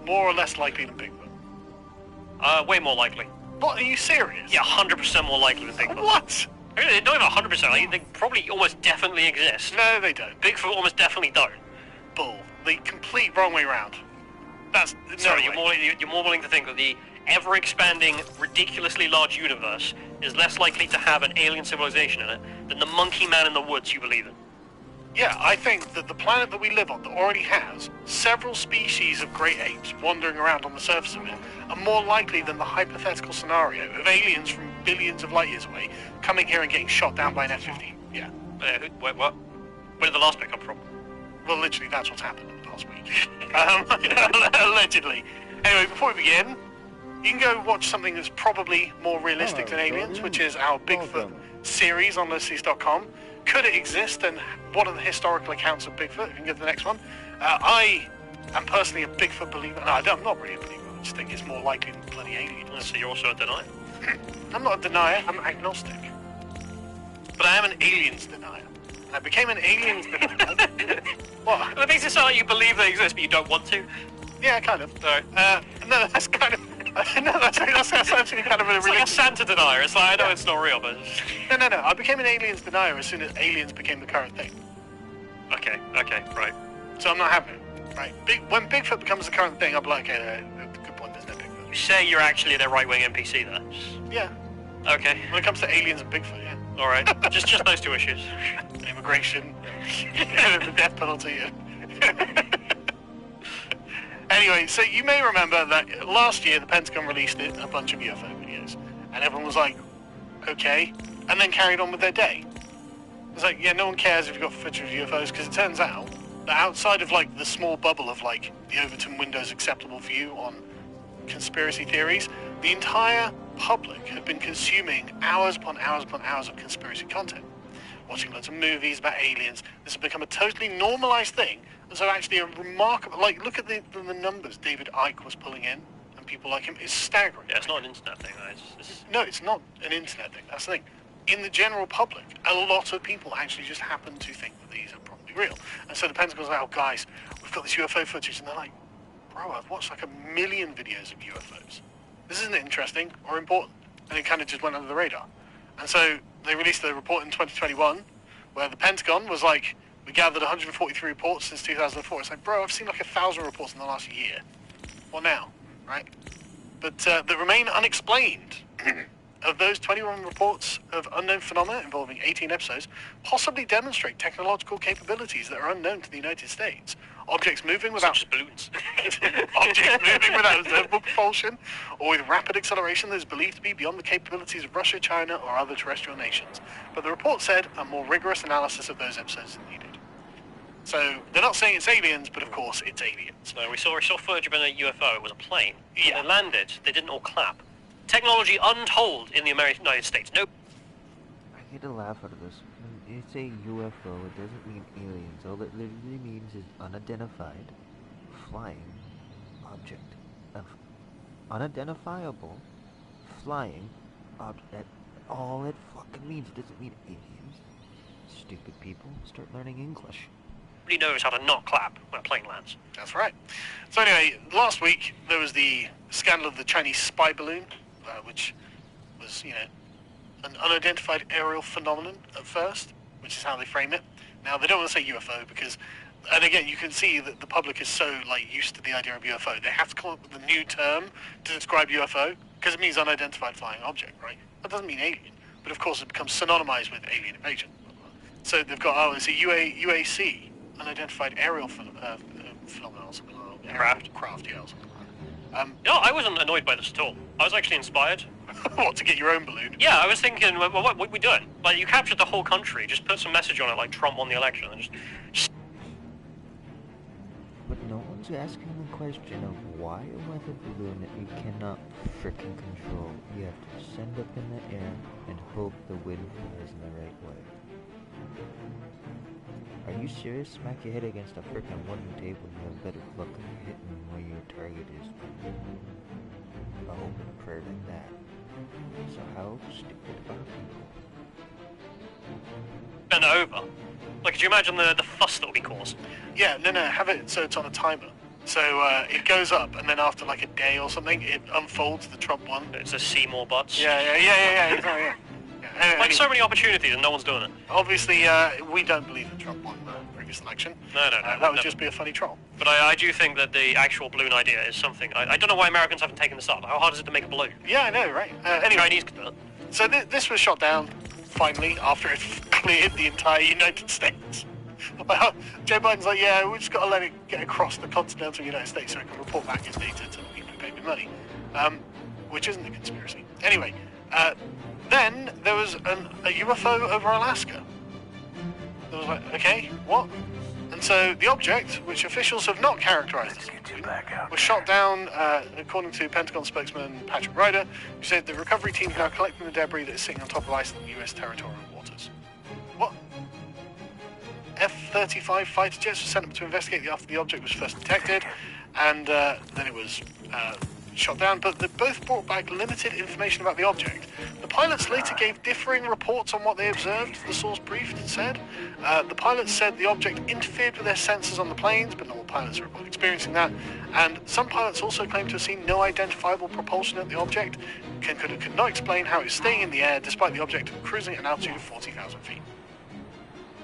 more or less likely than Bigfoot? Way more likely. What, are you serious? Yeah, 100% more likely than Bigfoot. What? I mean, not even 100%, they probably almost definitely exist. No, they don't. Bigfoot almost definitely don't. Bull. The complete wrong way round. That's... Sorry, no you're more willing to think that the ever-expanding, ridiculously large universe is less likely to have an alien civilization in it than the monkey man in the woods you believe in. Yeah, I think that the planet that we live on that already has several species of great apes wandering around on the surface of it are more likely than the hypothetical scenario of aliens from billions of light years away coming here and getting shot down by an F-15. Yeah. Wait, what? Where did the last bit come from? Well, literally, that's what's happened in the past week. Allegedly. Anyway, before we begin, you can go watch something that's probably more realistic than aliens, which is our Bigfoot series on listseas.com. Could it exist, and what are the historical accounts of Bigfoot? You can get to the next one. I am personally a Bigfoot believer. No, I'm not really a believer. I just think it's more likely than bloody aliens. So you're also a denier? I'm not a denier, I'm agnostic. But I am an aliens denier. I became an aliens denier. What? Well, it makes it sound like you believe they exist, but you don't want to. Yeah, kind of. Sorry. No, that's kind of... No, that's actually kind of a It's like a Santa denier. It's like, I know it's not real, but... No. I became an aliens denier as soon as aliens became the current thing. Okay, right. So I'm not having it, right? When Bigfoot becomes the current thing, I'll be like, okay, good point, there's no Bigfoot. You say you're actually a right-wing NPC there? Yeah. Okay. When it comes to aliens and Bigfoot, yeah. Alright, just those two issues. Immigration, the death penalty, Anyway, so you may remember that last year the Pentagon released a bunch of UFO videos, and everyone was like, okay, and then carried on with their day. It's like, yeah, no one cares if you've got footage of UFOs, because it turns out that outside of like the small bubble of like the Overton Windows acceptable view on conspiracy theories, the entire public had been consuming hours upon hours upon hours of conspiracy content. Watching lots of movies about aliens. This has become a totally normalized thing. And so actually a remarkable, like, look at the numbers David Icke was pulling in, and people like him. It's staggering. Yeah, it's not an internet thing. No, it's not an internet thing. That's the thing. In the general public, a lot of people actually just happen to think that these are probably real. And so the Pentagon's like, oh guys, we've got this UFO footage. And they're like, bro, I've watched like 1 million videos of UFOs. This isn't interesting or important. And it kind of just went under the radar. And so they released a report in 2021 where the Pentagon was like, we gathered 143 reports since 2004. It's like, bro, I've seen like 1,000 reports in the last year. What now, right? But that remain unexplained. Of those 21 reports of unknown phenomena involving 18 episodes, possibly demonstrate technological capabilities that are unknown to the United States. Objects moving without... Such as balloons. Objects moving without observable propulsion, or with rapid acceleration that is believed to be beyond the capabilities of Russia, China, or other terrestrial nations. But the report said a more rigorous analysis of those episodes is needed. So, they're not saying it's aliens, but of course it's aliens. No, we saw footage of a UFO. It was a plane. Yeah. When they landed, they didn't all clap. Technology untold in the United States. No. I get a laugh out of this. When you say UFO, it doesn't mean aliens. All it literally means is unidentified flying object. Unidentifiable flying object. All it fucking means. It doesn't mean aliens. Stupid people. Start learning English. Nobody knows how to not clap when a plane lands. That's right. So anyway, last week there was the scandal of the Chinese spy balloon, which was, you know, an unidentified aerial phenomenon at first, which is how they frame it. Now, they don't want to say UFO because, and again, you can see that the public is so, like, used to the idea of UFO. They have to come up with a new term to describe UFO because it means unidentified flying object, right? That doesn't mean alien, but of course it becomes synonymized with alien invasion. So they've got, oh, it's a UAC, unidentified aerial phenomenon or something like that. Craft, yeah, or something. No, I wasn't annoyed by this at all. I was actually inspired. What, to get your own balloon? Yeah, I was thinking, well, what are we doing? Like, you captured the whole country, just put some message on it like Trump won the election, and just... But no one's asking the question of why a weather balloon that you cannot frickin' control. You have to send up in the air and hope the wind flies in the right way. Are you serious? Smack your head against a frickin' wooden table and you have better luck of hitting where your target is. A hope and a prayer like that. So how stupid are people? Bend it over. Like, could you imagine the fuss that would be caused? Yeah, no, have it so it's on a timer. So it goes up, and then after like a day or something, it unfolds the Trump one. It's a see more butts. Yeah, exactly, yeah. Like so many opportunities and no one's doing it. Obviously, we don't believe that Trump won the previous election. No. That would just be a funny troll. But I do think that the actual balloon idea is something. I don't know why Americans haven't taken this up. How hard is it to make a balloon? Yeah, I know, right? Anyway, Chinese can do it. so this was shot down, finally, after it cleared the entire United States. Well, Joe Biden's like, yeah, we've just got to let it get across the continental United States so it can report back its data to the people who pay me money, which isn't a conspiracy. Anyway, then there was a UFO over Alaska. There was like, okay, what? And so the object, which officials have not characterized as a balloon, was shot down, according to Pentagon spokesman Patrick Ryder, who said the recovery team is now collecting the debris that is sitting on top of Iceland US territorial waters. What? F-35 fighter jets were sent up to investigate after the object was first detected, and then it was shot down, but they both brought back limited information about the object. The pilots later gave differing reports on what they observed, the source briefed said. The pilots said the object interfered with their sensors on the planes, but not all pilots reported experiencing that, and some pilots also claimed to have seen no identifiable propulsion at the object, could not explain how it was staying in the air despite the object cruising at an altitude of 40,000 feet.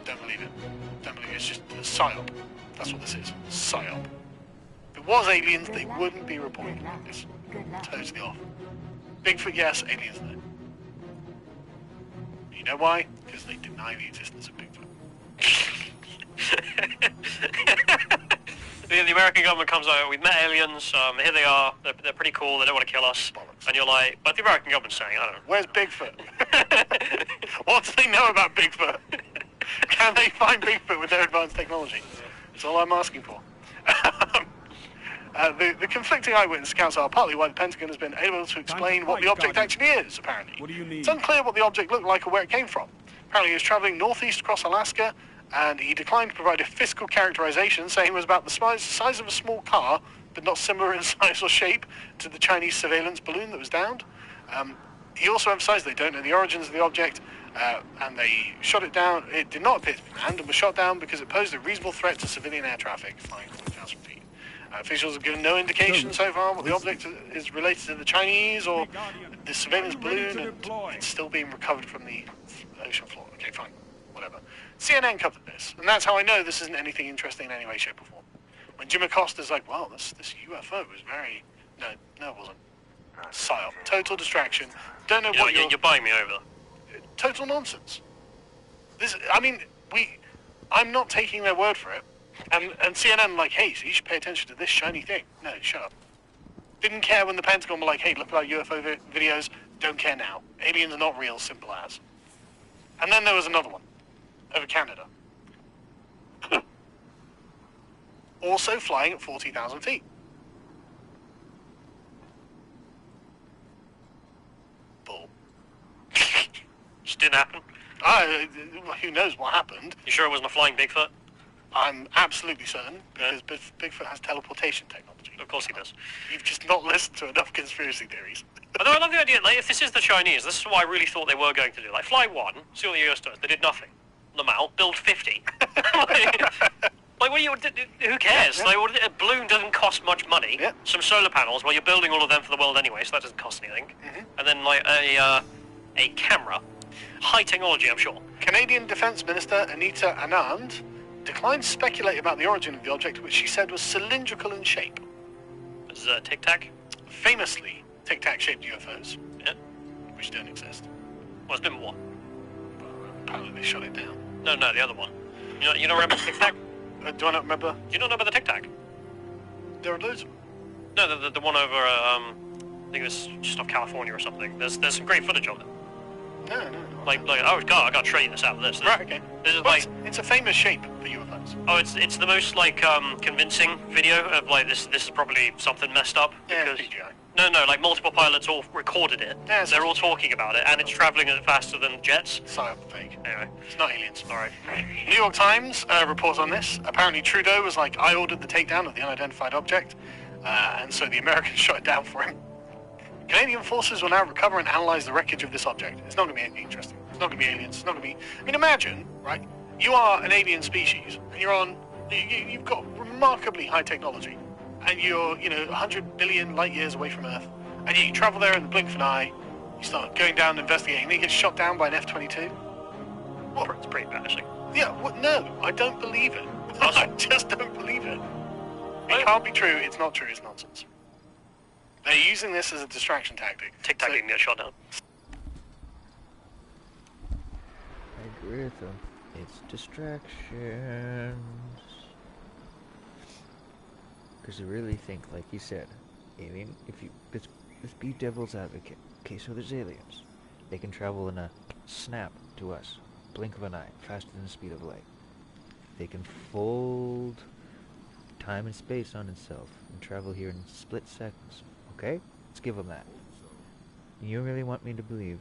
Don't believe it. Don't believe it. It's just a psyop. That's what this is. Psyop. If it was aliens, they wouldn't be reporting like this. Totally off. Bigfoot, yes. Aliens, no. You know why? Because they deny the existence of Bigfoot. The American government comes out, we've met aliens, here they are, they're pretty cool, they don't want to kill us. Bollocks. And you're like, but the American government's saying, I don't know. Where's Bigfoot? What do they know about Bigfoot? Can they find Bigfoot with their advanced technology? That's all I'm asking for. The conflicting eyewitness accounts are partly why the Pentagon has been able to explain what the object actually is, apparently. What do you need? It's unclear what the object looked like or where it came from. Apparently he was traveling northeast across Alaska, and he declined to provide a physical characterization, saying it was about the size of a small car, but not similar in size or shape to the Chinese surveillance balloon that was downed. He also emphasized they don't know the origins of the object, and they shot it down. It did not appear to be manned and was shot down because it posed a reasonable threat to civilian air traffic flying 40,000 feet. Officials have given no indication so far what the object is related to the Chinese or the surveillance balloon, and it's still being recovered from the ocean floor. Okay, fine, whatever. CNN covered this, and that's how I know this isn't anything interesting in any way, shape, or form. When Jim Acosta's like, well, this UFO was very... No, it wasn't. Psyop. Total distraction. Don't know what you're buying me over. Total nonsense. I'm not taking their word for it. And CNN like, hey, so you should pay attention to this shiny thing. No, shut up. Didn't care when the Pentagon were like, hey, look at our UFO videos. Don't care now. Aliens are not real, simple as. And then there was another one. Over Canada. Also flying at 40,000 feet. Bull. Just didn't happen. Who knows what happened? You sure it wasn't a flying Bigfoot? I'm absolutely certain, because Bigfoot has teleportation technology. Of course he does. You've just not listened to enough conspiracy theories. Although I love the idea, like, if this is the Chinese, this is what I really thought they were going to do. Like, fly one, see what the US does. They did nothing. Lamal, build 50. Like, what do you, who cares? Yeah. Like, a balloon doesn't cost much money. Yeah. Some solar panels, well, you're building all of them for the world anyway, so that doesn't cost anything. Mm-hmm. And then, like, a camera. High technology, I'm sure. Canadian Defence Minister Anita Anand declined to speculate about the origin of the object, which she said was cylindrical in shape. This is a Tic Tac? Famously, Tic Tac shaped UFOs. Yeah. Which don't exist. Well, it's been what? Apparently they shut it down. No, the other one. You don't remember the Tic Tac? Do I not remember? Do you not know about the Tic Tac? There are loads of them. No, the one over, I think it was just off California or something. There's some great footage of it. No. Like, oh god, I gotta show you this out of this. Right, okay. This is Well, like, it's a famous shape for UFOs. oh, it's the most like convincing video of like this is probably something messed up. Yeah, Because, CGI. no, like multiple pilots all recorded it. Yeah, it's They're all talking about it, and it's traveling faster than jets. Psyop fake. Anyway, It's not aliens. alright. New York Times reports on this. Apparently Trudeau was like, I ordered the takedown of the unidentified object, and so the Americans shot it down for him. Canadian forces will now recover and analyze the wreckage of this object. It's not going to be anything interesting. It's not going to be aliens. It's not going to be... I mean, imagine, right? You are an alien species, and you've got remarkably high technology, and you're, 100 billion light years away from Earth, and you travel there in the blink of an eye, you start going down investigating, and then you get shot down by an F-22? What? It's pretty bad, actually. Yeah, no, I don't believe it. I just don't believe it. It can't be true, it's not true, it's nonsense. They're using this as a distraction tactic. Tic-Tac didn't get shot down. I agree with them. It's distractions. Because I really think, like you said, alien, let's be devil's advocate. Okay, so there's aliens. They can travel in a snap to us. Blink of an eye, faster than the speed of light. They can fold time and space on itself and travel here in split seconds. Okay? Let's give them that. You really want me to believe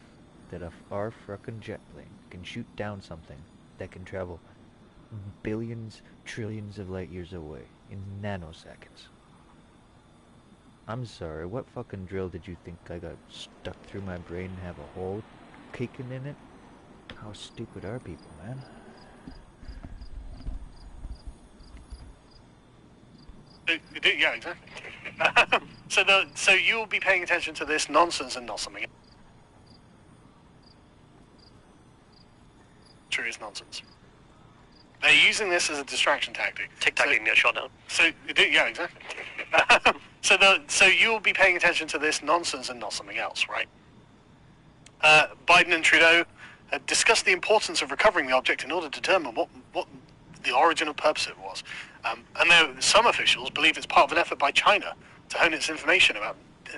that our frickin' jet plane can shoot down something that can travel billions, trillions of light years away in nanoseconds? I'm sorry, what fucking drill did you think I got stuck through my brain and have a hole kicking in it? How stupid are people, man? Yeah, exactly. So you'll be paying attention to this nonsense and not something else. True is nonsense. They're using this as a distraction tactic. Tic-Tac didn't get shot down. Yeah, exactly. So you'll be paying attention to this nonsense and not something else, right? Biden and Trudeau discussed the importance of recovering the object in order to determine what the origin or purpose it was. And some officials believe it's part of an effort by China to hone its information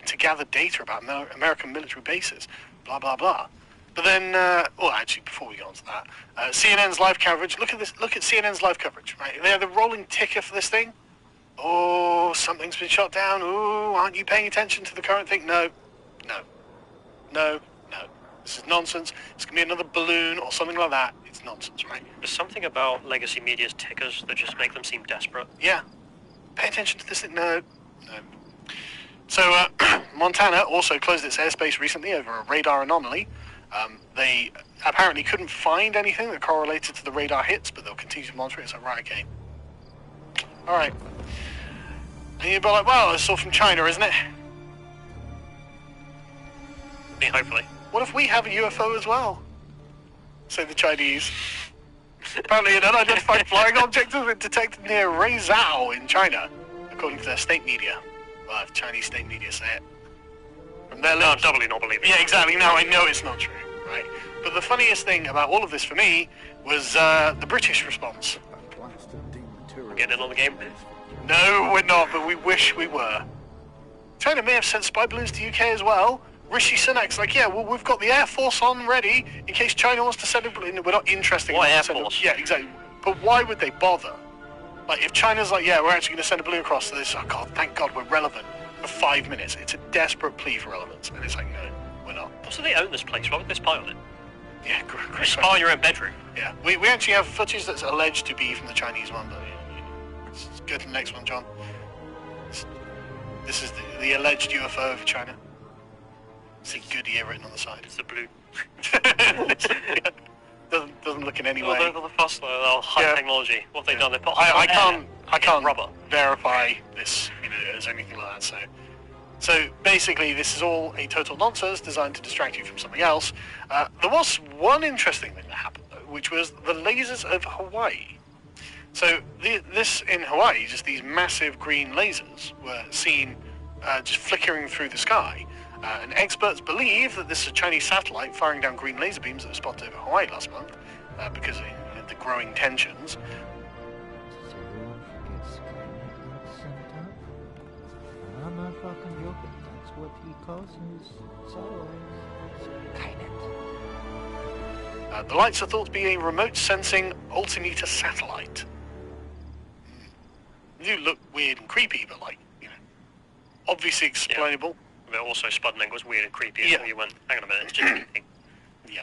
to gather data about American military bases, blah, blah, blah. But then, actually, before we get on to that, CNN's live coverage, look at CNN's live coverage, right? They have the rolling ticker for this thing. Oh, something's been shot down. Oh, aren't you paying attention to the current thing? No. This is nonsense. It's going to be another balloon or something like that. It's nonsense, right? There's something about legacy media's tickers that just make them seem desperate. Yeah. Pay attention to this thing. No. So, Montana also closed its airspace recently over a radar anomaly. They apparently couldn't find anything that correlated to the radar hits, but they'll continue to monitor it. It's like, right, okay. All right. And you'd be like, well, it's all from China, isn't it? I mean, hopefully. What if we have a UFO as well? Say the Chinese. Apparently an unidentified flying object has been detected near Reizhou in China, according to their state media. Well, if Chinese state media say it. From their lips. No, I'm doubly not believing. Yeah, exactly. Now I know it's not true, right? But the funniest thing about all of this for me was the British response. Getting in on the game? No, we're not, but we wish we were. China may have sent spy balloons to UK as well. Rishi Sunak's like, yeah, well, we've got the Air Force on ready in case China wants to send a balloon. We're not interested. What Air Force? Yeah, exactly. But why would they bother? Like, if China's like, yeah, we're actually going to send a balloon across to this, oh God, thank God we're relevant for 5 minutes. It's a desperate plea for relevance. And it's like, no, we're not. Also, they own this place. Why would they spy on it? Yeah, You spy on your own bedroom. Yeah, we actually have footage that's alleged to be from the Chinese one, but let's go to the next one, John. This is the alleged UFO of China. It's a Goodyear written on the side. It's the blue. doesn't look in any way. Well, they're the fuss, though. High technology. What have they done? They put I can't rubber. verify this, as anything like that. So basically, this is all a total nonsense designed to distract you from something else. There was one interesting thing that happened, though, which was the lasers of Hawaii. So this in Hawaii, just these massive green lasers were seen just flickering through the sky. And experts believe that this is a Chinese satellite firing down green laser beams that were spotted over Hawaii last month because of the growing tensions. Does everyone forget Skynet got sent up? I'm not fucking joking. That's what he calls his satellite. Skynet. The lights are thought to be a remote sensing altimeter satellite. They do look weird and creepy, but obviously explainable. But also Sputnik was weird and creepy. Yeah. And you went, hang on a minute, it's just Yeah.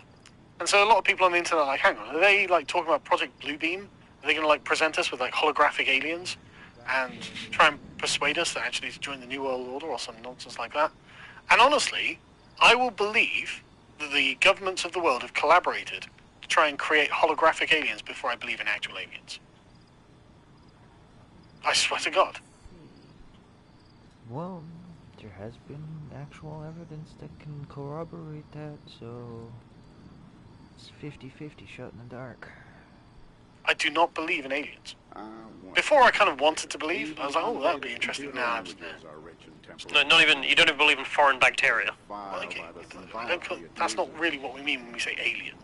And so a lot of people on the internet are like, hang on, are they talking about Project Bluebeam? Are they going to present us with holographic aliens and try and persuade us to actually join the New World Order or some nonsense like that? And honestly, I will believe that the governments of the world have collaborated to try and create holographic aliens before I believe in actual aliens. I swear to God. Well, there has been actual evidence that can corroborate that, so it's 50-50 shot in the dark. I do not believe in aliens. Before I kind of wanted to believe, I was like, oh, that would be interesting. Nah, No, not even. You don't even believe in foreign bacteria. okay. That's not really what we mean when we say alien.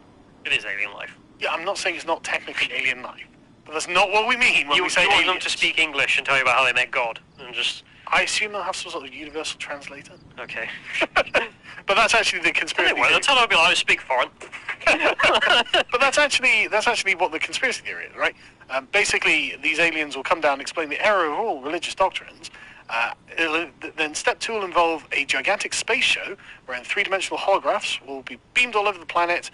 It is alien life. Yeah, I'm not saying it's not technically alien life, but that's not what we mean when we say you want aliens. them to speak English and tell you about how they met God, and just I assume they'll have some sort of universal translator. okay. But that's actually the conspiracy Anyway, theory. that's how I'll be like, I speak foreign. But that's actually what the conspiracy theory is, right? Basically, these aliens will come down and explain the error of all religious doctrines. Then step 2 will involve a gigantic space show wherein three-dimensional holographs will be beamed all over the planet,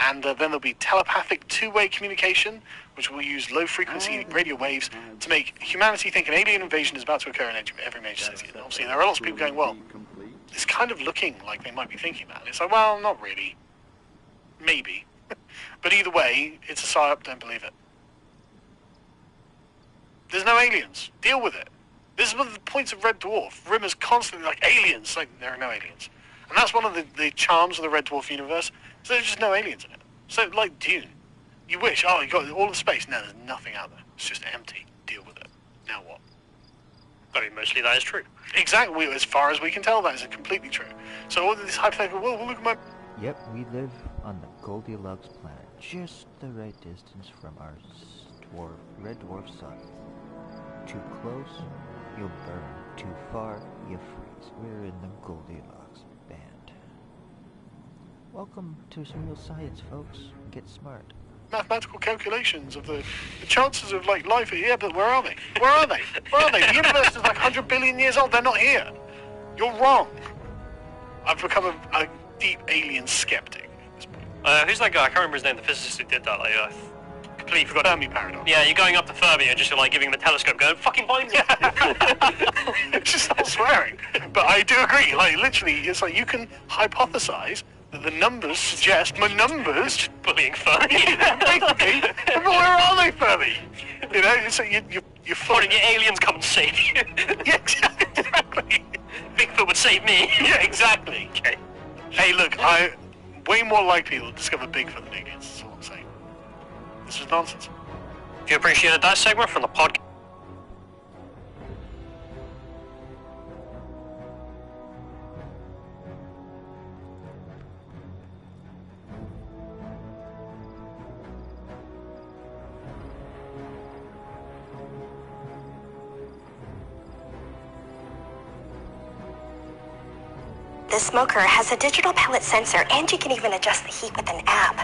and then there'll be telepathic two-way communication, which will use low-frequency radio waves to make humanity think an alien invasion is about to occur in every major city. And obviously, there are lots of people going, well, it's kind of looking like they might be thinking that. And it's like, well, not really. Maybe. But either way, it's a psyop, don't believe it. There's no aliens. Deal with it. This is one of the points of Red Dwarf. Rimmer's constantly like, aliens. Like, there are no aliens. And that's one of the charms of the Red Dwarf universe. So there's just no aliens in it. So, like Dune. You wish, oh, you got all of space. No, there's nothing out there. It's just empty. Deal with it. Now what? I mean, mostly that is true. Exactly. As far as we can tell, that is completely true. So all of this hypothetical, well, look at my... Yep, we live on the Goldilocks planet, just the right distance from our red dwarf sun. Too close, you'll burn. Too far, you freeze. We're in the Goldilocks band. Welcome to some real science, folks. Get smart. Mathematical calculations of the chances of like life. Yeah, but where are they? Where are they? Where are they? The universe is like 100 billion years old. They're not here. You're wrong. I've become a deep alien skeptic at this point. Who's that guy? I can't remember his name. The physicist who did that. Like, completely forgot. Fermi paradox. Yeah, you're going up to Fermi and just like giving him a telescope, going, "Fucking find me." Just stop swearing. But I do agree. Like literally, it's like you can hypothesize that the numbers suggest my numbers. Bullying Fermi. Yeah, basically. But where are they, Fermi? You know, so you're Foreign aliens come and save you. Yeah, exactly. Bigfoot would save me. Yeah, exactly. Okay. Hey, look, I way more likely to discover Bigfoot than aliens. That's all I'm saying. This was nonsense. If you appreciated that segment from the podcast. The smoker has a digital pellet sensor, and you can even adjust the heat with an app.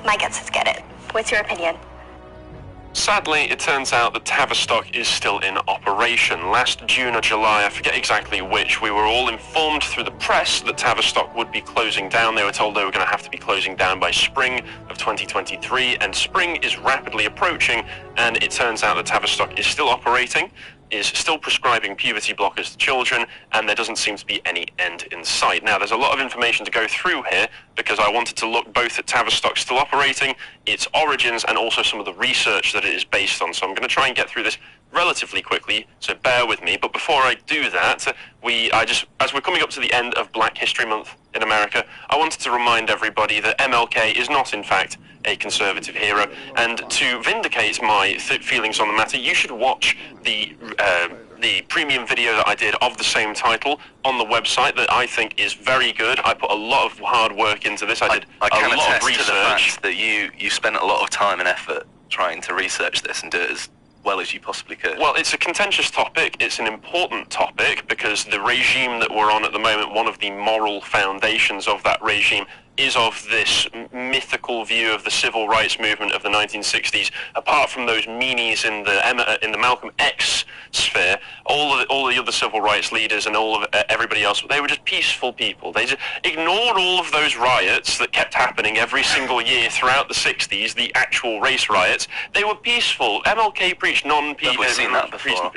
My gut says get it. What's your opinion? Sadly, it turns out that Tavistock is still in operation. Last June or July, I forget exactly which, we were all informed through the press that Tavistock would be closing down. They were told they were going to have to be closing down by spring of 2023, and spring is rapidly approaching, and it turns out that Tavistock is still operating, is still prescribing puberty blockers to children, and there doesn't seem to be any end in sight. Now, there's a lot of information to go through here, because I wanted to look both at Tavistock still operating, its origins, and also some of the research that it is based on. So I'm going to try and get through this relatively quickly, so bear with me. But before I do that, as we're coming up to the end of Black History Month in America, I wanted to remind everybody that MLK is not, in fact, a conservative hero, and to vindicate my feelings on the matter, you should watch the premium video that I did of the same title on the website that I think is very good. I put a lot of hard work into this. I did I can a lot attest of research. to the fact that you spent a lot of time and effort trying to research this and do it as well as you possibly could. Well, it's a contentious topic. It's an important topic because the regime that we're on at the moment, one of the moral foundations of that regime is of this mythical view of the civil rights movement of the 1960s. Apart from those meanies in the Malcolm X sphere, all the other civil rights leaders and all of everybody else, they were just peaceful people. They just ignored all of those riots that kept happening every single year throughout the 60s, the actual race riots. They were peaceful. MLK preached non-peaceful. We've seen that before.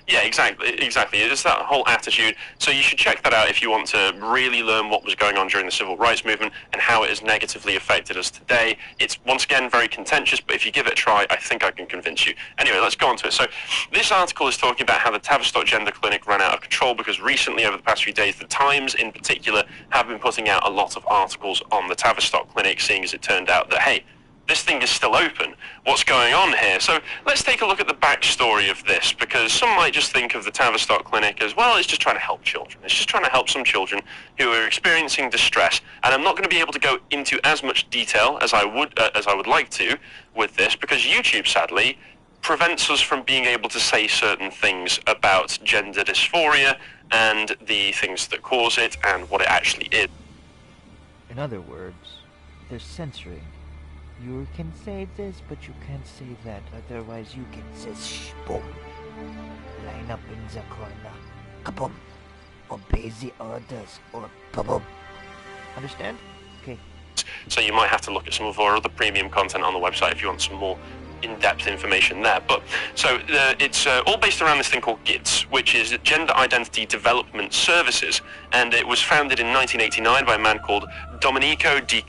Yeah, exactly. It's that whole attitude. So you should check that out if you want to really learn what was going on during the civil rights movement. and how it has negatively affected us today. It's, once again, very contentious, but if you give it a try, I think I can convince you. Anyway, let's go on to it. So this article is talking about how the Tavistock Gender Clinic ran out of control because recently, over the past few days, the Times in particular have been putting out a lot of articles on the Tavistock Clinic, seeing as it turned out that, hey, this thing is still open. What's going on here? So let's take a look at the backstory of this, because some might just think of the Tavistock Clinic as, well, it's just trying to help children. It's just trying to help some children who are experiencing distress. And I'm not going to be able to go into as much detail as I would like to with this, because YouTube, sadly, prevents us from being able to say certain things about gender dysphoria and the things that cause it and what it actually is. In other words, they're censoring. You can say this, but you can't say that. Otherwise, you can say shh, boom. Line up in the corner. Kaboom. Obey the orders, or kaboom. Understand? Okay. So you might have to look at some of our other premium content on the website if you want some more in-depth information there. But so it's all based around this thing called GIDS, which is Gender Identity Development Services, and it was founded in 1989 by a man called Domenico Di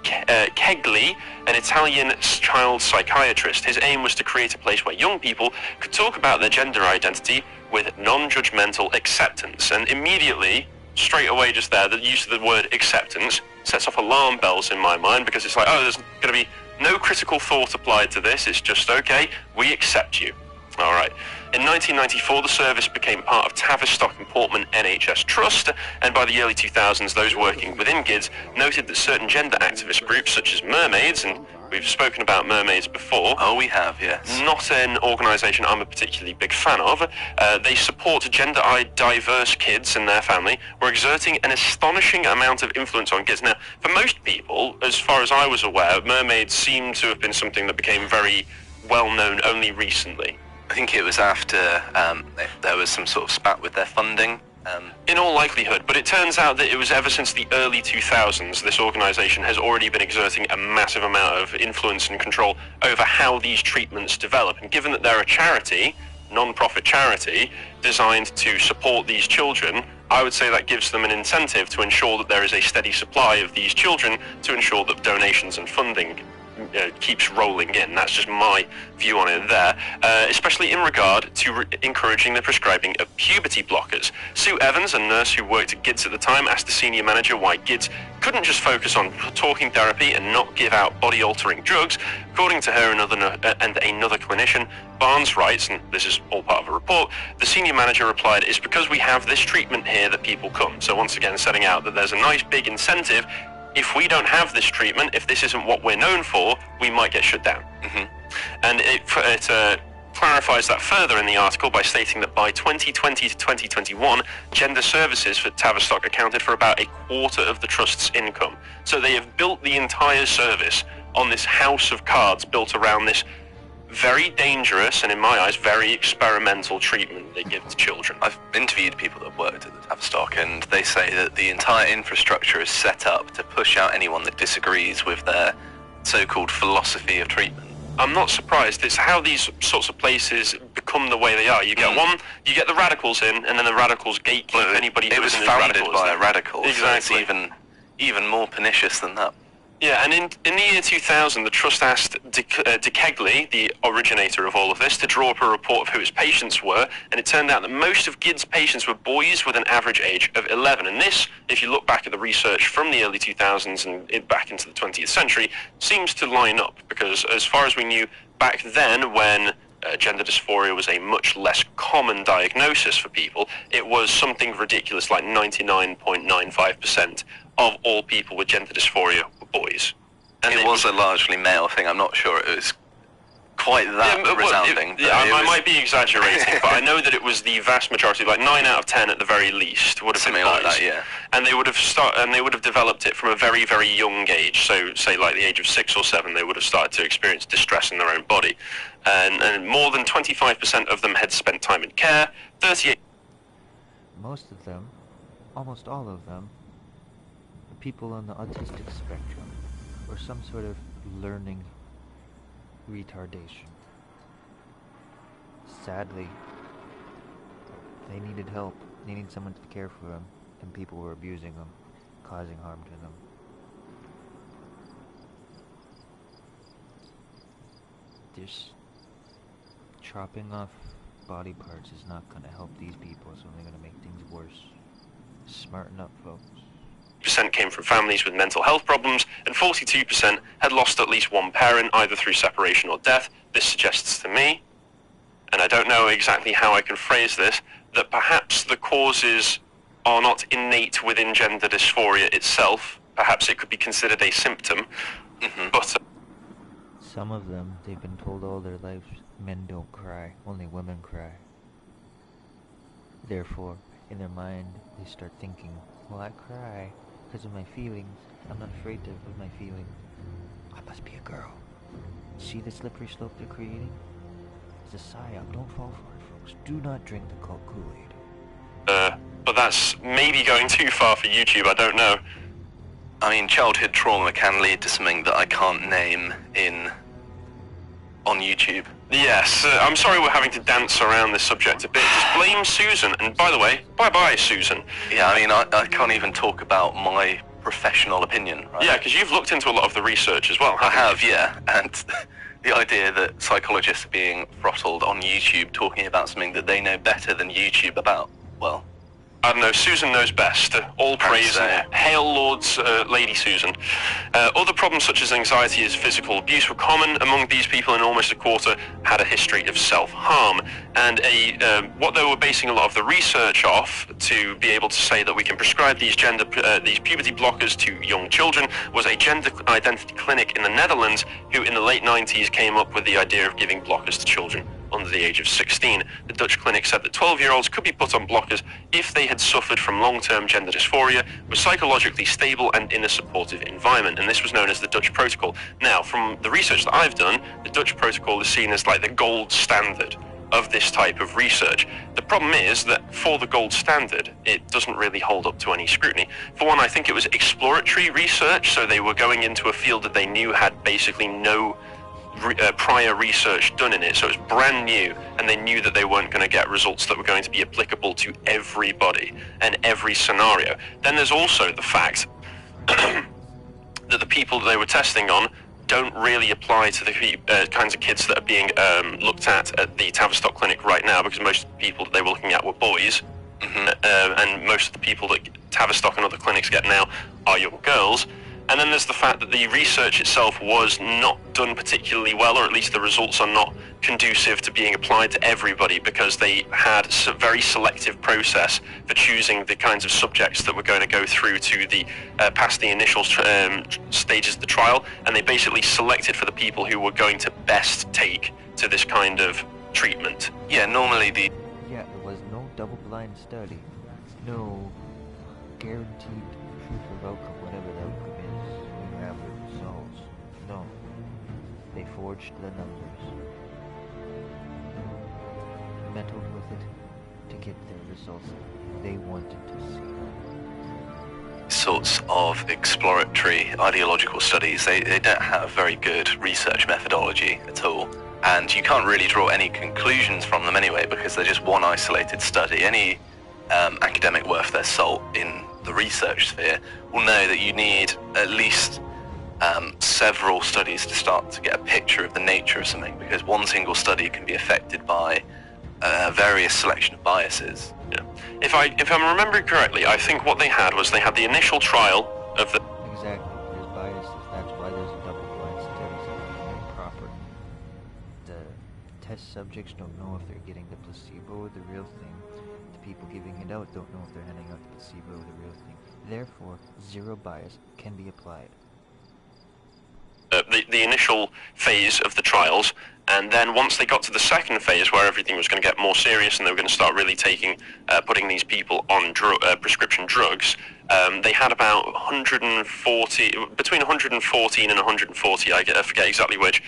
Kegli, an Italian child psychiatrist. His aim was to create a place where young people could talk about their gender identity with non-judgmental acceptance. And immediately, straight away just there, the use of the word acceptance sets off alarm bells in my mind, because it's like, oh, there's going to be no critical thought applied to this. It's just, okay, we accept you. All right. In 1994, the service became part of Tavistock and Portman NHS Trust, and by the early 2000s, those working within GIDS noted that certain gender activist groups, such as Mermaids, and we've spoken about Mermaids before. Oh, we have, yes. Not an organisation I'm a particularly big fan of. They support gender-diverse kids and their family, were exerting an astonishing amount of influence on kids. Now, for most people, as far as I was aware, Mermaids seem to have been something that became very well-known only recently. I think it was after there was some sort of spat with their funding. In all likelihood, but it turns out that it was ever since the early 2000s, this organisation has already been exerting a massive amount of influence and control over how these treatments develop. And given that they're a charity, non-profit charity, designed to support these children, I would say that gives them an incentive to ensure that there is a steady supply of these children, to ensure that donations and funding keeps rolling in. That's just my view on it there, especially in regard to encouraging the prescribing of puberty blockers. Sue Evans, a nurse who worked at GIDS at the time, asked the senior manager why GIDS couldn't just focus on talking therapy and not give out body-altering drugs. According to her and another clinician, Barnes writes, and this is all part of a report, the senior manager replied, "It's because we have this treatment here that people come." So once again, setting out that there's a nice big incentive. If we don't have this treatment, if this isn't what we're known for, we might get shut down. And it clarifies that further in the article by stating that by 2020 to 2021, gender services for Tavistock accounted for about a quarter of the Trust's income. So they have built the entire service on this house of cards built around this very dangerous and, in my eyes, very experimental treatment they give to children. I've interviewed people that have worked at the Tavistock, and they say that the entire infrastructure is set up to push out anyone that disagrees with their so-called philosophy of treatment. I'm not surprised. It's how these sorts of places become the way they are. You get you get the radicals in, and then the radicals gatekeep anybody who isn't as radical. It was founded by a radical, exactly. So it's even more pernicious than that. Yeah, and in the year 2000, the Trust asked De Kegli, the originator of all of this, to draw up a report of who its patients were, and it turned out that most of GIDS patients were boys with an average age of 11. And this, if you look back at the research from the early 2000s and back into the 20th century, seems to line up, because as far as we knew back then, when gender dysphoria was a much less common diagnosis for people, it was something ridiculous like 99.95% of all people with gender dysphoria were boys. And it was a largely male thing. I'm not sure it was quite that resounding. I might be exaggerating, but I know that it was the vast majority, like 9 out of 10 at the very least, would have been boys. Something like that, yeah. And they would have developed it from a very, very young age. So, say like the age of 6 or 7, they would have started to experience distress in their own body. And more than 25% of them had spent time in care. 38. Most of them, almost all of them, are people on the autistic spectrum, or some sort of learning retardation. Sadly, they needed help, needing someone to care for them, and people were abusing them, causing harm to them. there's chopping off body parts is not gonna help these people, it's only gonna make things worse. Smarten up, folks. Percent came from families with mental health problems, and 42% had lost at least one parent, either through separation or death. This suggests to me, and I don't know exactly how I can phrase this, that perhaps the causes are not innate within gender dysphoria itself. Perhaps it could be considered a symptom, but... Some of them, they've been told all their lives, men don't cry, only women cry. Therefore, in their mind, they start thinking, well, I cry because of my feelings. I'm not afraid of my feelings. I must be a girl. See the slippery slope they're creating? It's a psyop. Don't fall for it, folks. Do not drink the cult Kool-Aid. But that's maybe going too far for YouTube, I don't know. I mean, childhood trauma can lead to something that I can't name on YouTube. Yes, I'm sorry we're having to dance around this subject a bit. Just blame Susan, and by the way, bye-bye, Susan. Yeah, I mean, I can't even talk about my professional opinion, right? Yeah, because you've looked into a lot of the research as well, I have, yeah, and the idea that psychologists are being throttled on YouTube talking about something that they know better than YouTube about, well... I don't know, Susan knows best. All praise and hail Lord's Lady Susan. Other problems such as anxiety and physical abuse were common among these people, and almost a quarter had a history of self-harm. And what they were basing a lot of the research off to be able to say that we can prescribe these puberty blockers to young children was a gender identity clinic in the Netherlands who in the late 90s came up with the idea of giving blockers to children under the age of 16. The Dutch clinic said that 12-year-olds could be put on blockers if they had suffered from long-term gender dysphoria, were psychologically stable and in a supportive environment, and this was known as the Dutch protocol. Now, from the research that I've done, the Dutch protocol is seen as like the gold standard of this type of research. The problem is that for the gold standard, it doesn't really hold up to any scrutiny. For one, I think it was exploratory research, so they were going into a field that they knew had basically no prior research done in it, so it was brand new, and they knew that they weren't going to get results that were going to be applicable to everybody and every scenario. Then there's also the fact that the people that they were testing on don't really apply to the kinds of kids that are being looked at the Tavistock clinic right now, because most of the people that they were looking at were boys, and most of the people that Tavistock and other clinics get now are young girls. And then there's the fact that the research itself was not done particularly well, or at least the results are not conducive to being applied to everybody, because they had a very selective process for choosing the kinds of subjects that were going to go through to the past the initial stages of the trial, and they basically selected for the people who were going to best take to this kind of treatment. Yeah, normally the... Yeah, there was no double-blind study, no guaranteed truth of outcome, whatever the outcome is. You have the results. No. They forged the numbers. Meddled with it to get the results they wanted to see. sorts of exploratory ideological studies, they don't have very good research methodology at all. And you can't really draw any conclusions from them anyway, because they're just one isolated study. Any academic worth their salt in the research sphere will know that you need at least several studies to start to get a picture of the nature of something, because one single study can be affected by various selection of biases. Yeah. If I'm remembering correctly, I think what they had was they had the initial trial of the... Exactly. There's biases. That's why there's a double-blind studies that are improper. The test subjects don't know if they're getting the placebo or the real thing. The people giving it out don't know if they're handing out the placebo or the real thing. Therefore, zero bias can be applied. The initial phase of the trials, and then once they got to the second phase where everything was going to get more serious and they were going to start really putting these people on prescription drugs, they had about 140, between 114 and 140, I forget exactly which,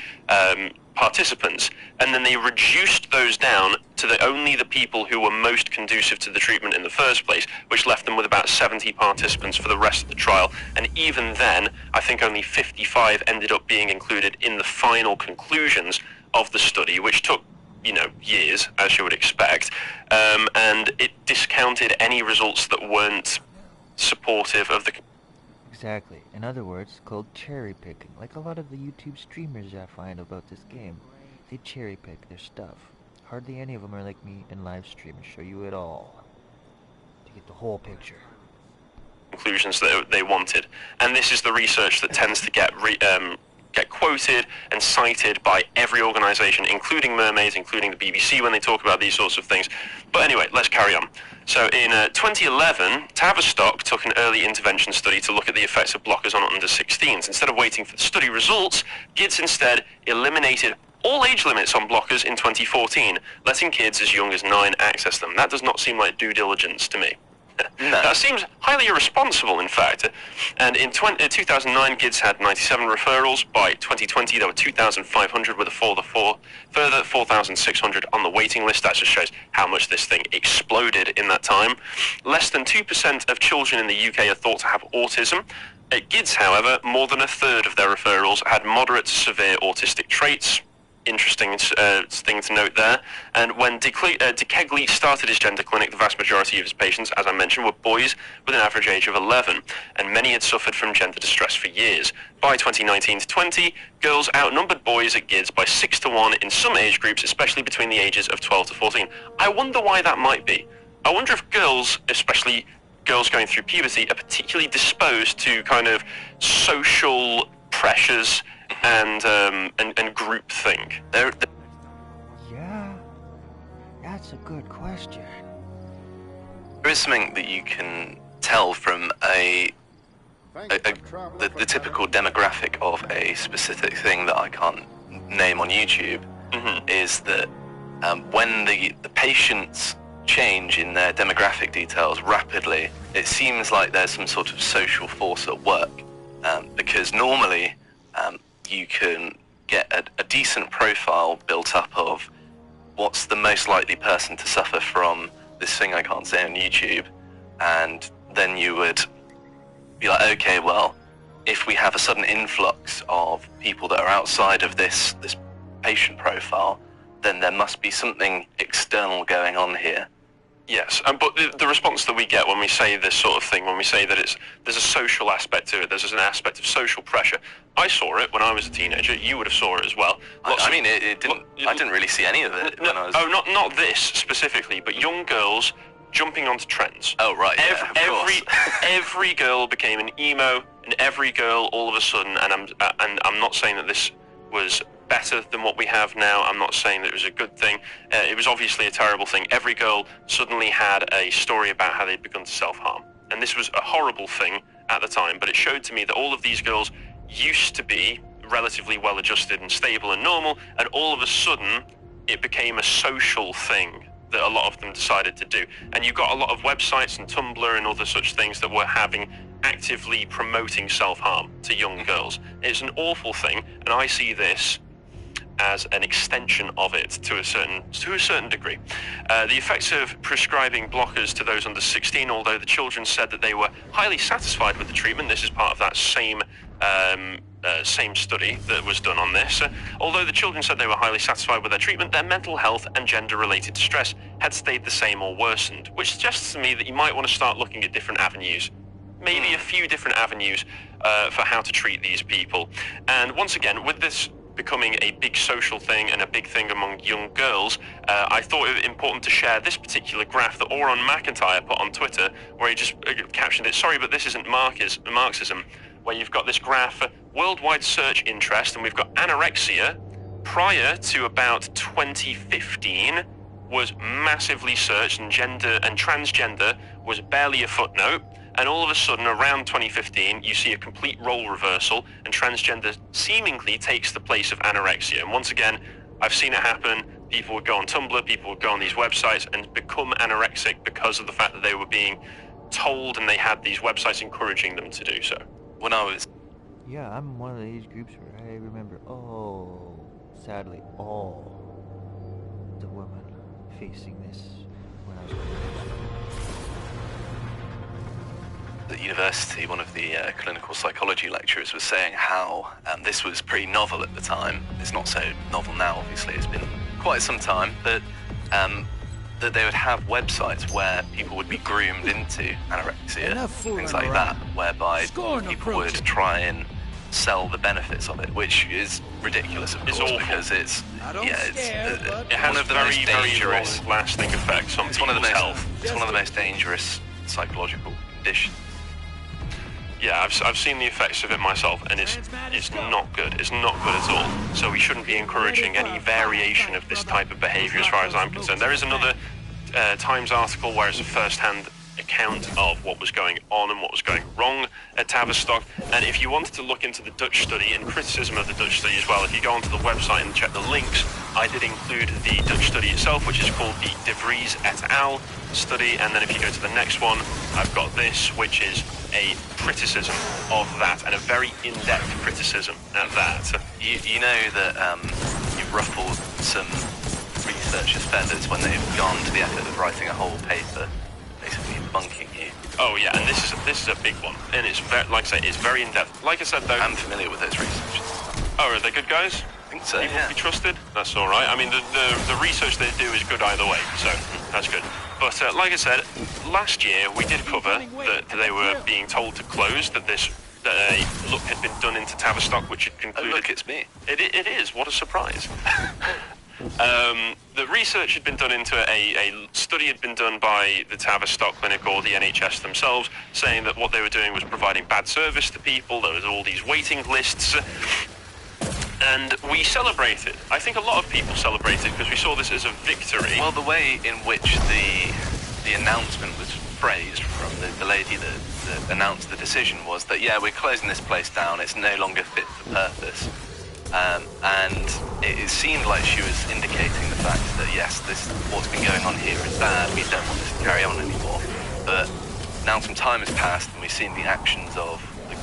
participants, and then they reduced those down to only the people who were most conducive to the treatment in the first place, which left them with about 70 participants for the rest of the trial. And even then, I think only 55 ended up being included in the final conclusions of the study, which took, years, as you would expect, and it discounted any results that weren't supportive of the... Exactly. In other words, called cherry picking, like a lot of the YouTube streamers I find about this game. They cherry pick their stuff. Hardly any of them are like me and live stream and show you it all to get the whole picture. Conclusions that they wanted, and this is the research that tends to get quoted and cited by every organisation, including mermaids, including the BBC, when they talk about these sorts of things. But anyway, let's carry on. So in 2011, Tavistock took an early intervention study to look at the effects of blockers on under-16s. Instead of waiting for the study results, GIDS instead eliminated all age limits on blockers in 2014, letting kids as young as 9 access them. That does not seem like due diligence to me. No. That seems highly irresponsible, in fact. And in 2009, GIDS had 97 referrals. By 2020, there were 2,500 with a further 4,600 on the waiting list. That just shows how much this thing exploded in that time. Less than 2% of children in the UK are thought to have autism. At GIDS, however, more than a third of their referrals had moderate to severe autistic traits. Interesting thing to note there. And when de Kegley started his gender clinic, the vast majority of his patients, as I mentioned, were boys with an average age of 11, and many had suffered from gender distress for years. By 2019 to 20, girls outnumbered boys at GIDS by 6 to 1 in some age groups, especially between the ages of 12 to 14. I wonder why that might be. I wonder if girls, especially girls going through puberty, are particularly disposed to kind of social pressures and groupthink. Yeah, that's a good question. There is something that you can tell from the typical demographic of a specific thing that I can't name on YouTube, is that when the patients change in their demographic details rapidly, it seems like there's some sort of social force at work, because normally you can get a decent profile built up of what's the most likely person to suffer from this thing I can't say on YouTube, and then you would be like, okay, well, if we have a sudden influx of people that are outside of this patient profile, then there must be something external going on here. Yes, but the response that we get when we say this sort of thing, when we say that there's a social aspect to it, there's an aspect of social pressure. I saw it when I was a teenager. You would have saw it as well. I mean, it didn't. I didn't really see any of it when I was. Oh, not this specifically, but young girls jumping onto trends. Oh right, yeah, of course. Every girl became an emo, and every girl all of a sudden, and I'm not saying that this was better than what we have now. I'm not saying that it was a good thing. It was obviously a terrible thing. Every girl suddenly had a story about how they'd begun to self-harm. And this was a horrible thing at the time, but it showed to me that all of these girls used to be relatively well-adjusted and stable and normal, and all of a sudden it became a social thing that a lot of them decided to do. And you got a lot of websites and Tumblr and other such things that were actively promoting self-harm to young girls. It's an awful thing, and I see this as an extension of it to a certain degree. The effects of prescribing blockers to those under 16, although the children said that they were highly satisfied with the treatment. This is part of that same study that was done on this. Although the children said they were highly satisfied with their treatment, their mental health and gender-related distress had stayed the same or worsened, which suggests to me that you might want to start looking at different avenues. Maybe a few different avenues for how to treat these people. And once again, with this becoming a big social thing and a big thing among young girls, I thought it important to share this particular graph that Oran McIntyre put on Twitter, where he just captioned it, "Sorry, but this isn't Marxism," where you've got this graph, worldwide search interest, and we've got anorexia prior to about 2015 was massively searched, and gender and transgender was barely a footnote. And all of a sudden, around 2015, you see a complete role reversal, and transgender seemingly takes the place of anorexia. And once again, I've seen it happen. People would go on Tumblr, people would go on these websites and become anorexic because of the fact that they were being told, and they had these websites encouraging them to do so. When I was... Yeah, I'm one of these groups where I remember, sadly, all the women facing this when I was at university, one of the clinical psychology lecturers was saying how this was pretty novel at the time. It's not so novel now, obviously, it's been quite some time, but that they would have websites where people would be groomed into anorexia, things like that, whereby people would try and sell the benefits of it, which is ridiculous, of It's course, awful. because it's It has one of the very, most very dangerous. long-lasting effects on It's one of the people's most. health. It's one of the most dangerous psychological conditions. Yeah, I've seen the effects of it myself, and it's not good. It's not good at all. So we shouldn't be encouraging any variation of this type of behaviour, as far as I'm concerned. There is another Times article where it's a first-hand account of what was going on and what was going wrong at Tavistock. And if you wanted to look into the Dutch study and criticism of the Dutch study as well, if you go onto the website and check the links, I did include the Dutch study itself, which is called the De Vries et al. Study. And then if you go to the next one, I've got this, which is a criticism of that, and a very in-depth criticism at that. You know that you've ruffled some researchers' feathers when they've gone to the effort of writing a whole paper, basically debunking you. Oh yeah, and this is a big one, and it's like I say, it's very in-depth. Like I said though, I'm familiar with those researchers. oh, are they good guys? I think so, People yeah. to be trusted? That's all right. I mean, the research they do is good either way, so that's good. But like I said, last year we did cover that they were being told to close, that a look had been done into Tavistock, which had Oh, concluded... look, it's me. It is, what a surprise. The research had been done into a study had been done by the Tavistock Clinic or the NHS themselves, saying that what they were doing was providing bad service to people. There was all these waiting lists, and we celebrated. I think a lot of people celebrated because we saw this as a victory. Well, the way in which the announcement was phrased from the lady that announced the decision was that, yeah, we're closing this place down, it's no longer fit for purpose. And it seemed like she was indicating the fact that, yes, what's been going on here is bad, we don't want this to carry on anymore. But now some time has passed and we've seen the actions of the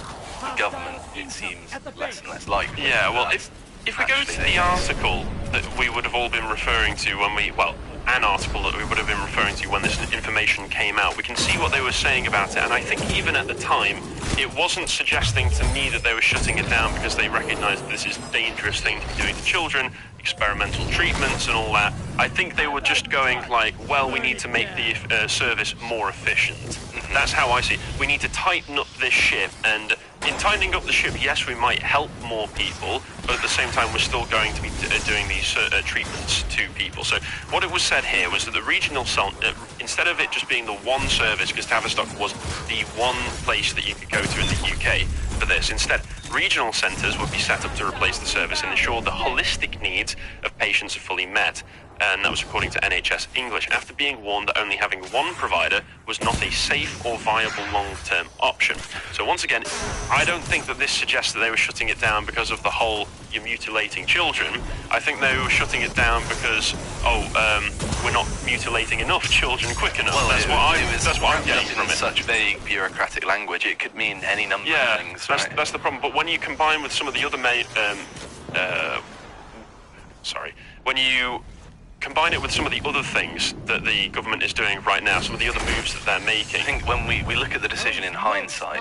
government, it seems less and less likely. Yeah, well, if we go to the article that we would have all been referring to an article that we would have been referring to when this information came out, we can see what they were saying about it. And I think even at the time, it wasn't suggesting to me that they were shutting it down because they recognised that this is a dangerous thing to be doing to children, experimental treatments and all that. I think they were just going like, well, we need to make the service more efficient. That's how I see it. We need to tighten up this ship, and in tightening up the ship, yes, we might help more people, but at the same time, we're still going to be doing these treatments to people. So what it was said here was that the regional, instead of it just being the one service, because Tavistock was the one place that you could go to in the UK for this, instead, regional centres would be set up to replace the service and ensure the holistic needs of patients are fully met. And that was according to NHS English, after being warned that only having one provider was not a safe or viable long-term option. So once again, I don't think that this suggests that they were shutting it down because of the whole you're mutilating children. I think they were shutting it down because, we're not mutilating enough children quick enough. Well, that's what I'm getting from in it. such vague bureaucratic language, it could mean any number of things. That's the problem. But when you combine with some of the other when you combine it with some of the other things that the government is doing right now, some of the other moves that they're making. I think when we look at the decision in hindsight...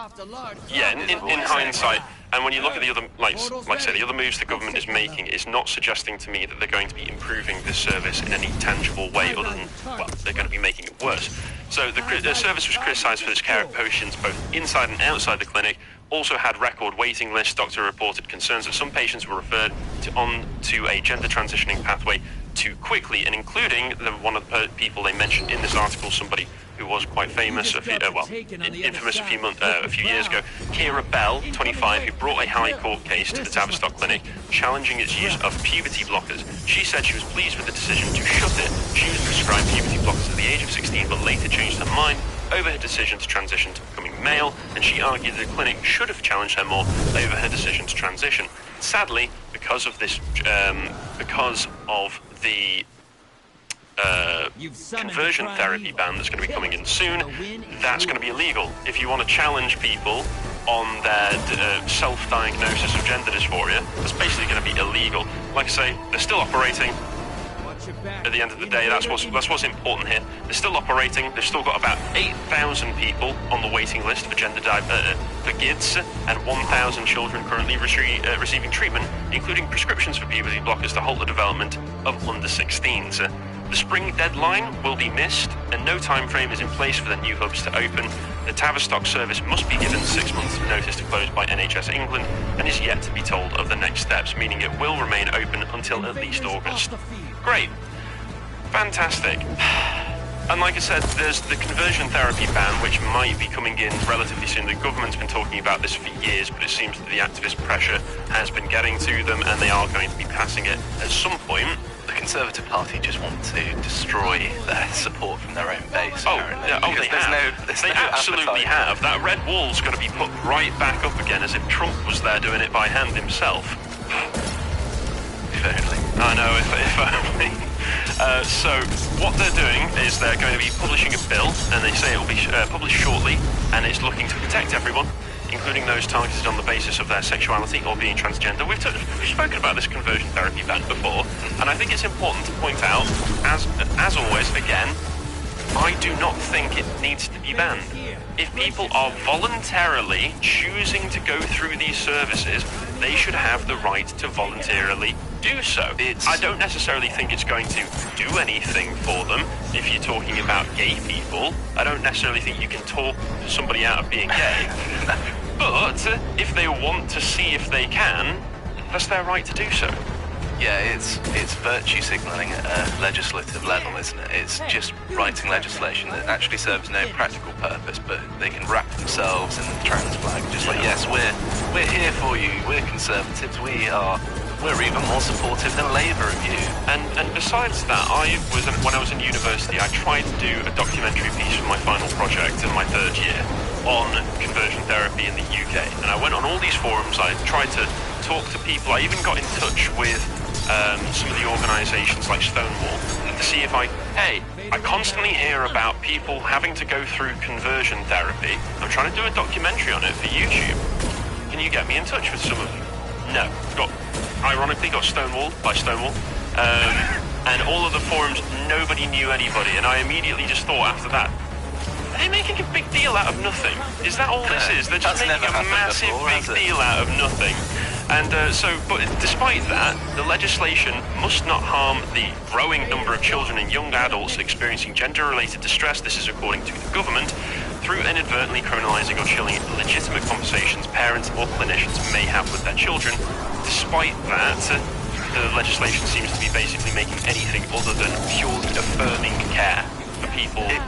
Yeah, in hindsight, and when you look at the other, like I say, the other moves the government is making, it's not suggesting to me that they're going to be improving this service in any tangible way other than, well, they're going to be making it worse. So the service was criticised for its care of patients both inside and outside the clinic, also had record waiting lists. Doctor reported concerns that some patients were referred onto a gender transitioning pathway too quickly, and including one of the people they mentioned in this article, somebody who was quite famous, infamous a few years ago, Kira Bell, 25, who brought a High Court case to the Tavistock Clinic challenging its use of puberty blockers. She said she was pleased with the decision to shut it. She was prescribed puberty blockers at the age of 16, but later changed her mind over her decision to transition to becoming male, and she argued that the clinic should have challenged her more over her decision to transition. Sadly, because of this, because of the conversion therapy ban that's going to be coming in soon, that's going to be illegal. If you want to challenge people on their self-diagnosis of gender dysphoria, that's basically going to be illegal. Like I say, they're still operating. At the end of the day, that's what's important here. They're still operating. They've still got about 8,000 people on the waiting list for for GIDS, and 1,000 children currently receiving treatment, including prescriptions for puberty blockers to halt the development of under 16s. The spring deadline will be missed, and no time frame is in place for the new hubs to open. The Tavistock service must be given 6 months notice to close by NHS England, and is yet to be told of the next steps, meaning it will remain open until at least August. Great. Fantastic. And like I said, there's the conversion therapy ban, which might be coming in relatively soon. The government's been talking about this for years, but it seems that the activist pressure has been getting to them, and they are going to be passing it at some point. The Conservative Party just want to destroy their support from their own base. Oh, apparently, yeah, because they have. there's They no absolutely appetite. have. That red wall's going to be put right back up again, as if Trump was there doing it by hand himself. If only. I know, if only. So what they're doing is they're going to be publishing a bill, and they say it will be published shortly, and it's looking to protect everyone, including those targeted on the basis of their sexuality or being transgender. We've spoken about this conversion therapy ban before, and I think it's important to point out, as always, again, I do not think it needs to be banned. If people are voluntarily choosing to go through these services, they should have the right to voluntarily do so. I don't necessarily think it's going to do anything for them. If you're talking about gay people, I don't necessarily think you can talk somebody out of being gay. But if they want to see if they can, that's their right to do so. Yeah, it's virtue signalling at a legislative level, isn't it? It's just writing legislation that actually serves no practical purpose, but they can wrap themselves in the trans flag. Just like, yes, we're here for you. We're Conservatives. We're even more supportive than Labour of you. And besides that, when I was in university, I tried to do a documentary piece for my final project in my third year on conversion therapy in the UK. And I went on all these forums. I tried to talk to people. I even got in touch with some of the organisations like Stonewall to see if I constantly hear about people having to go through conversion therapy. I'm trying to do a documentary on it for YouTube. Can you get me in touch with some of them? No. Ironically got stonewalled by Stonewall. And all of the forums, nobody knew anybody. And I immediately just thought after that, are they making a big deal out of nothing? Is that all this is? They're just making a massive big deal out of nothing. And but despite that, the legislation must not harm the growing number of children and young adults experiencing gender-related distress, this is according to the government, through inadvertently criminalising or chilling legitimate conversations parents or clinicians may have with their children. Despite that, the legislation seems to be basically making anything other than purely affirming care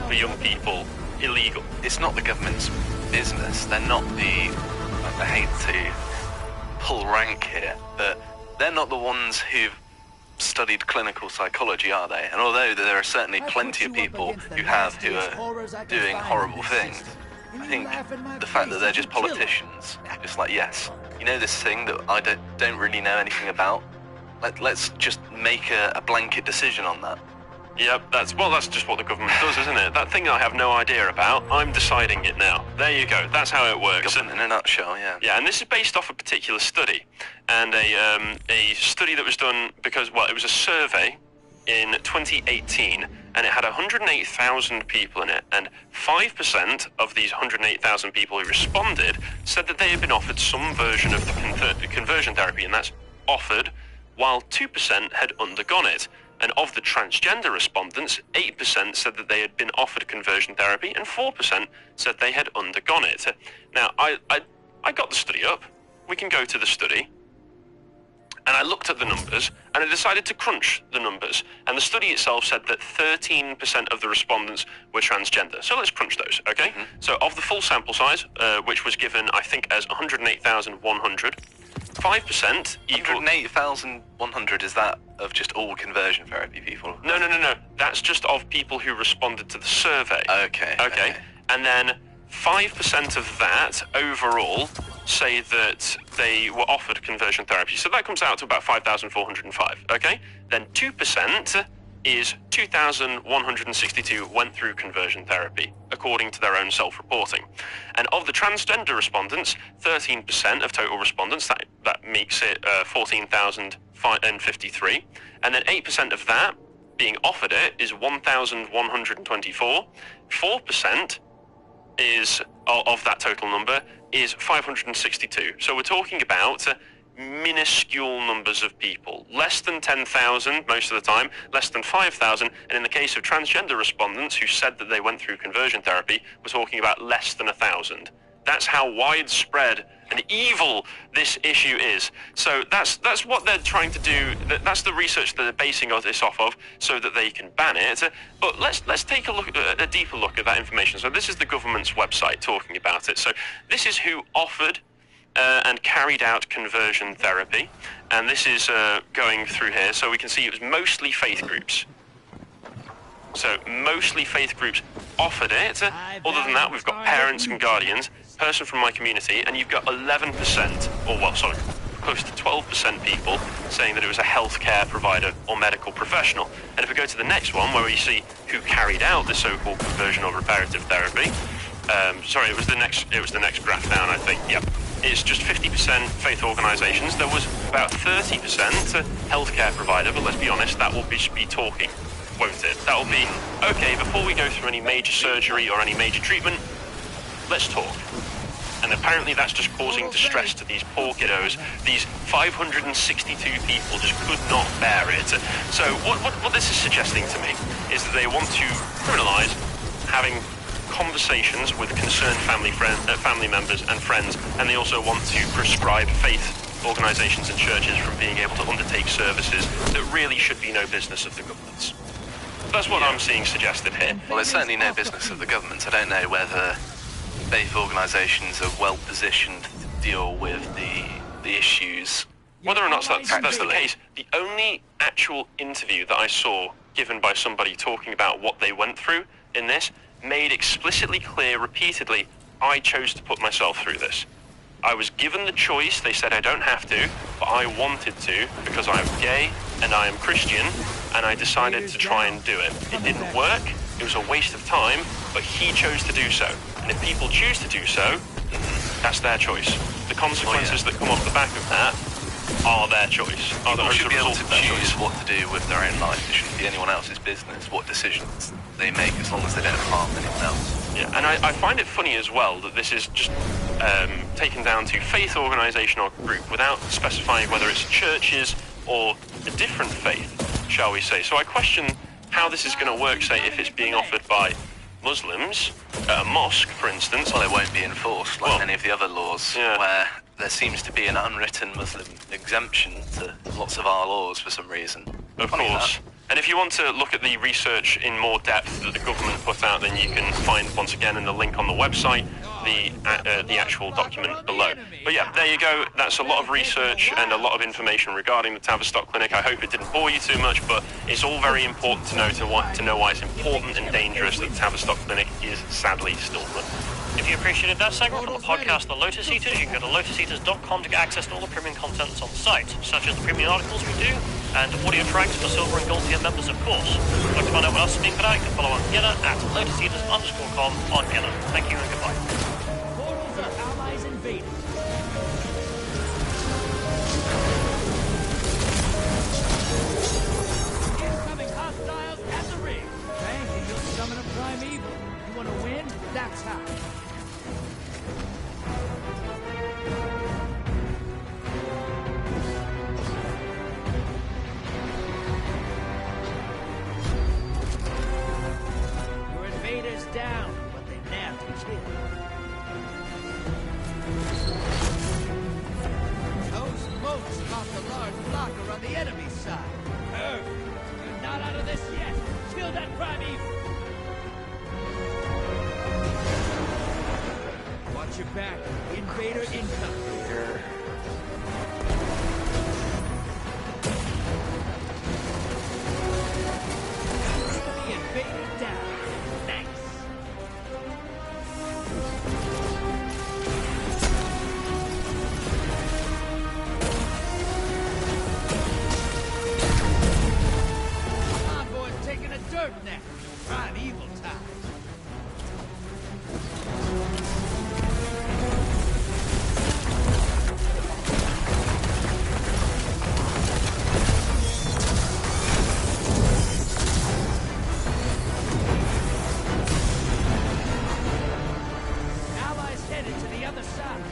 for young people illegal. It's not the government's business. They're not I hate to pull rank here, but they're not the ones who've studied clinical psychology, are they? And although there are certainly plenty of people who are doing horrible things, I think the fact that they're just politicians, just like, yes, you know this thing that I don't really know anything about, let's just make a blanket decision on that. Yep, that's just what the government does, isn't it? That thing I have no idea about, I'm deciding it now. There you go, that's how it works. Government in a nutshell, yeah. Yeah, and this is based off a particular study, and a study that was done because, well, it was a survey in 2018, and it had 108,000 people in it, and 5% of these 108,000 people who responded said that they had been offered some version of the conversion therapy, and that's offered, while 2% had undergone it. And of the transgender respondents, 8% said that they had been offered conversion therapy, and 4% said they had undergone it. Now, I got the study up. We can go to the study. And I looked at the numbers, and I decided to crunch the numbers. And the study itself said that 13% of the respondents were transgender. So let's crunch those, okay? Mm-hmm. So of the full sample size, which was given, I think, as 108,100, 5% equal... 108,100, is that of just all conversion therapy people? No. That's just of people who responded to the survey. Okay. And then 5% of that overall say that they were offered conversion therapy. So that comes out to about 5,405, okay? Then 2% is 2,162 went through conversion therapy, according to their own self-reporting. And of the transgender respondents, 13% of total respondents, that makes it 14,053. And then 8% of that being offered it is 1,124. 4% is of that total number is 562. So we're talking about minuscule numbers of people, less than 10,000 most of the time, less than 5,000, and in the case of transgender respondents who said that they went through conversion therapy, we're talking about less than 1,000. That's how widespread and evil this issue is. So that's what they're trying to do. That's the research that they're basing this off of, so that they can ban it. But let's take a deeper look at that information. So this is the government's website talking about it. So this is who offered and carried out conversion therapy, and this is going through here. So we can see it was mostly faith groups. So mostly faith groups offered it. Other than that, we've got parents and guardians, person from my community, and you've got 11%, close to 12% people saying that it was a healthcare provider or medical professional. And if we go to the next one, where we see who carried out the so-called conversion or reparative therapy, it was the next graph down, I think. Yep. It's just 50% faith organisations. There was about 30% healthcare provider, but let's be honest, that will just be talking, won't it? That will be, okay, before we go through any major surgery or any major treatment, let's talk. And apparently that's just causing distress to these poor kiddos. These 562 people just could not bear it. So what this is suggesting to me is that they want to criminalise having conversations with concerned family members and friends, and they also want to prescribe faith organisations and churches from being able to undertake services that really should be no business of the government's. That's what I'm seeing suggested here. Well, it's certainly no business of the government. I don't know whether faith organisations are well positioned to deal with the issues. Whether or not that's the case, the only actual interview that I saw given by somebody talking about what they went through in this made explicitly clear repeatedly, I chose to put myself through this. I was given the choice. They said I don't have to, but I wanted to because I'm gay and I am Christian, and I decided to try and do it. It didn't work. It was a waste of time, but he chose to do so. And if people choose to do so, that's their choice. The consequences that come off the back of that are their choice. People should be able to choose what to do with their own life. It shouldn't be anyone else's business what decisions they make, as long as they don't harm anyone else. Yeah, and I find it funny as well that this is just taken down to faith organisation or group without specifying whether it's churches or a different faith, shall we say. So I question how this is going to work, say, if it's being offered by Muslims, a mosque, for instance. Well, it won't be enforced like any of the other laws, where there seems to be an unwritten Muslim exemption to lots of our laws for some reason. Of course. And if you want to look at the research in more depth that the government put out, then you can find, once again, in the link on the website, the actual document below. But yeah, there you go. That's a lot of research and a lot of information regarding the Tavistock Clinic. I hope it didn't bore you too much, but it's all very important to know why it's important and dangerous that the Tavistock Clinic is sadly still run. If you appreciated that segment from the podcast The Lotus Eaters, you can go to lotuseaters.com to get access to all the premium content that's on the site, such as the premium articles we do, and audio tracks for silver and gold tier members, of course. If you'd like to find out what else is being put out, you can follow on Twitter at lotuseaters_com on Twitter. Thank you and goodbye. Portals are allies invaded. Incoming hostiles at the ring. Thank you, you'll summon a primeval. You want to win? That's how. Your invaders down, but they never kill. Those moats marked a large blocker on the enemy side. Perfect. You're not out of this yet. Kill that primeval. Watch your back. Invader incoming. The invader down. Thanks. Convoy's taking a dirt nap. Primeval time. Allies headed to the other side.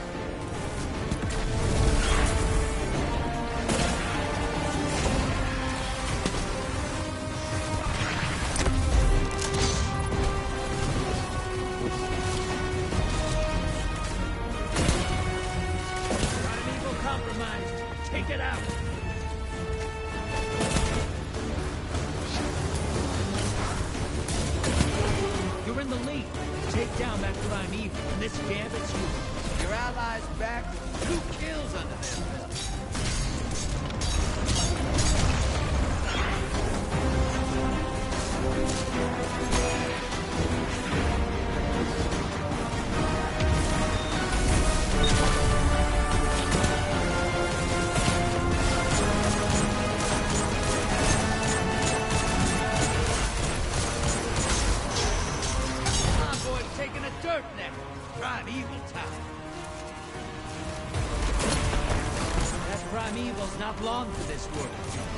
This gambit's yours. Your allies back with 2 kills under their belt. Convoy's taking a dirt nap. Primeval time. That primeval's not long for this world.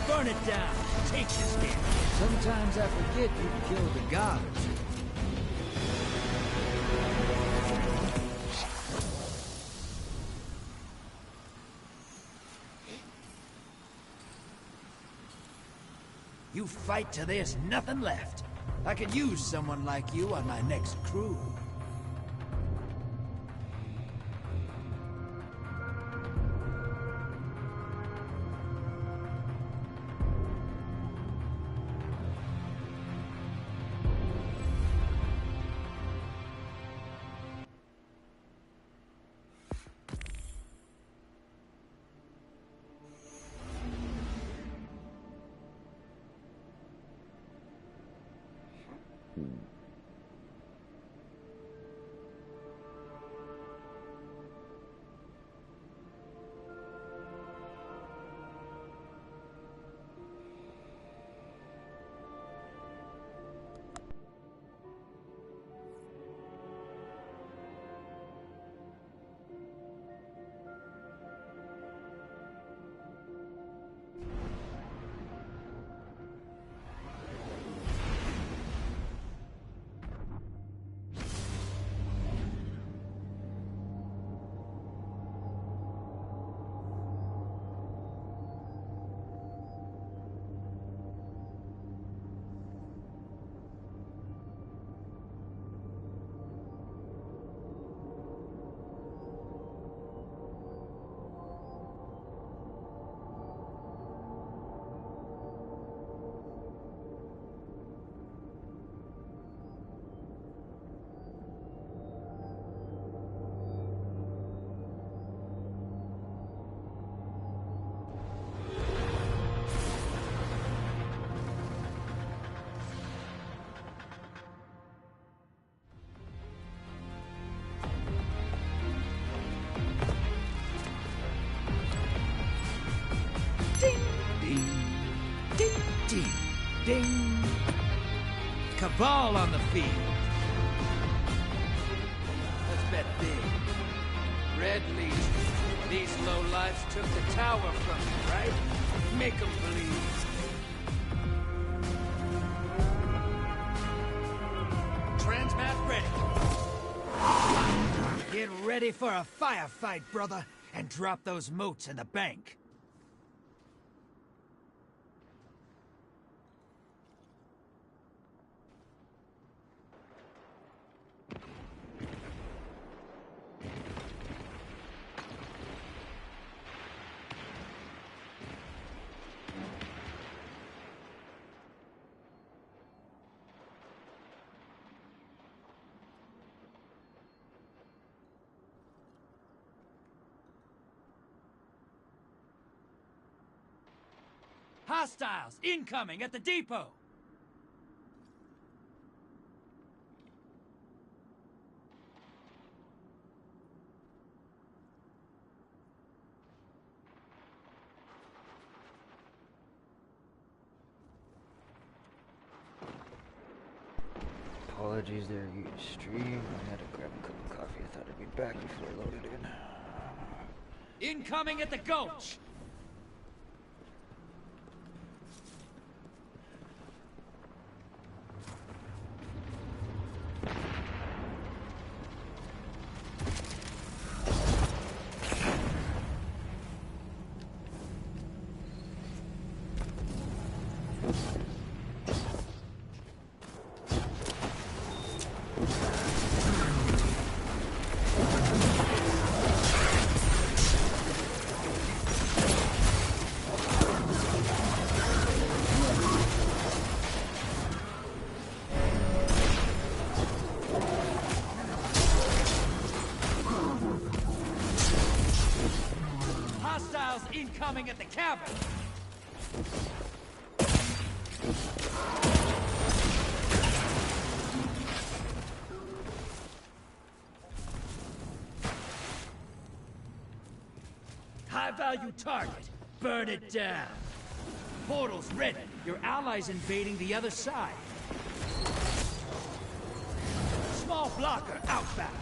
Burn it down. Take this game. Sometimes I forget you killed the god. You fight till there's nothing left. I could use someone like you on my next crew. Ding! Cabal on the field. Let's bet big. Red Legion. These lowlifes took the tower from you, right? Make them believe. Transmat ready. Get ready for a firefight, brother, and drop those motes in the bank. Hostiles incoming at the depot! Apologies there, you stream. I had to grab a cup of coffee. I thought I'd be back before I loaded in. Incoming at the gulch! Hostiles incoming at the cavern! High-value target. Burn it down. Portal's ready. Your allies invading the other side. Small blocker outbound.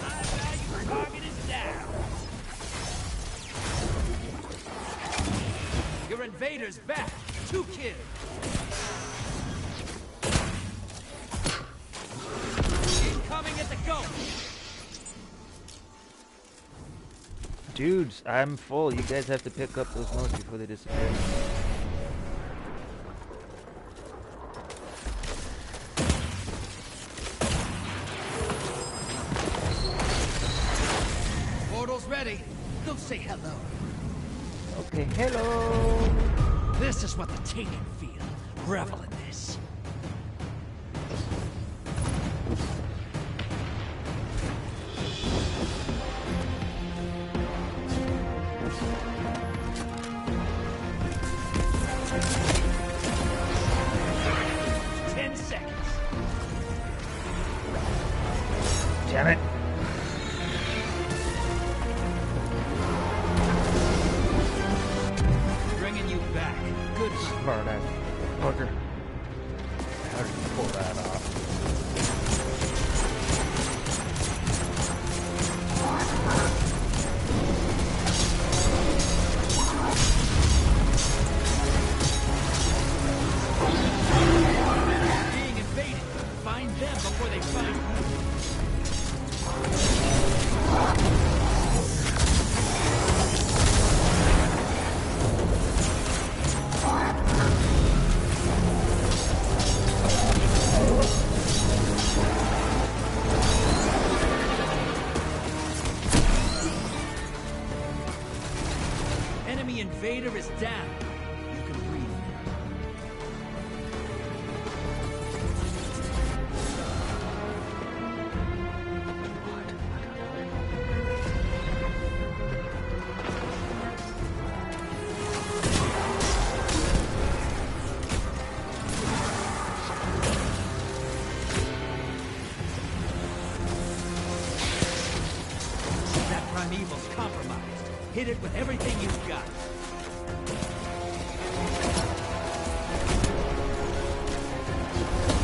High-value target is down. Your invader's back. 2 kills. Incoming at the goal. Dudes, I'm full. You guys have to pick up those notes before they disappear. Portal's ready. Go say hello. Okay, hello! This is what the Taken feel. Revel in this. Damn it! Bringing you back. Good. Smart ass fucker. How did you pull that off? Being invaded. Find them before they find you. Enemy invader is down. You can breathe now. That primeval's compromised. Hit it with everything you've got.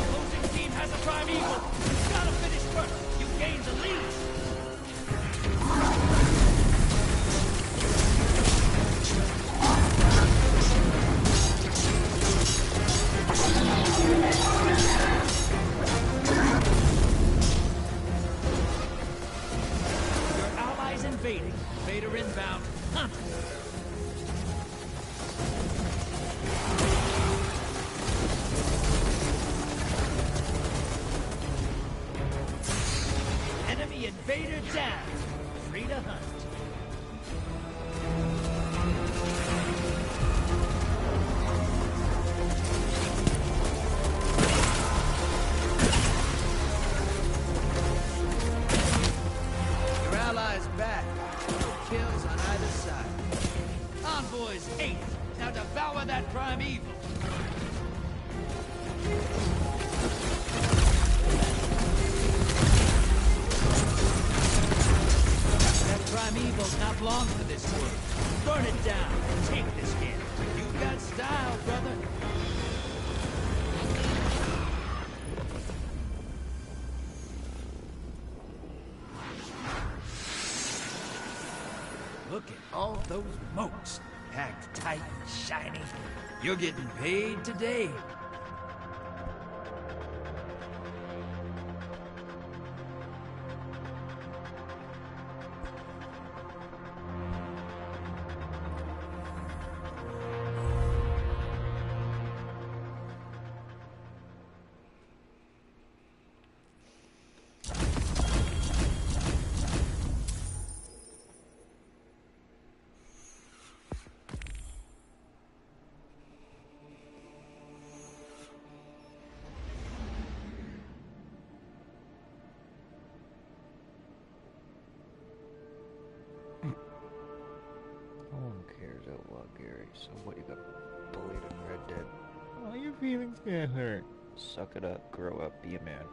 Opposing team has a primeval. You've got to finish first. You gain the lead. Your allies invading. Invader inbound. Hunt. Enemy invader down. Free to hunt. Your allies back. No kills on either side. Envoys 8. Now devour that primeval. That primeval's not long for this world. Burn it down. Take this kid. You've got style, brother. Look at all those moats. Packed tight and shiny. You're getting paid today. So what, you got bullied in Red Dead? Oh, your feelings get hurt. Suck it up, grow up, be a man.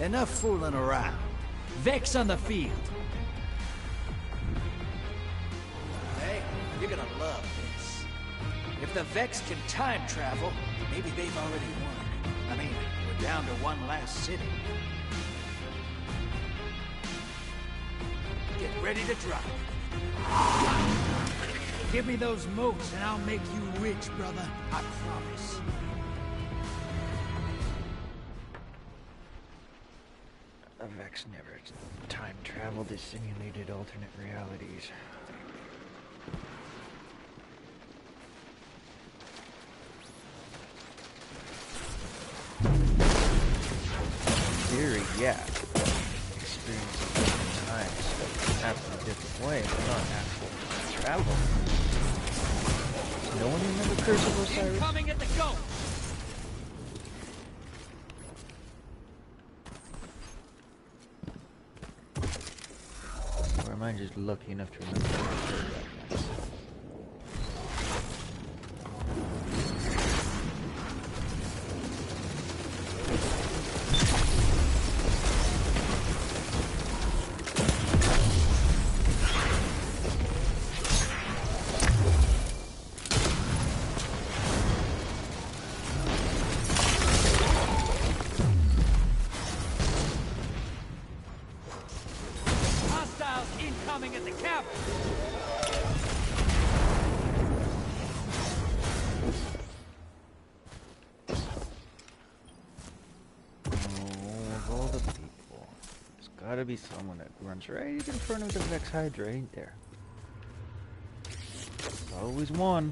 Enough fooling around. Vex on the field. Hey, you're gonna love this. If the Vex can time travel, maybe they've already won. I mean, we're down to one last city. Get ready to drop. Give me those moats and I'll make you rich, brother. I promise. The Vex never time traveled to simulated alternate realities. In theory, yeah. Experiencing different times happen a different way, but not actual travel. Does no one remember Curse of Osiris? Incoming at the goat! Or am I just lucky enough to remember what I heard that night? Incoming at the cabin! Of all the people, there's gotta be someone that runs right in front of the Vex Hydra, ain't there? There's always one.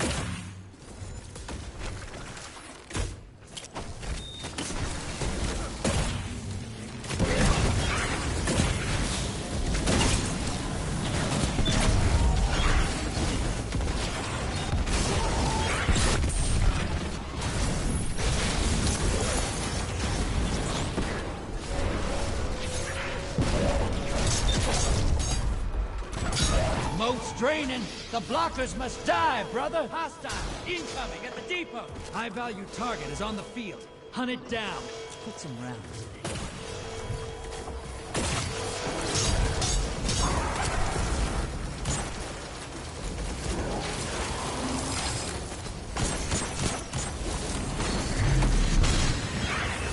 Boat's draining. The blockers must die, brother. Hostile incoming at the depot. High-value target is on the field. Hunt it down. Let's put some rounds in it.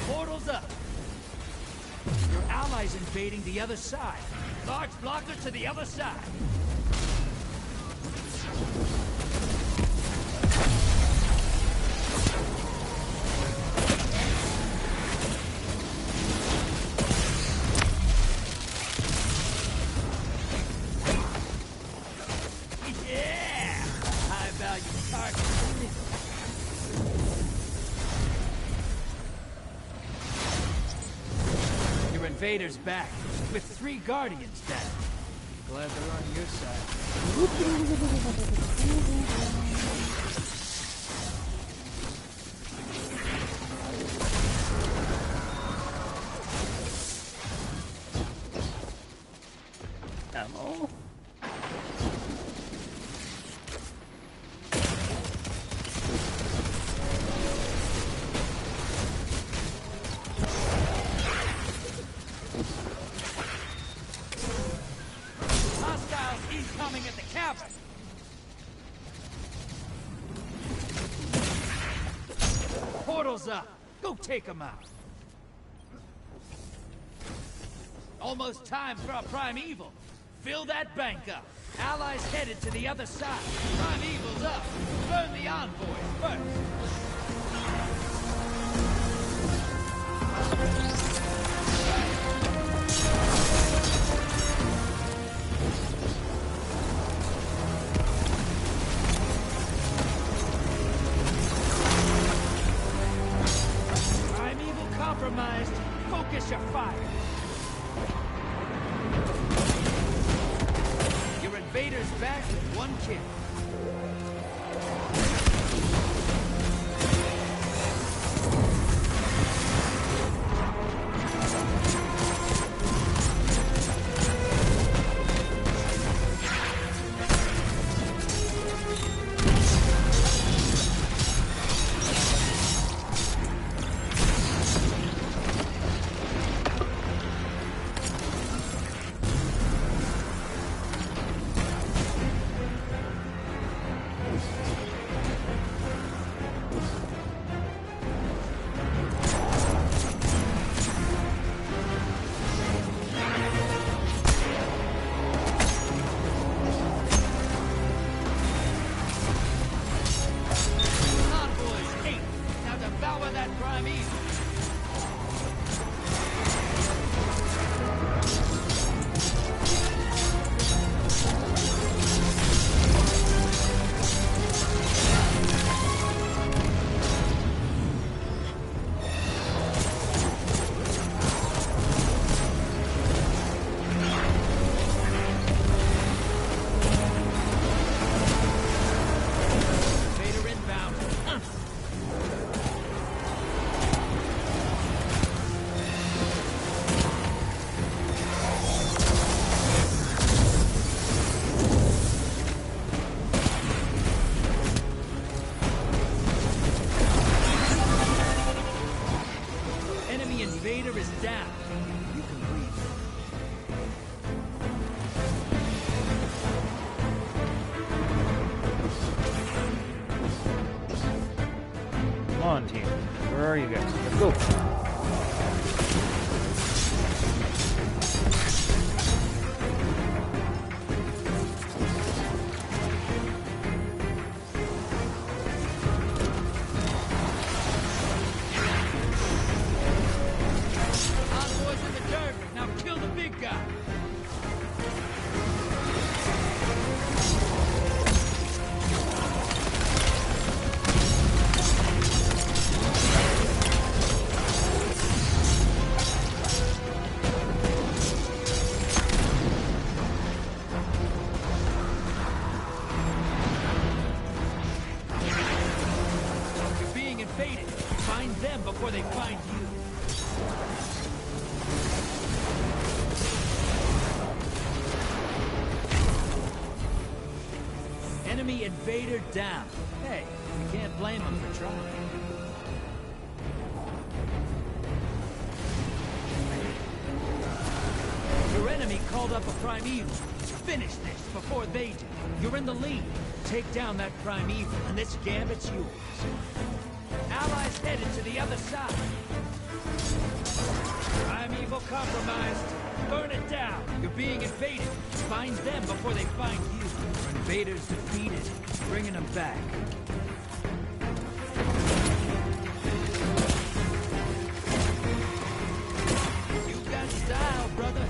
Portal's up. Your allies invading the other side. Large blocker to the other side. Yeah! High-value target. Your invader's back, with 3 guardians down. Glad they're on your side. Ammo? Hostiles incoming at the cabin. Portal's up. Go take them out. Almost time for a primeval. Fill that bank up. Allies headed to the other side. Primeval's up. Burn the envoy first. Primeval compromised. Focus your fire. Your invader's back with 1 kill. Envoy's 8. Now devour that primeval. Invader inbound. Enemy invader is down. You can breathe. Come on, team. Where are you guys? Let's go. Envoy's in the dirt. Now kill the big guy. You're being invaded. Find them before they find you. Enemy invader down. Hey, you can't blame them for trying. Your enemy called up a primeval. Finish this before they do. You're in the lead. Take down that primeval, and this gambit's yours. Allies headed to the other side. Primeval compromised. Burn it down. You're being invaded. Find them before they find you. Your invaders defeated. Bringing them back. You got style, brother.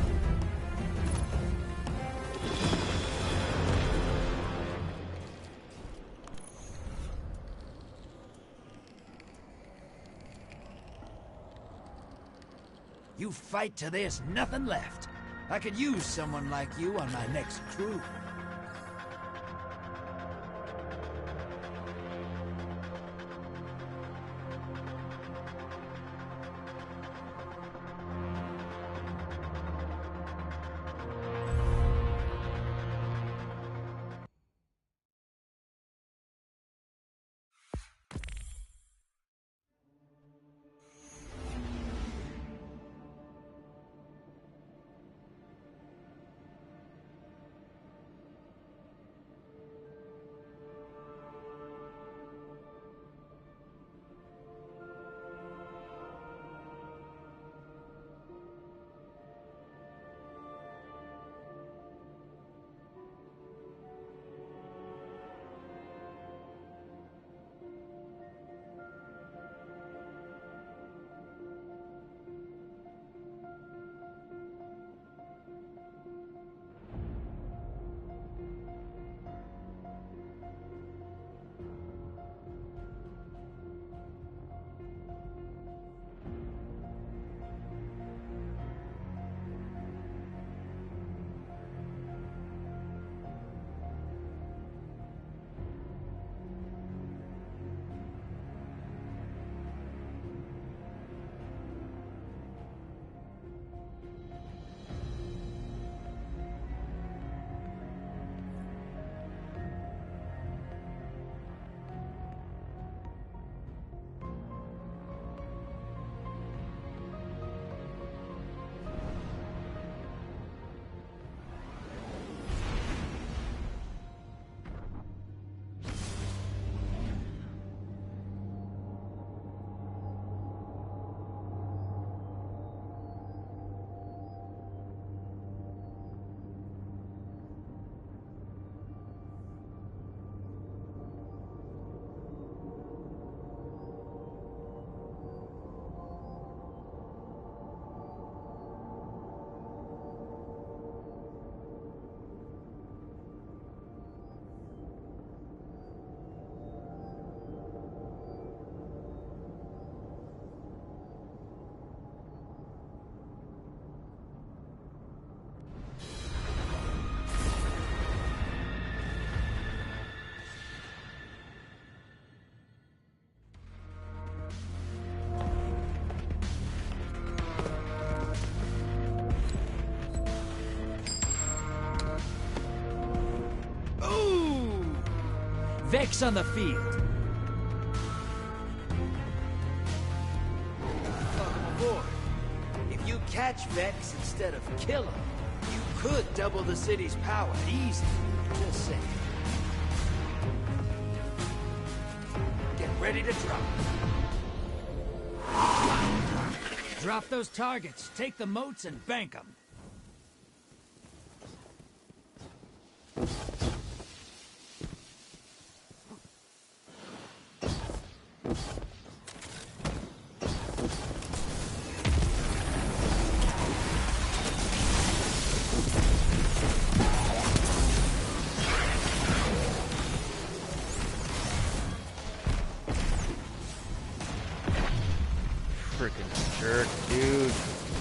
You fight till there's nothing left. I could use someone like you on my next crew. Vex on the field. Welcome aboard. If you catch Vex instead of kill him, you could double the city's power easy. Just saying. Get ready to drop. Drop those targets, take the moats, and bank them.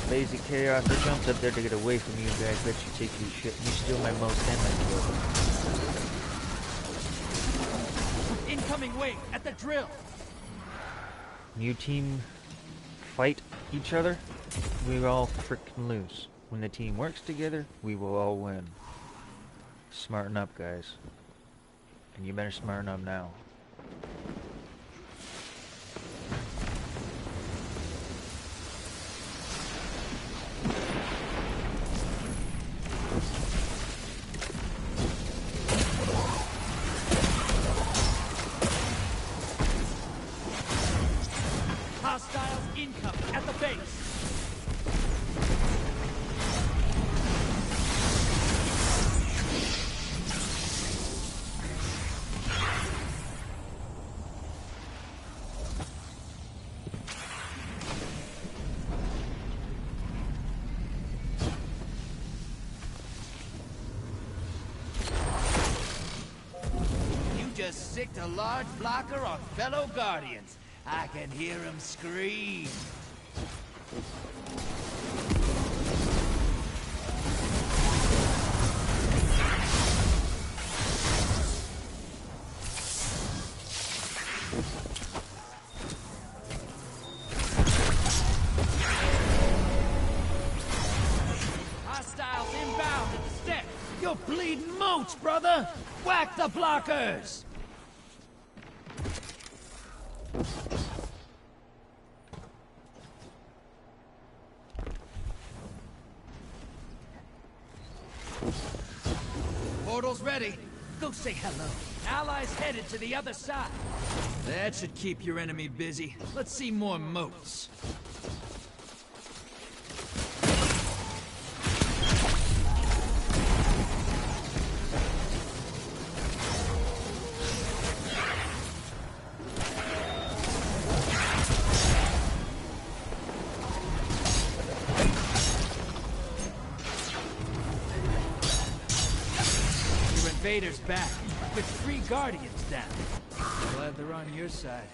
Lazy chaos, I jumped up there to get away from you guys. Bet you take your shit and you steal my most and my kill. Incoming wave at the drill. New team fight each other, we all frickin' lose. When the team works together, we will all win. Smarten up, guys. And you better smarten up now. Hostiles incoming at the base. You just sicked a large blocker on fellow Guardians. I can hear him scream. Hostiles inbound at the steps. You're bleeding moats, brother. Whack the blockers. Portal's ready. Go say hello. Allies headed to the other side. That should keep your enemy busy. Let's see more moats. Invaders back, with 3 Guardians down. Glad they're on your side.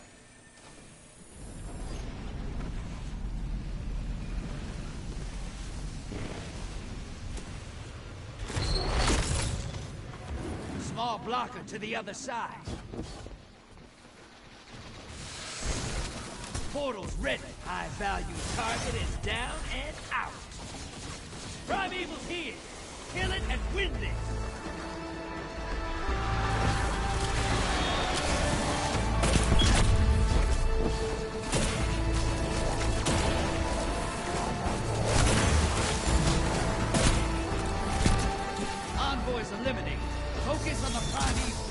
Small blocker to the other side. Portal's ready. High-value target is down and out. Primeval's here. Kill it and win this. Envoys eliminated. Focus on the Primeval.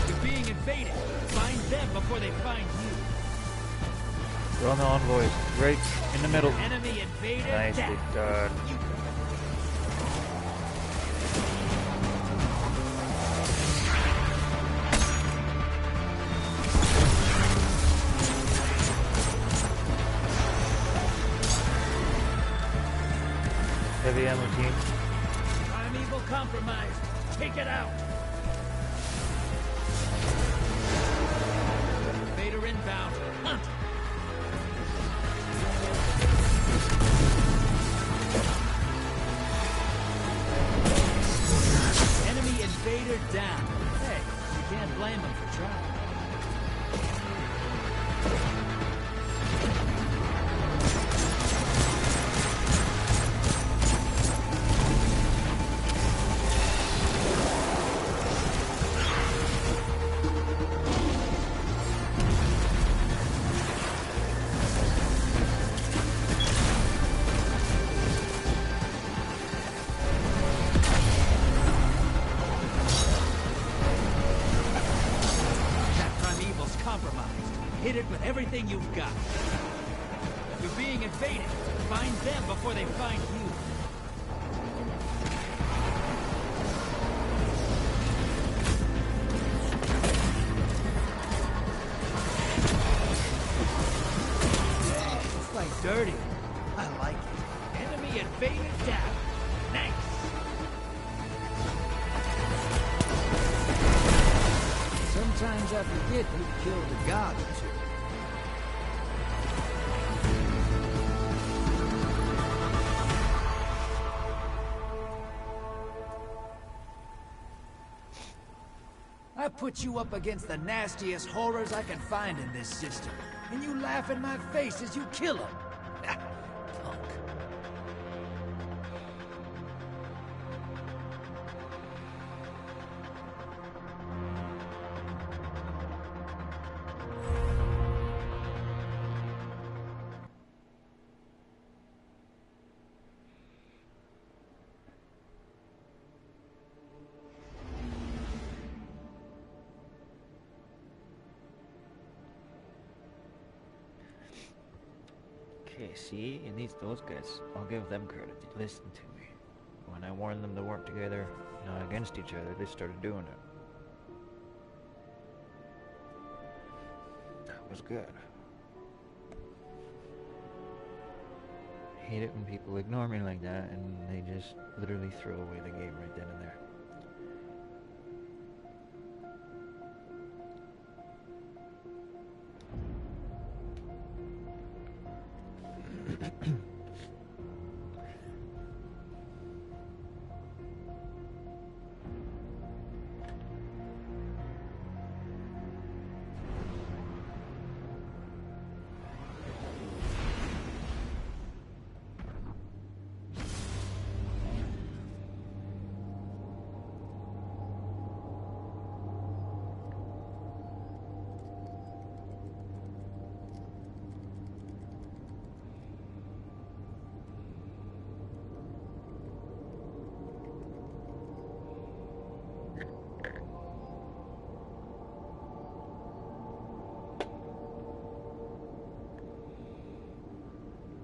You're being invaded. Find them before they find you. They're on the envoys. Right in the middle. Enemy invader Nicely down. done. Heavy ammo team. Primeval compromised. Take it out. Invader inbound. Hunt. Enemy invader down. Hey, you can't blame them for trying. Hit it with everything you've got. You're being invaded. Find them before they find you. It's like dirty. I like it. Enemy invaded down. Nice. Sometimes I forget who killed a god or two. I put you up against the nastiest horrors I can find in this system, and you laugh in my face as you kill them. Punk. Okay, see, and those guys, I'll give them credit. They listened to me. When I warned them to work together, not against each other, they started doing it. That was good. I hate it when people ignore me like that and they just literally throw away the game right then and there.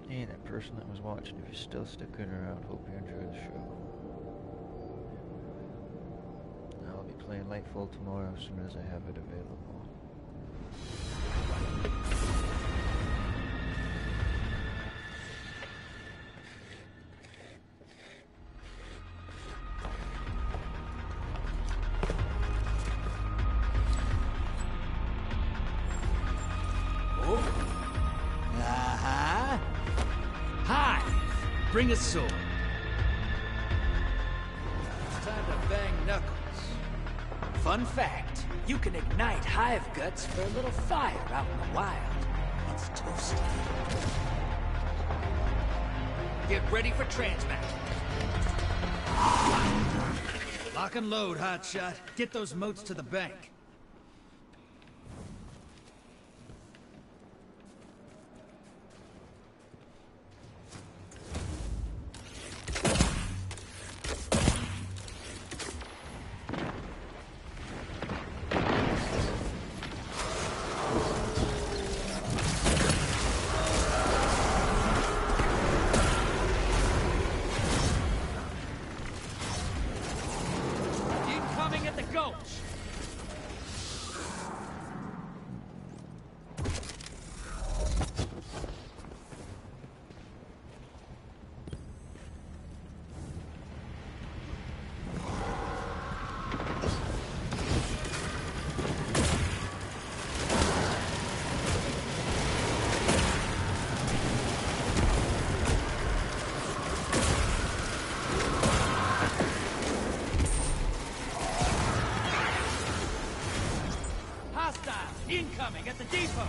Hey, that person that was watching, if you're still sticking around, hope you enjoy the show. I'll be playing Lightfall tomorrow as soon as I have it available. Bring a sword. It's time to bang knuckles. Fun fact, you can ignite hive guts for a little fire out in the wild. It's toasty. Get ready for transmat. Lock and load, hotshot. Get those motes to the bank. Incoming at the depot!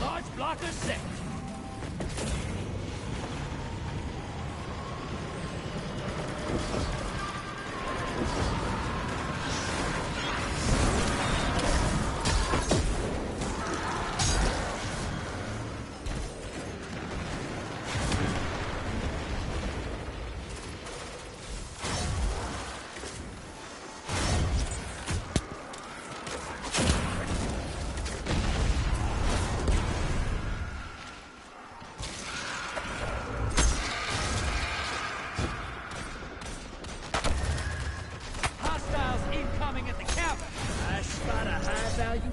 Large blocker set!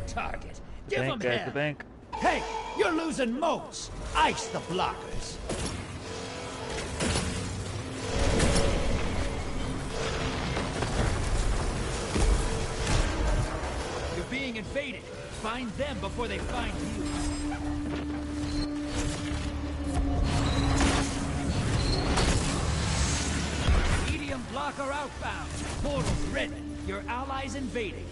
Target. Give them hell. The bank. Hey, you're losing motes. Ice the blockers. invaded. Find them before they find you. Medium blocker outbound. Portals ready. Your allies invading.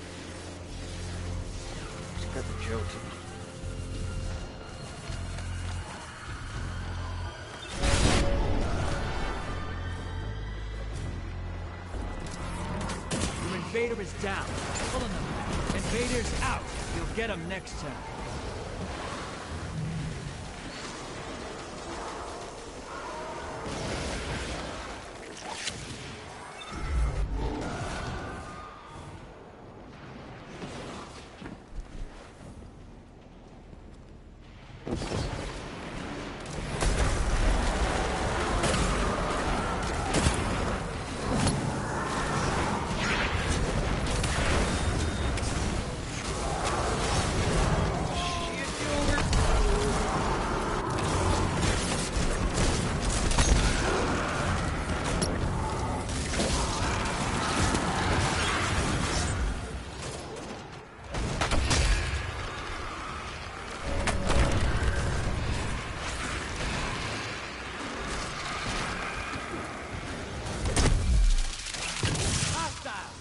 Just got the joke. Your invader is down. Pulling them. Invader's out. You'll get them next time.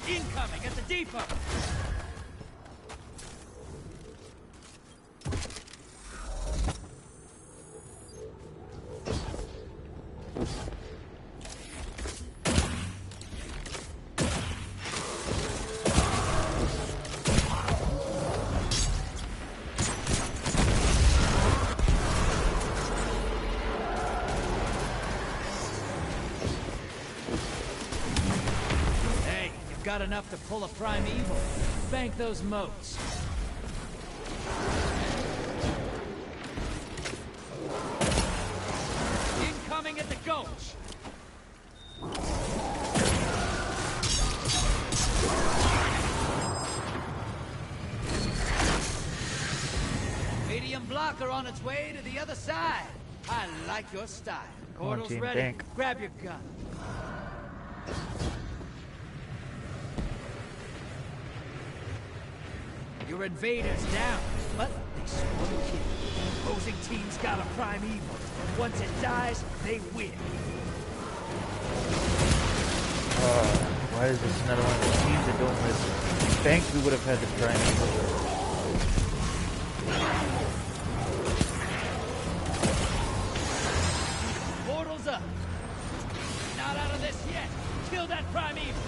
Incoming at the depot! Got enough to pull a primeval. Bank those motes. Incoming at the gulch. Medium blocker on its way to the other side. I like your style. Portal's ready. Bank. Grab your gun. Your invader's down, but they swung a kill. Opposing team's got a primeval. Once it dies, they win. Why is this another one of the teams that don't listen? Bank, we would have had the primeval. Portal's up. Not out of this yet. Kill that primeval.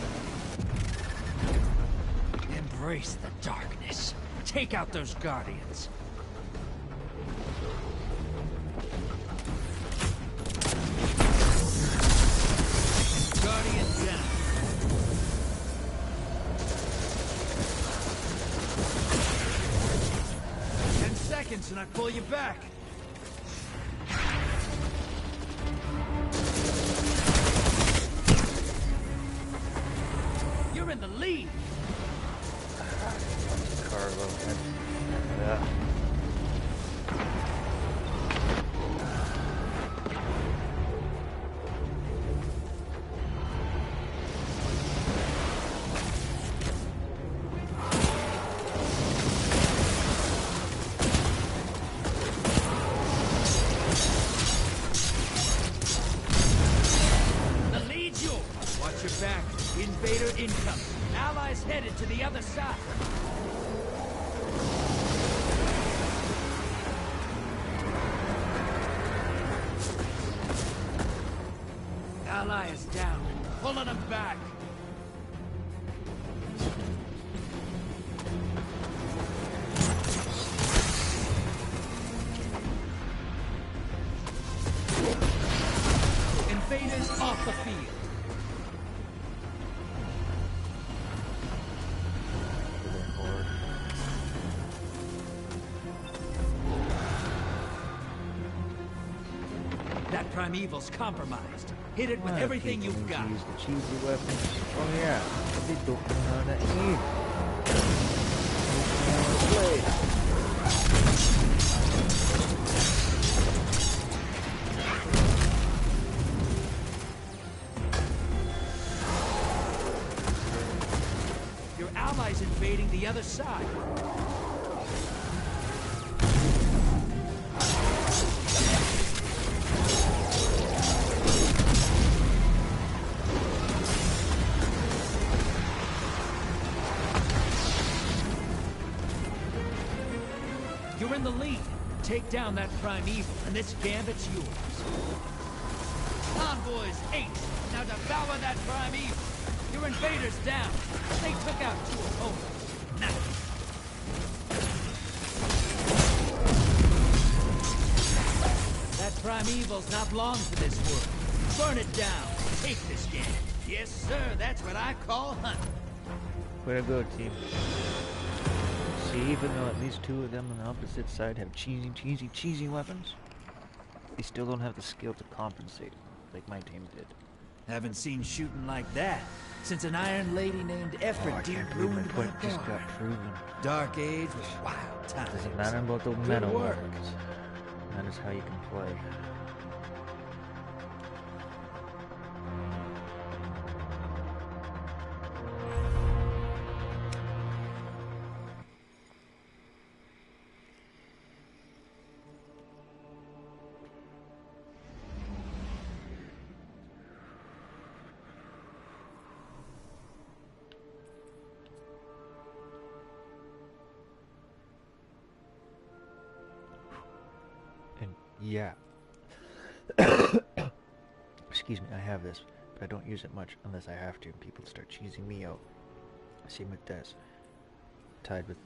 Embrace the darkness. Take out those guardians. Guardian down. 10 seconds and I pull you back. You're in the lead. Carlo. The lead's yours. Watch your back. Invader incoming. Allies headed to the other side. Ally is down. Pulling him back. Invaders off the field. That primeval's compromised. Hit it with everything you've got. Use the cheesy weapons. Oh yeah, they don't know how to aim. Your allies invading the other side. You're in the lead. Take down that primeval, and this gambit's yours. Convoy's 8. Now devour that primeval. Your invaders down. They took out 2 opponents. Now. That primeval's not long for this world. Burn it down. Take this game. Yes, sir. That's what I call hunting. Way to go, team. See, even though at least 2 of them on the opposite side have cheesy weapons, they still don't have the skill to compensate, like my team did. Haven't seen shooting like that since an iron lady named Aphrodite ruined my point just bar. got proven. Dark Age was wild times. Doesn't matter about the Good meta work. weapons. Matters how you can play. Yeah. Excuse me, I have this, but I don't use it much unless I have to, and people start cheesing me out. Same with this. Tied with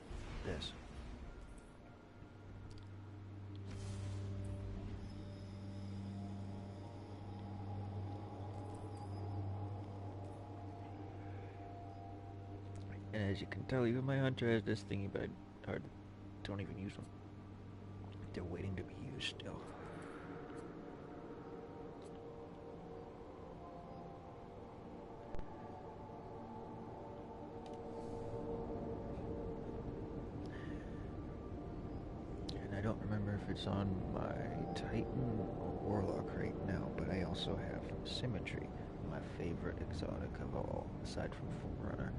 this. And as you can tell, even my hunter has this thingy, but I don't even use them. They're waiting to be used still. And I don't remember if it's on my Titan or Warlock right now, but I also have Symmetry, my favorite exotic of all, aside from Forerunner.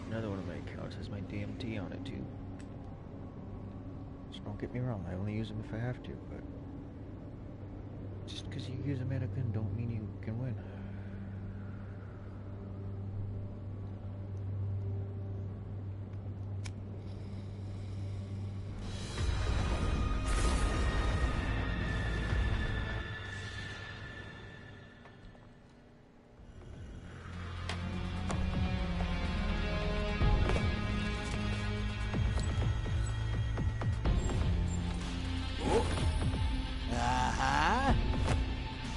Another one of my accounts has my DMT on it too. So don't get me wrong, I only use them if I have to, but just because you use a mannequin don't mean you can win.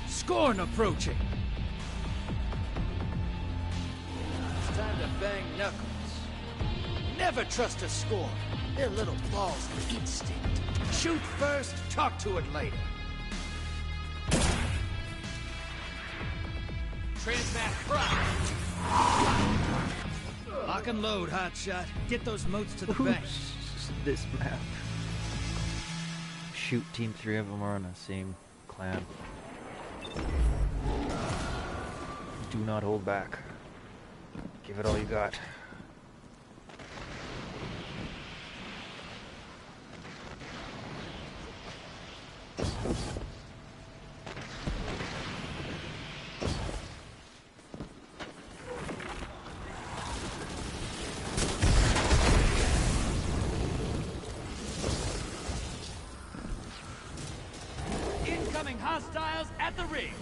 Scorn approaching. It's time to bang knuckles. Never trust a Scorn. They're little balls of instinct. Shoot first, talk to it later. Transmat prime. Lock and load, hotshot. Get those motes to the bank. This map. Shoot, team 3 of them are on the same clan. Do not hold back. Give it all you got. Incoming hostiles at the ring.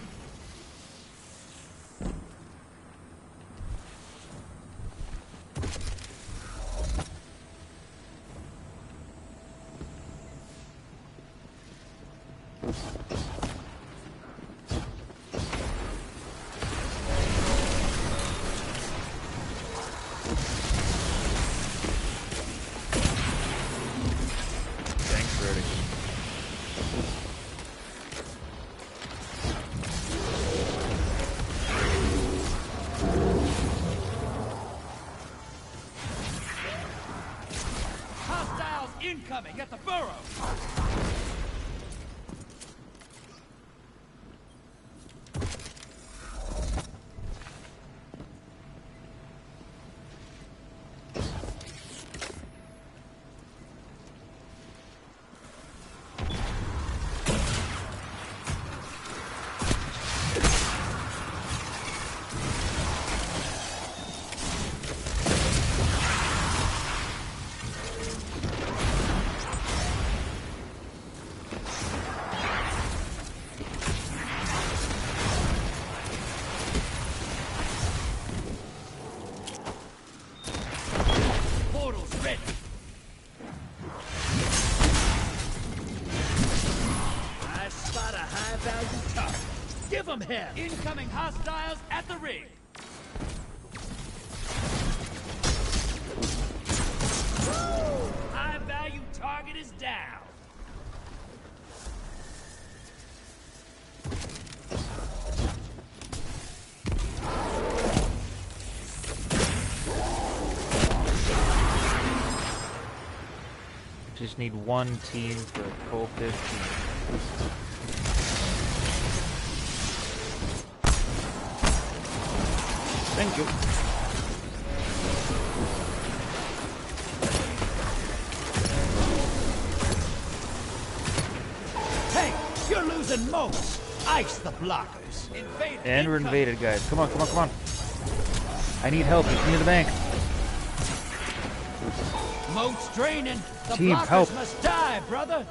Incoming at the burrow! hell. Incoming hostiles at the ring. High value target is down. Just need one team for a full 15. Thank you. Hey, you're losing most. Ice the blockers. And we're invaded, guys. Come on, come on, come on. I need help. It's near the bank. Moat's draining. The Team, blockers help. must die, brother.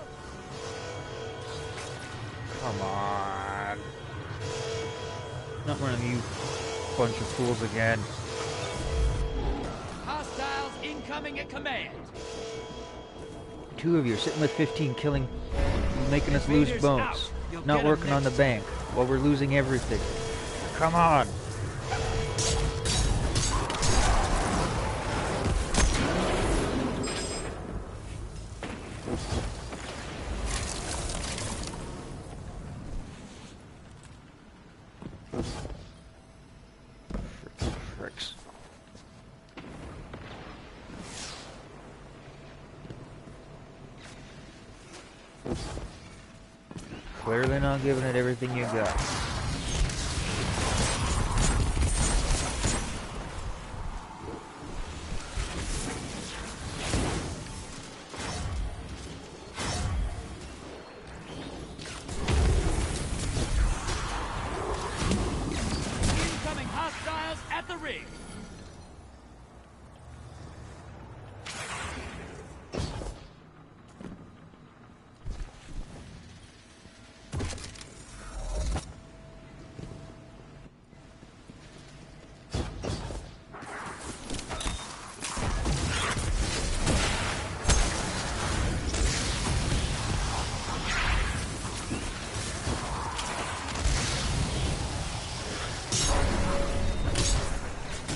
Come on. Not one of you bunch of fools again. Hostiles incoming at command. Two of you are sitting with 15, killing, making us lose Invaders bones. out. You'll Not get 'em working on the next bank while we're losing everything. Come on. Fricks. Clearly not giving it everything you got. Incoming hostiles at the ring.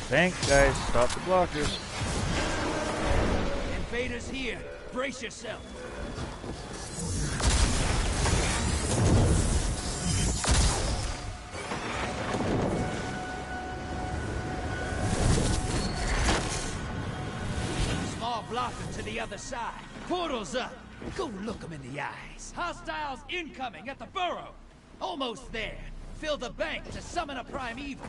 Thanks, guys. Stop the blockers. Invaders here. Brace yourself. Small blocker to the other side. Portal's up. Go look them in the eyes. Hostiles incoming at the burrow. Almost there. Fill the bank to summon a primeval.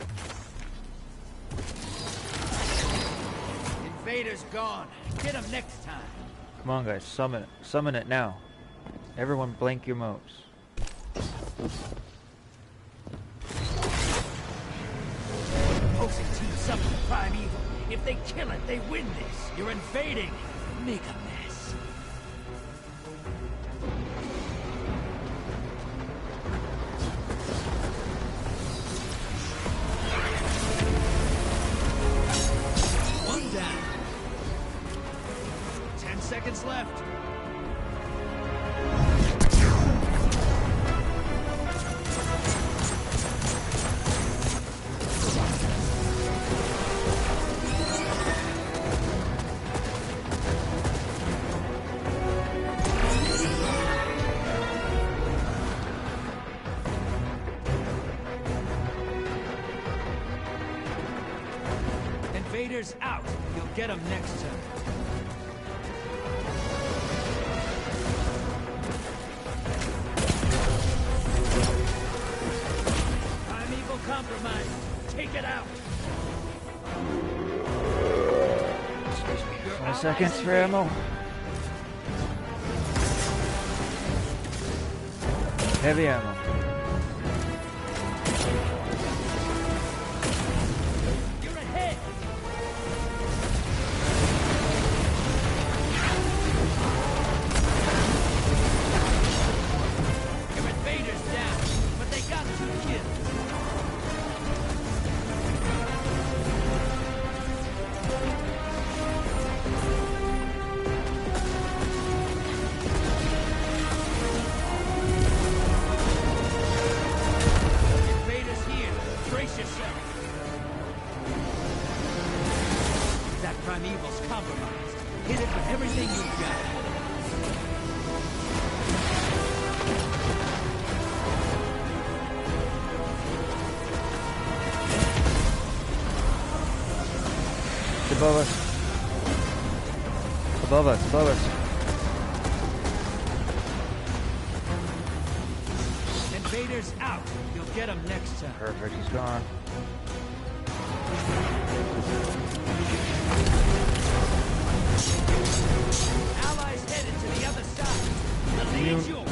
Invaders gone. Get them next time. Come on, guys. Summon it. Summon it now. Everyone blank your motes. Opposing team summon the primeval. If they kill it, they win this. You're invading. Make a mess. One down. 10 seconds left. Invaders out. You'll get them next turn. Primeval compromised. Take it out. 20 seconds for ammo. Heavy ammo. You're ahead. Your invaders down, but they got 2 kills. Brace yourself. That primeval's compromised. Hit it with everything you've got. Above us. Above us, above us. Invaders out. You'll get him next time. Perfect, he's gone. Allies headed to the other side. The lead's yours.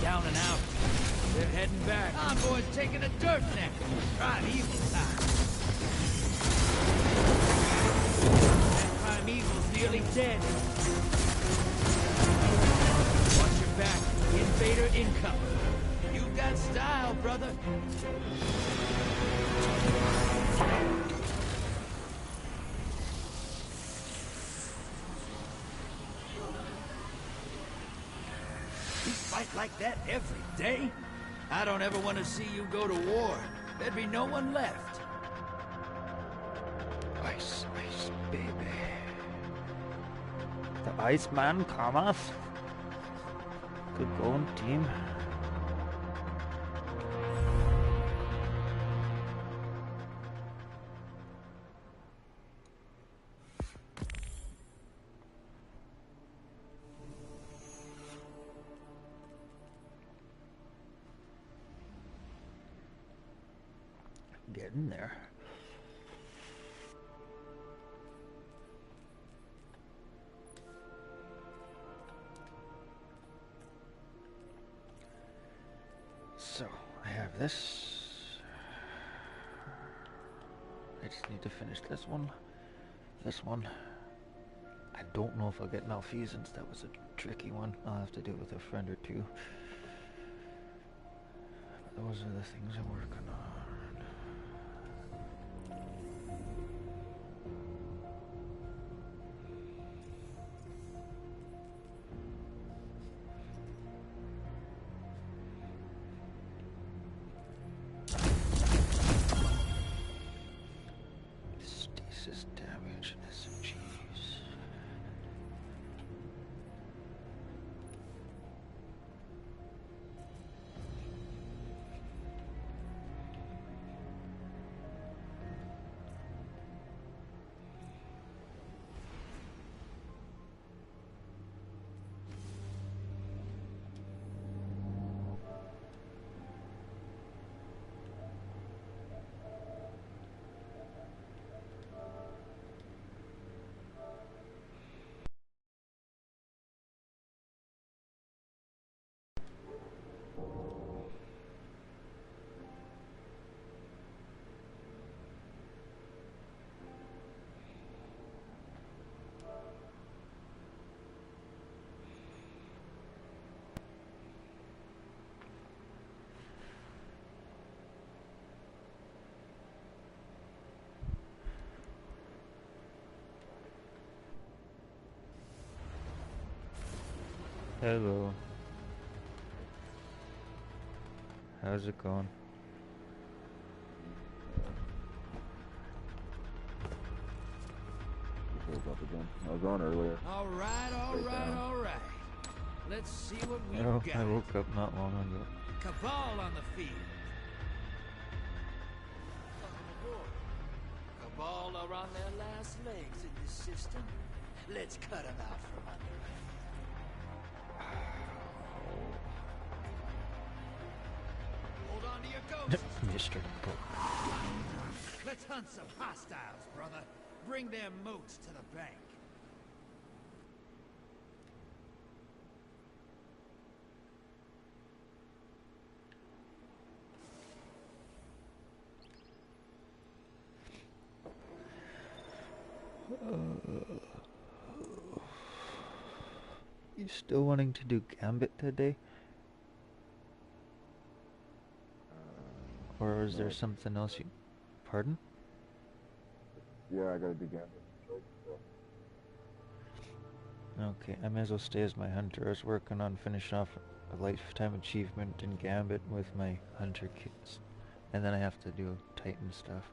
Down and out. They're heading back. Envoy's taking a dirt nap. Primeval time. That primeval's nearly dead. Watch your back. Invader incoming. You got style, brother. Fight like that every day? I don't ever want to see you go to war. There'd be no one left. Ice, ice, baby. The Iceman cometh. Good going, team. Getting there. So, I have this. I just need to finish this one. This one. I don't know if I'll get malfeasance. That was a tricky one. I'll have to do it with a friend or two. But those are the things I'm working on. Stasis damage and SMGs. Hello. How's it going? Up again. I was on earlier. All right. Let's see what we got. I woke up not long ago. Cabal on the field. Cabal are on their last legs in this system. Let's cut them out from under. Hold on to your ghosts. Mr. Let's hunt some hostiles, brother. Bring their moats to the bank. You still wanting to do Gambit today? Or is there something else you... Pardon? Yeah, I gotta do Gambit. Okay, I may as well stay as my hunter. I was working on finishing off a lifetime achievement in Gambit with my hunter kits. And then I have to do Titan stuff.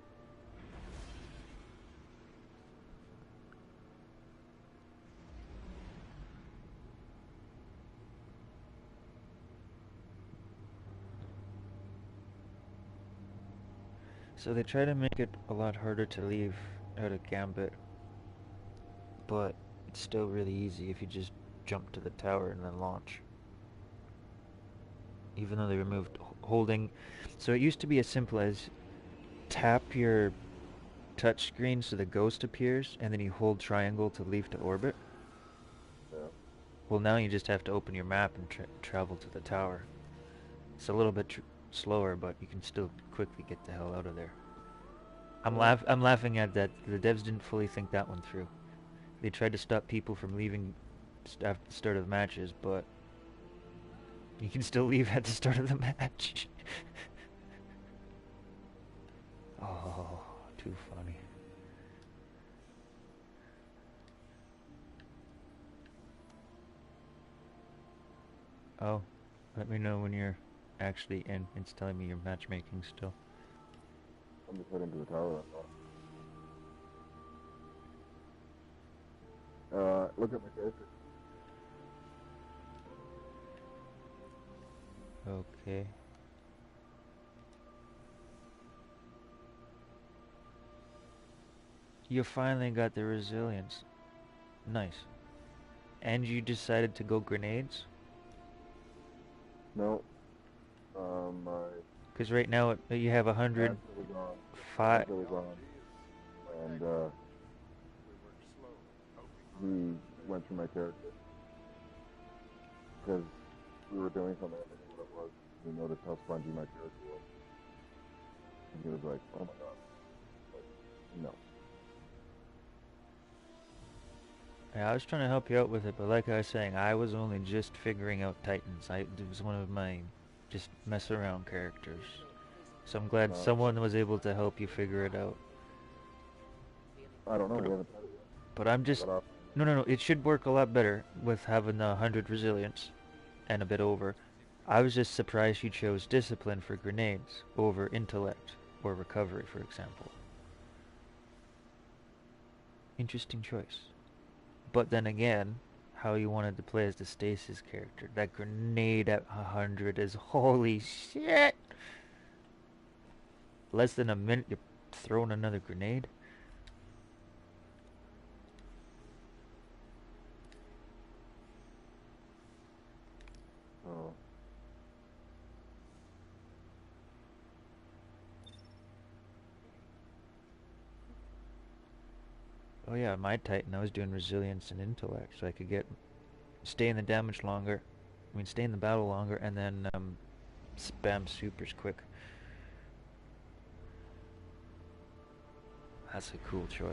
So they try to make it a lot harder to leave out of Gambit, but it's still really easy if you just jump to the tower and then launch. Even though they removed holding, so it used to be as simple as tap your touchscreen so the ghost appears, and then you hold triangle to leave to orbit. Yeah. Well, now you just have to open your map and travel to the tower. It's a little bit slower, but you can still quickly get the hell out of there. I'm laughing at that. The devs didn't fully think that one through. They tried to stop people from leaving after the start of matches, but you can still leave at the start of the match. Oh, too funny. Oh, let me know when you're actually in. It's telling me you're matchmaking still. I'm just heading to the tower, that's all. Look at my character. Okay. You finally got the resilience. Nice. And you decided to go grenades? No. Because right now you have 105. Answer was on. And, he went through my character. Because we were doing something, I don't know what it was. He noticed how spongy my character was. And he was like, oh my god. Like, no. Yeah, I was trying to help you out with it, but like I was saying, I was only just figuring out Titans. It was one of my just mess around characters. So I'm glad someone was able to help you figure it out. I don't know, we haven't tried it yet. But I'm just... No, it should work a lot better with having the 100 resilience and a bit over. I was just surprised you chose discipline for grenades over intellect or recovery, for example. Interesting choice. But then again, how you wanted to play as the stasis character. That grenade at 100 is holy shit! Less than a minute, you're throwing another grenade? Oh. Oh yeah, my Titan, I was doing resilience and intellect, so I could stay in the damage longer, stay in the battle longer, and then spam supers quick. That's a cool choice.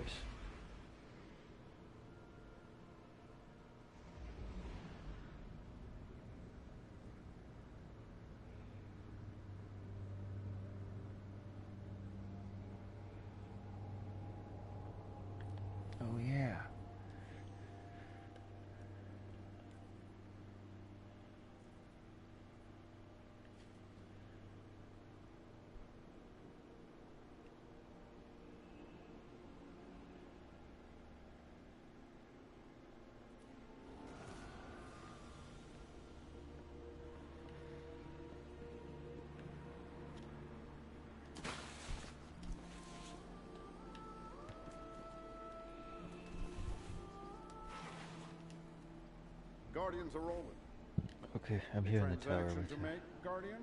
Oh yeah. Guardians are rolling. Okay, I'm here in the tower Transaction with to you. make, Guardian?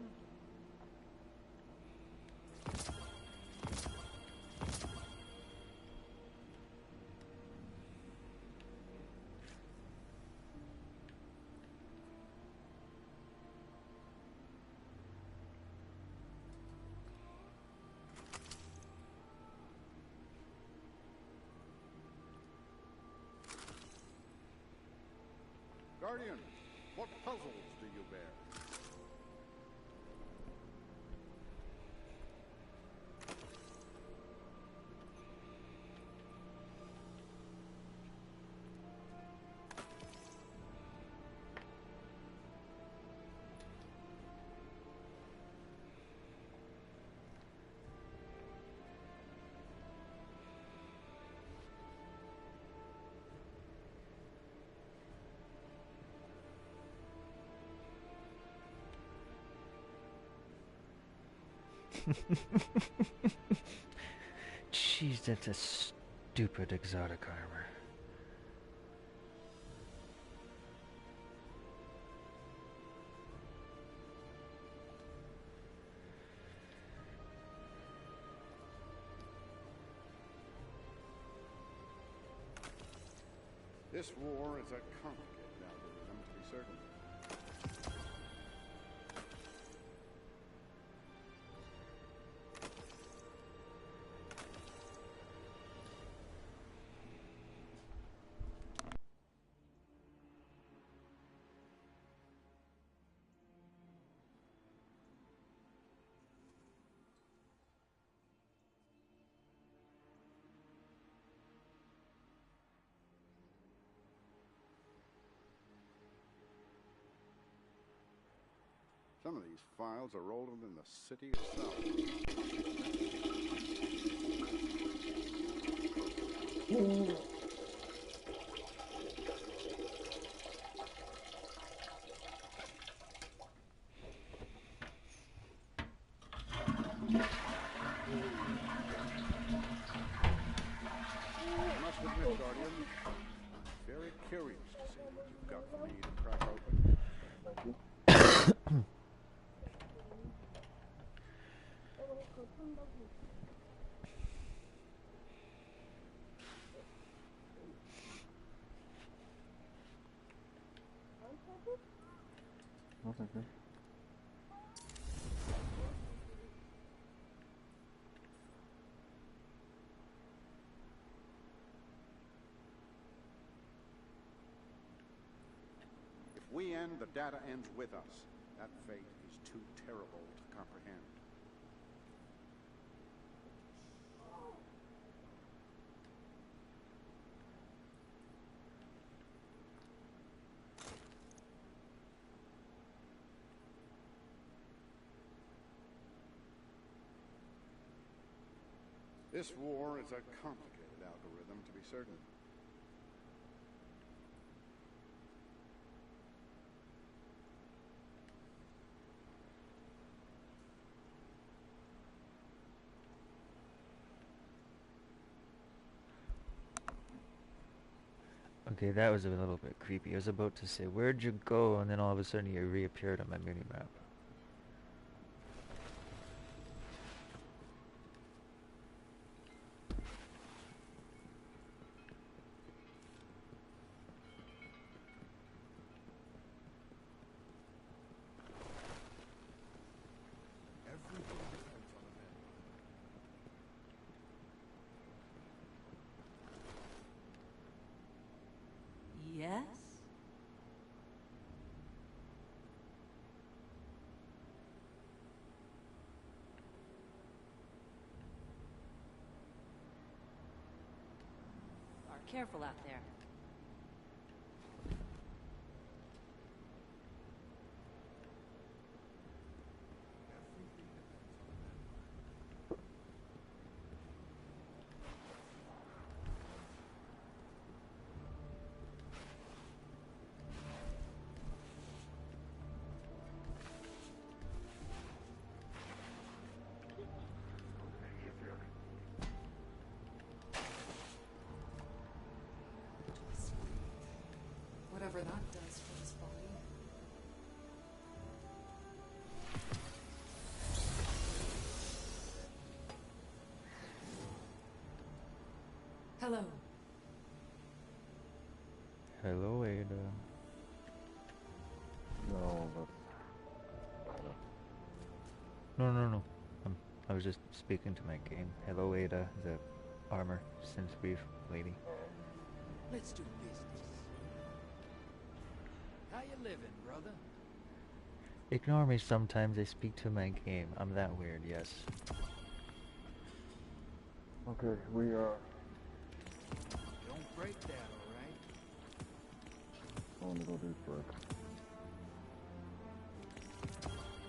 Guardian, what puzzles do you bear? Jeez, that's a stupid exotic armor. This war is a complicated algorithm, to be certain. Some of these files are older than the city itself. I must admit, Guardian, I'm very curious to see what you've got for me to crack open. No, thank you. If we end, the data ends with us. That fate is too terrible to comprehend. This war is a complicated algorithm, to be certain. Okay, that was a little bit creepy. I was about to say, where'd you go? And then all of a sudden you reappeared on my mini-map. Yes? Are careful out there. Whatever that does for his body. Hello. Hello, Ada. No, that's... No. I was just speaking to my game. Hello, Ada, the armor synth brief lady. Let's do business. How you living, brother? Ignore me sometimes, I speak to my game. I'm that weird, yes. Okay, we are... Don't break that, alright? I want to go do strike.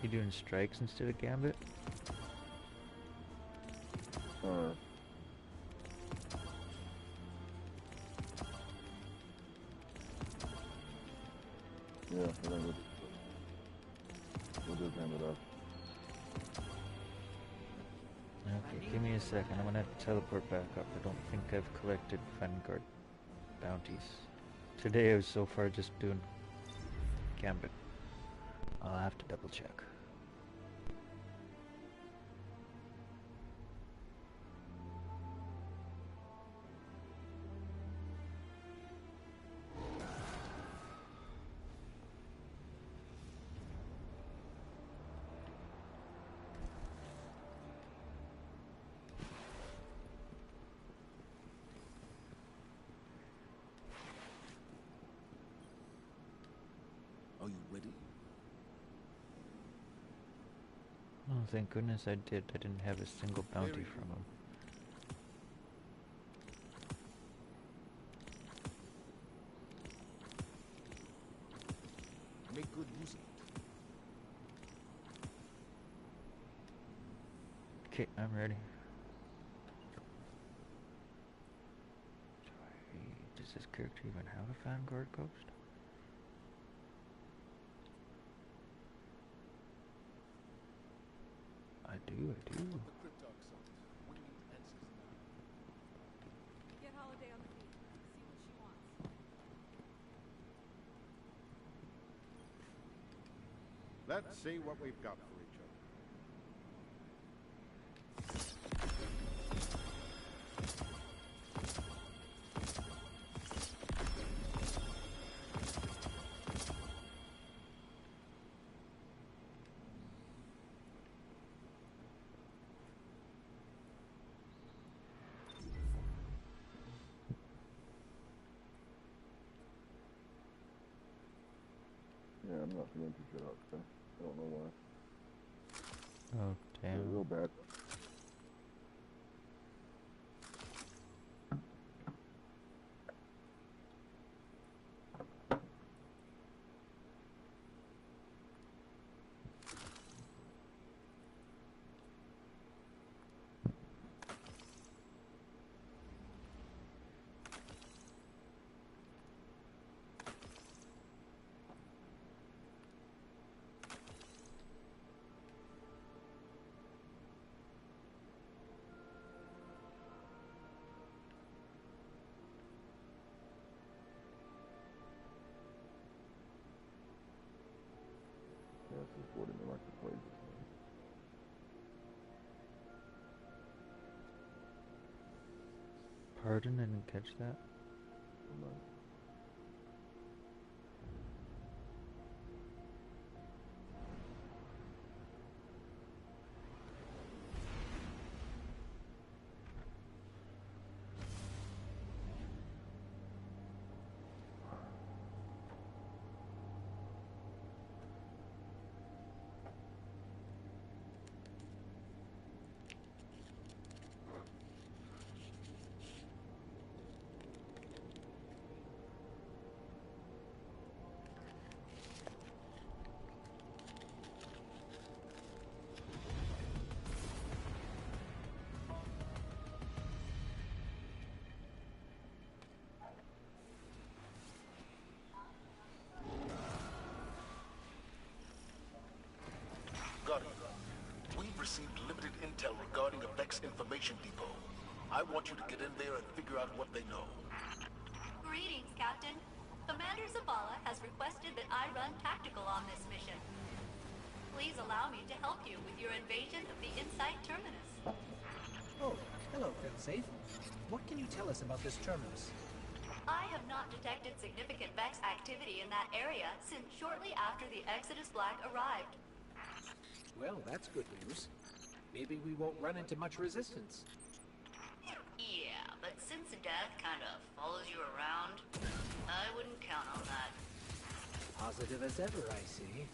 You doing strikes instead of Gambit? Yeah, I think we'll do Gambit up. Give me a second, I'm gonna have to teleport back up. I don't think I've collected Vanguard bounties. Today I was so far just doing Gambit. I'll have to double check. Are you ready? Oh, thank goodness I did. I didn't have a single bounty from him. Make good use of it. Okay, I'm ready. Does this character even have a Vanguard ghost? I do. Get Holiday on the feet. See what she wants. Let's see what we've got for each other. Yeah, I'm not feeling too good out today. I don't know why. Oh, damn. Real bad. Yeah, this is what it like to play this game. Pardon, I didn't catch that. Hold on. Guardian, we've received limited intel regarding a Vex information depot. I want you to get in there and figure out what they know. Greetings, Captain. Commander Zavala has requested that I run tactical on this mission. Please allow me to help you with your invasion of the Insight Terminus. Oh, hello, Failsafe. What can you tell us about this terminus? I have not detected significant Vex activity in that area since shortly after the Exodus Black arrived. Well, that's good news. Maybe we won't run into much resistance. Yeah, but since death kind of follows you around, I wouldn't count on that. Positive as ever, I see.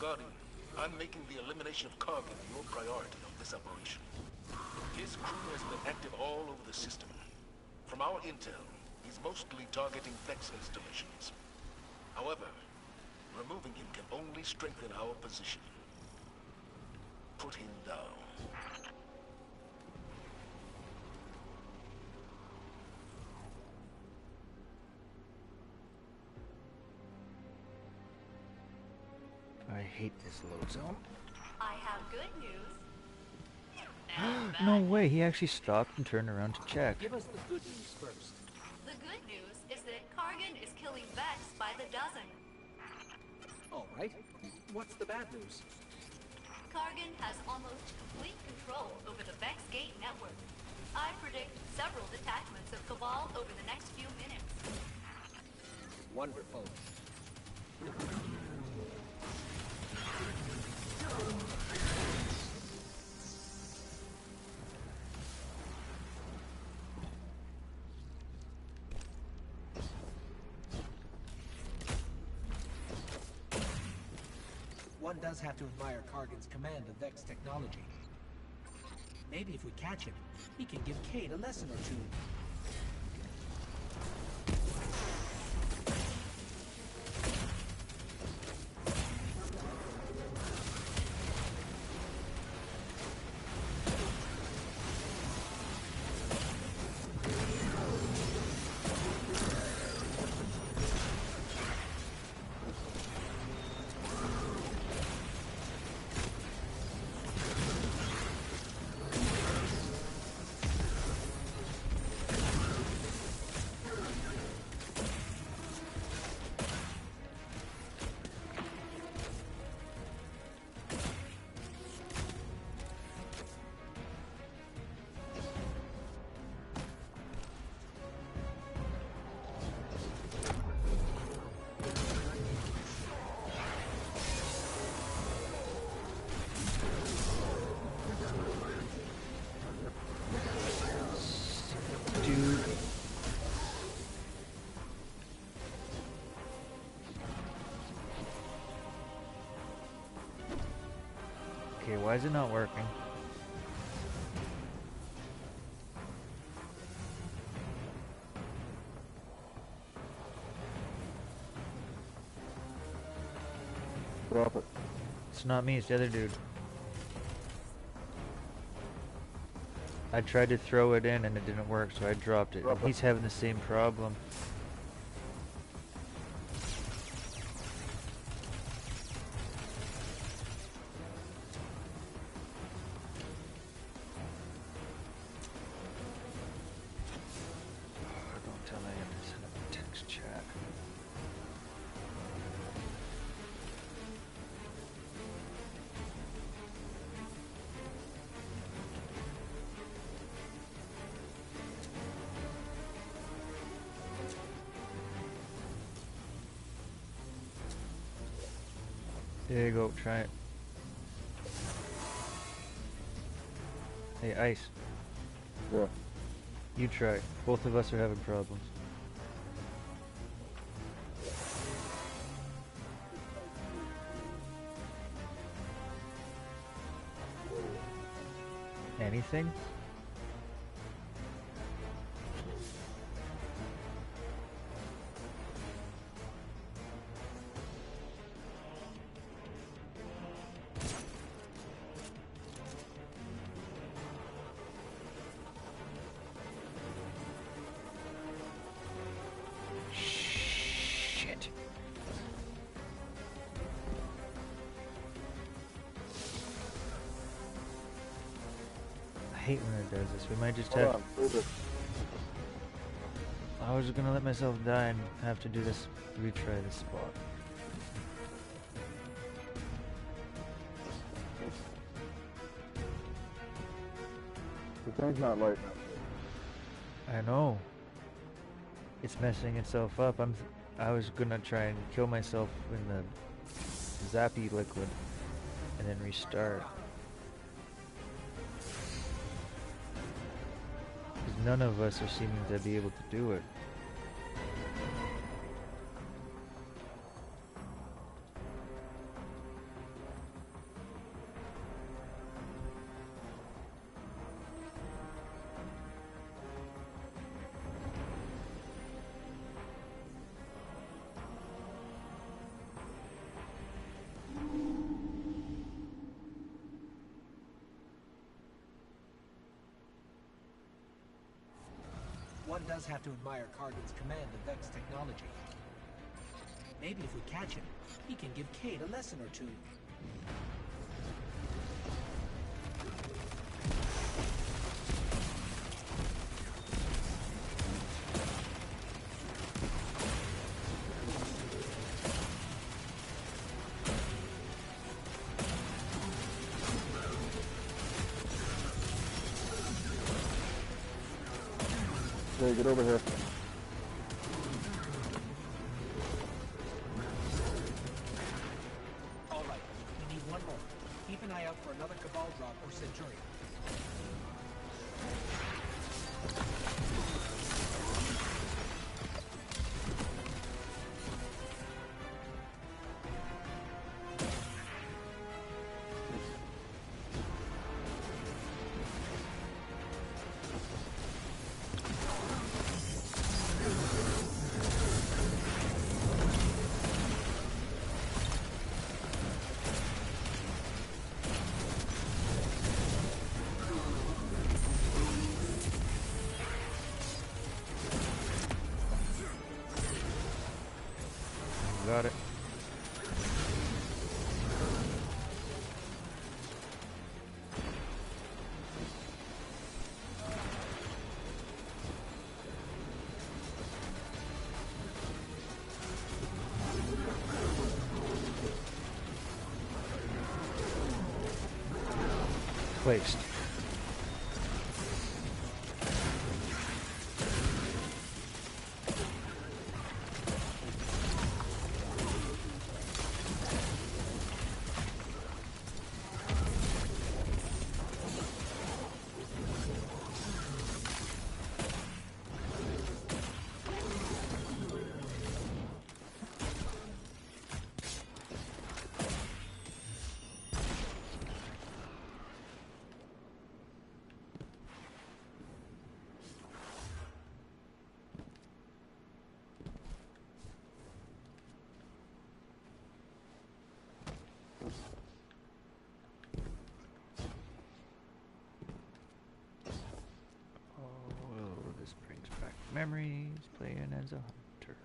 Guardian, I'm making the elimination of Kargan your priority of this operation. His crew has been active all over the system. From our intel, he's mostly targeting Vex installations. However, removing him can only strengthen our position. Put him down. I hate this load zone. I have good news. No way, he actually stopped and turned around to check. Give us the good news first. The good news is that Kargan is killing Vex by the dozen. All right. What's the bad news? Kargan has almost complete control over the Vex Gate network. I predict several detachments of Cabal over the next few minutes. Wonderful. One does have to admire Kargan's command of Vex technology. Maybe if we catch him, he can give Cade a lesson or two. Okay, why is it not working? Drop it. It's not me, it's the other dude. I tried to throw it in and it didn't work, so I dropped it. And he's having the same problem. Don't tell me I have to set up a text chat. There you go, try it. Hey, Ice. Yeah. You try. Both of us are having problems. Anything? Shit. I hate when it does this. We might just have... I was gonna let myself die and have to do this, retry this spot. The thing's not lighting up. I know. It's messing itself up. I was gonna try and kill myself in the zappy liquid and then restart. 'Cause none of us are seeming to be able to do it. one does have to admire Kargan's command of Vex technology. Maybe if we catch him, he can give Cade a lesson or two. Hey, get over here. All right, we need one more. Keep an eye out for another Cabal drop or Centurion. Got it. Placed. Memories, playing as a hunter.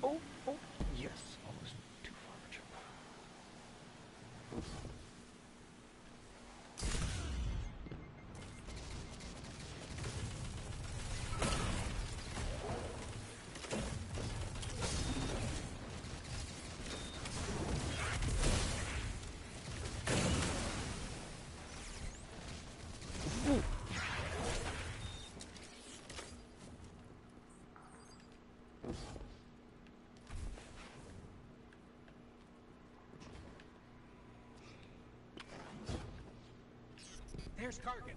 Oh, yes, almost too far of a jump. There's Kargan.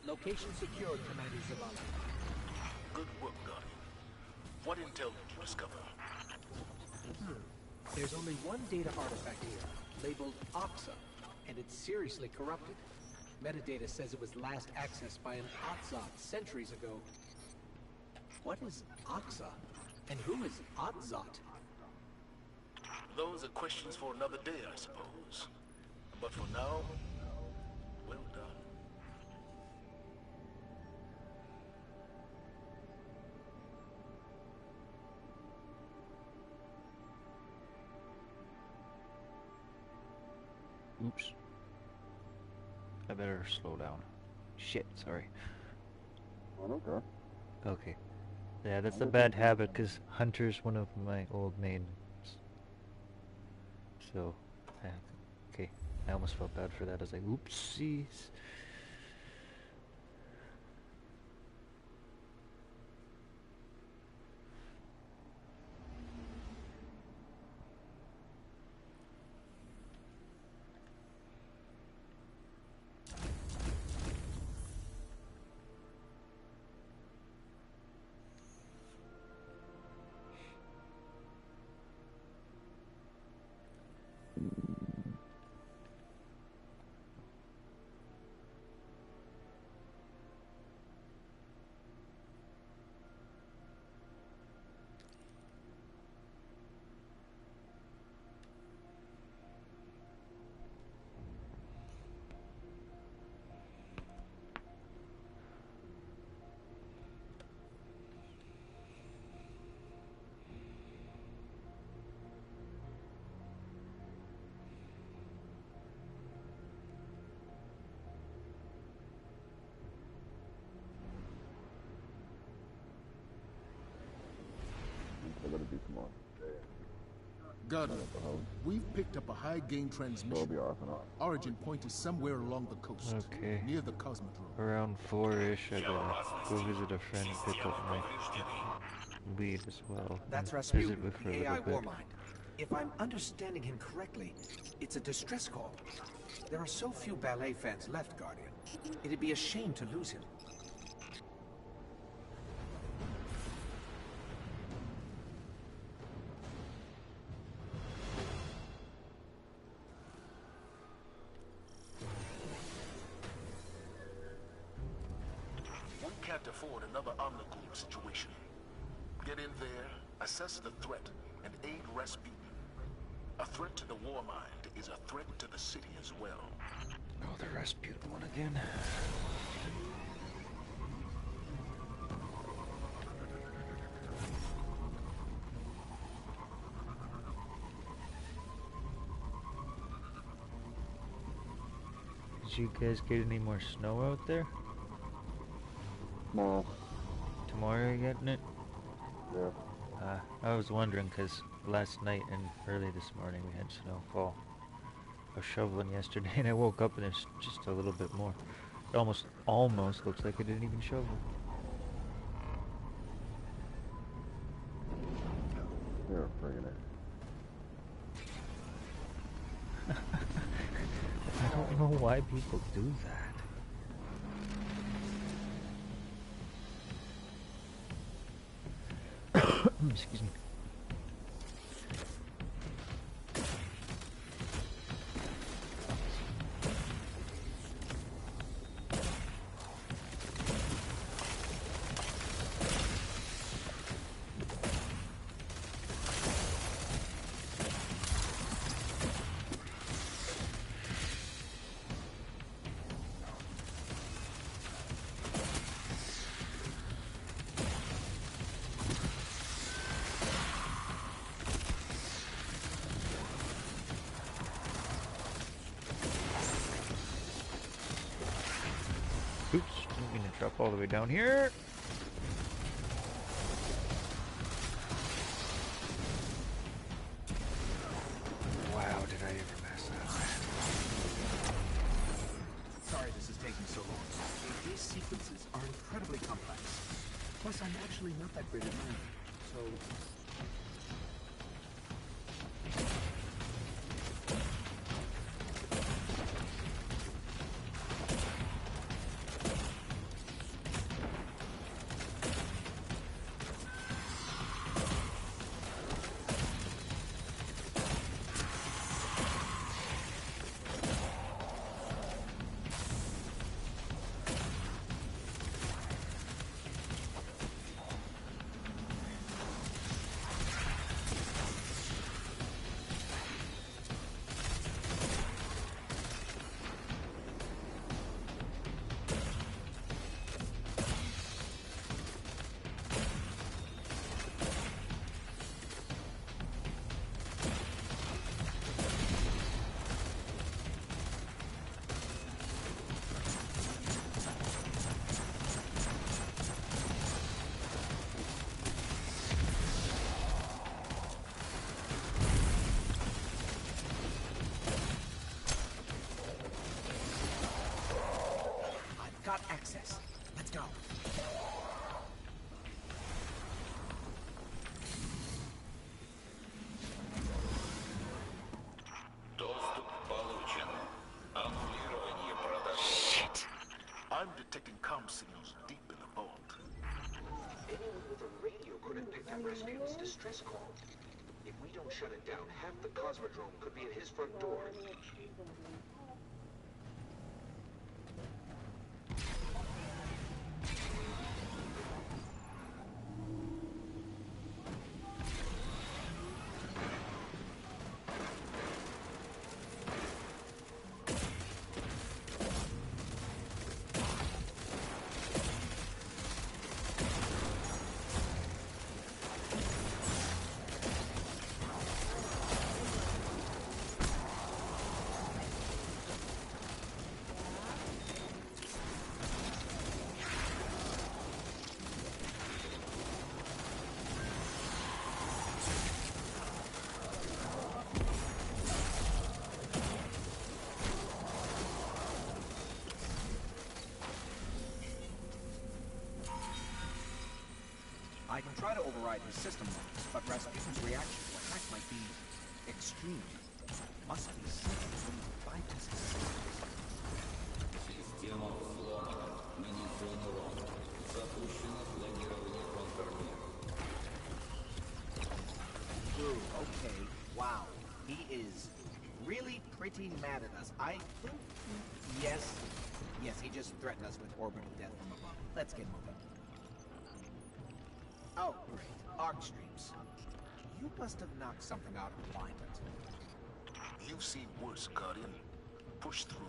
Location secured, Commander Zavala. Good work, Guardian. What intel did you discover? There's only one data artifact here, labeled Oxa, and it's seriously corrupted. Metadata says it was last accessed by an Otzot centuries ago. What is Oxa? And who is Otzot? Those are questions for another day, I suppose. But for now, well done. Oops. I better slow down. Shit, sorry. Okay. Okay. Yeah, that's a bad habit, because Hunter's one of my old maidens. So, okay. I almost felt bad for that. I was like, oopsies. I gotta do some more. Guardian, we've picked up a high-gain transmission. Origin point is somewhere along the coast, near the Cosmodrome. Around 4-ish, I gotta go visit a friend, pick up my lead as well. That's Visit Rasputin, with her a the AI little bit. Warmind. If I'm understanding him correctly, it's a distress call. There are so few ballet fans left, Guardian. It'd be a shame to lose him. We can't afford another Omnicool situation. Get in there, assess the threat, and aid Rasputin. A threat to the Warmind is a threat to the city as well. Oh, the Rasputin one again. Did you guys get any more snow out there? No. Tomorrow you getting it? Yeah. I was wondering because last night and early this morning we had snowfall. I was shoveling yesterday and I woke up and there's just a little bit more. It almost looks like I didn't even shovel. You're a friggin' I don't know why people do that. Excuse me. Oops, I'm gonna drop all the way down here. Wow, did I ever mess up? Sorry this is taking so long. These sequences are incredibly complex. Plus, I'm actually not that great at math, so... got access. Let's go. Shit. I'm detecting comm signals deep in the vault. Anyone with a radio could have picked up Rasputin's distress call. If we don't shut it down, half the Cosmodrome could be at his front door. I can try to override his system logs, but Rasputin's reaction to attack might be extreme. Must be something when he bypasses systems. Система взлома. Манипулирован. Запущено планирование контрмер. Ooh, okay. Wow. He is really pretty mad at us. I think... Yes. Yes, he just threatened us with orbital death from above. Let's get moving. Oh, great. Arc streams. You must have knocked something out of alignment. You've seen worse, Guardian. Push through.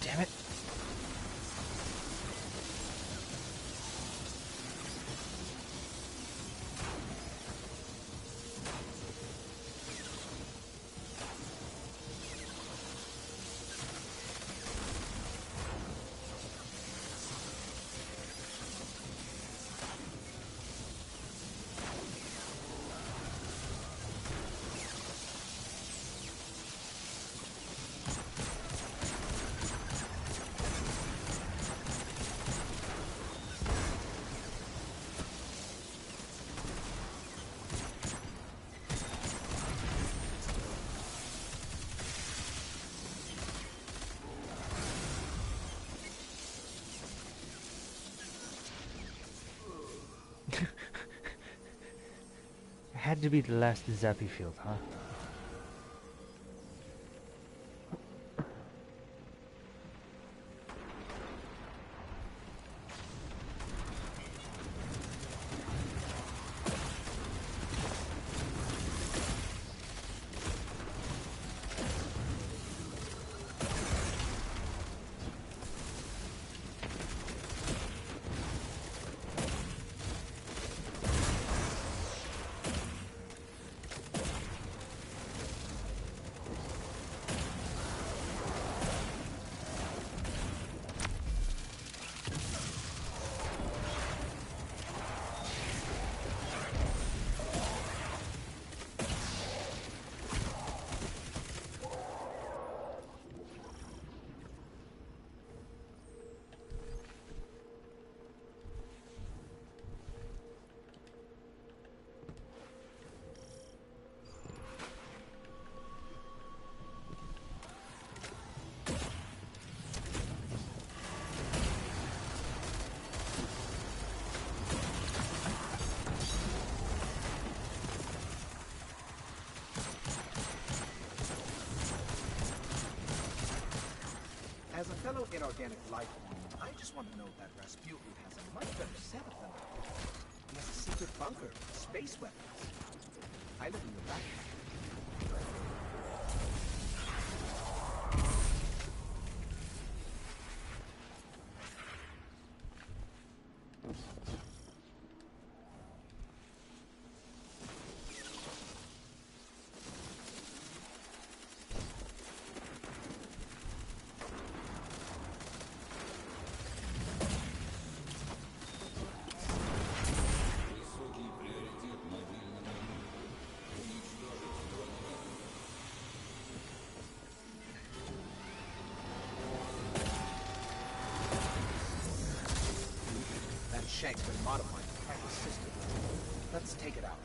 Damn it. Had to be the last Zappy field, huh? As a fellow inorganic life form, I just want to know that Rasputin has a much better setup than I do. He has a secret bunker with space weapons. I live in the back. Shank's been modifying the practice system. Let's take it out.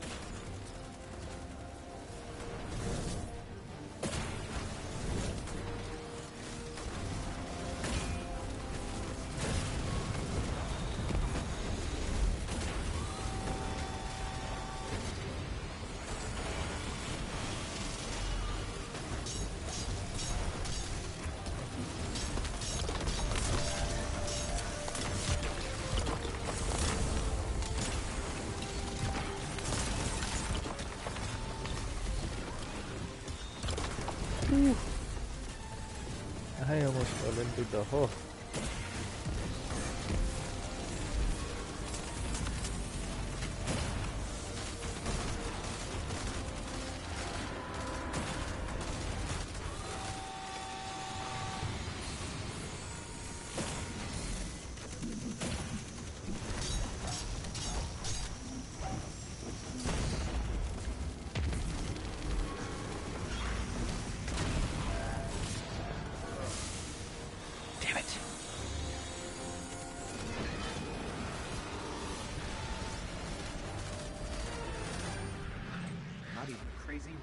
I almost fell into the hole.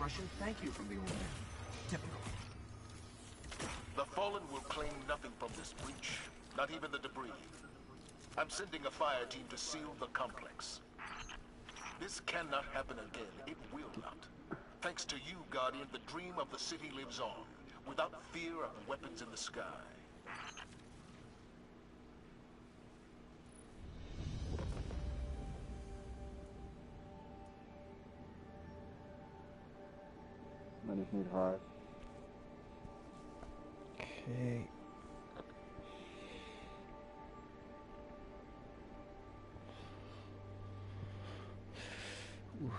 Russian thank you from the old man. Typical. The Fallen will claim nothing from this breach, not even the debris. I'm sending a fire team to seal the complex. This cannot happen again. It will not. Thanks to you, Guardian, the dream of the city lives on, without fear of weapons in the sky. I just need hive. Okay. Ooh.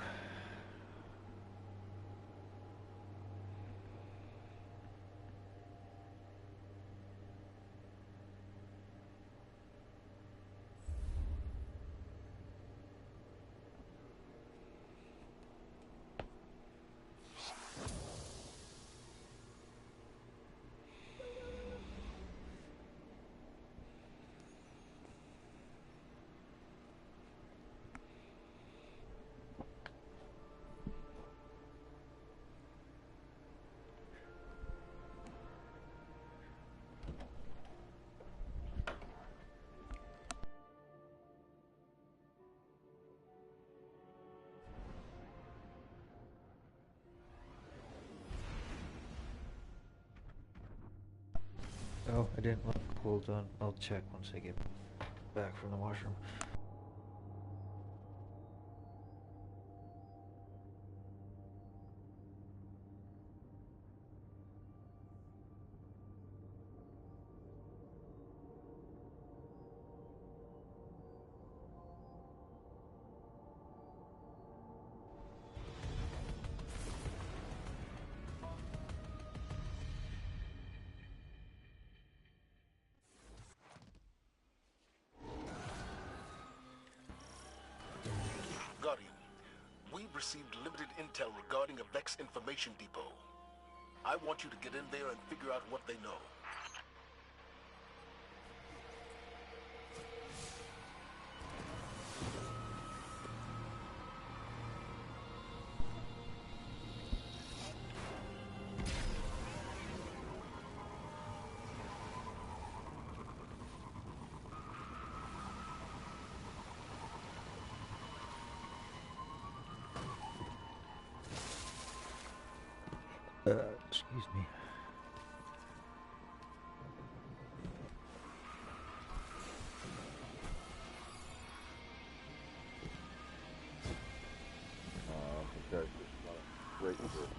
Oh, I didn't look. Hold on. I'll check once I get back from the washroom. Guardian, we've received limited intel regarding a Vex information depot. I want you to get in there and figure out what they know. Excuse me. Okay, great shit.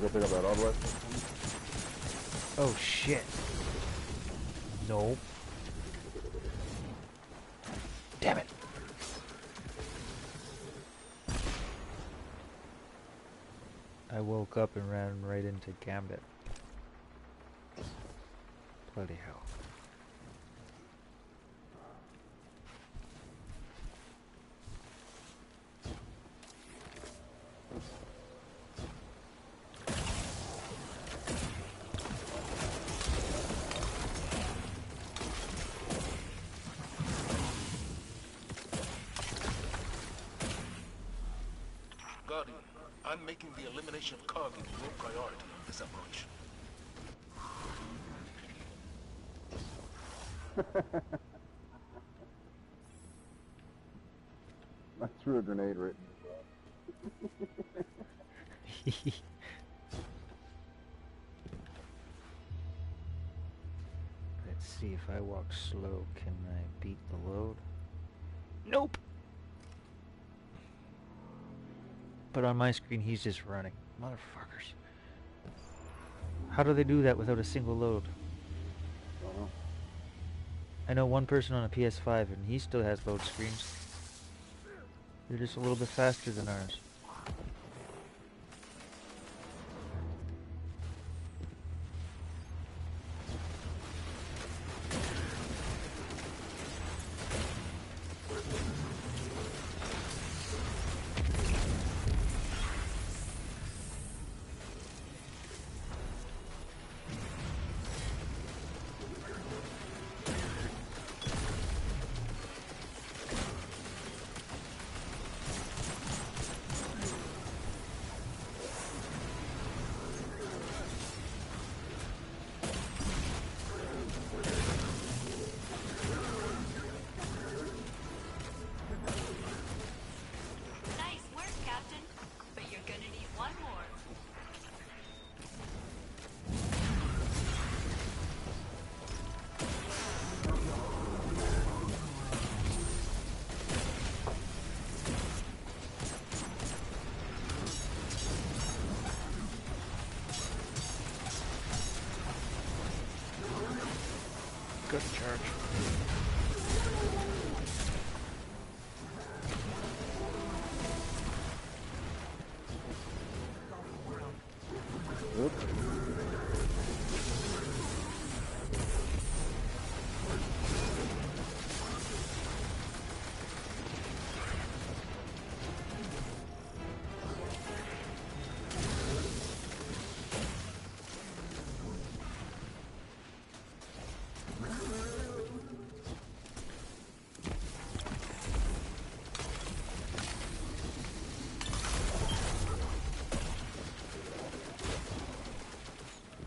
go pick up that odd west. Oh shit. Nope. Damn it. I woke up and ran right into Gambit. Bloody hell. Guardian, I'm making the elimination of cargo your priority of this operation. I threw a grenade right in Let's see if I walk slow, can I beat the load? Nope! But on my screen he's just running. Motherfuckers. How do they do that without a single load? I know one person on a PS5 and he still has load screens. They're just a little bit faster than ours. Nice work, Captain. But you're gonna need one more. Good charge.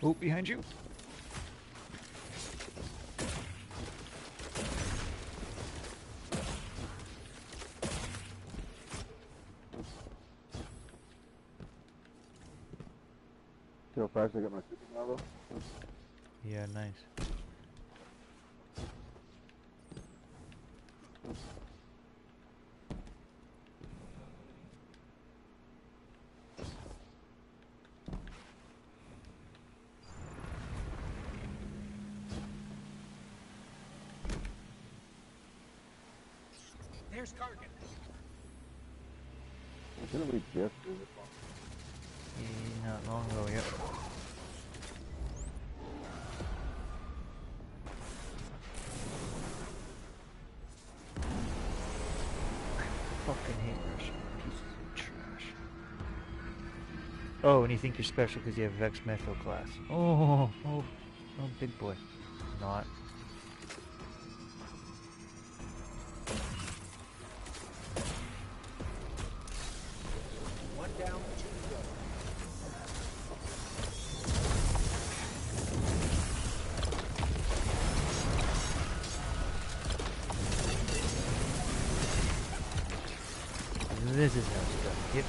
Oh, behind you. See how fast I got my super now though? Yeah, nice. There's Kargan. Didn't we just do this one? Not long ago, yep. I fucking hate Russian pieces of trash. Oh, and you think you're special because you have Vex Methyl class. Oh, big boy. Not. One down, two to go. This is how it's done. Yep.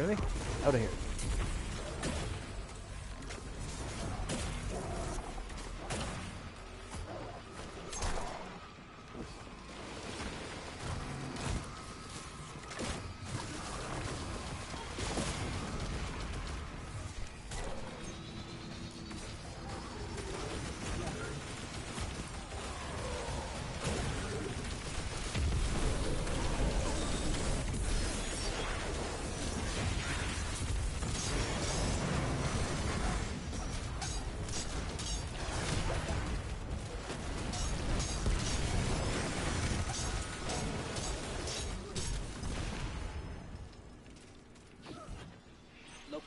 Really? Out of here.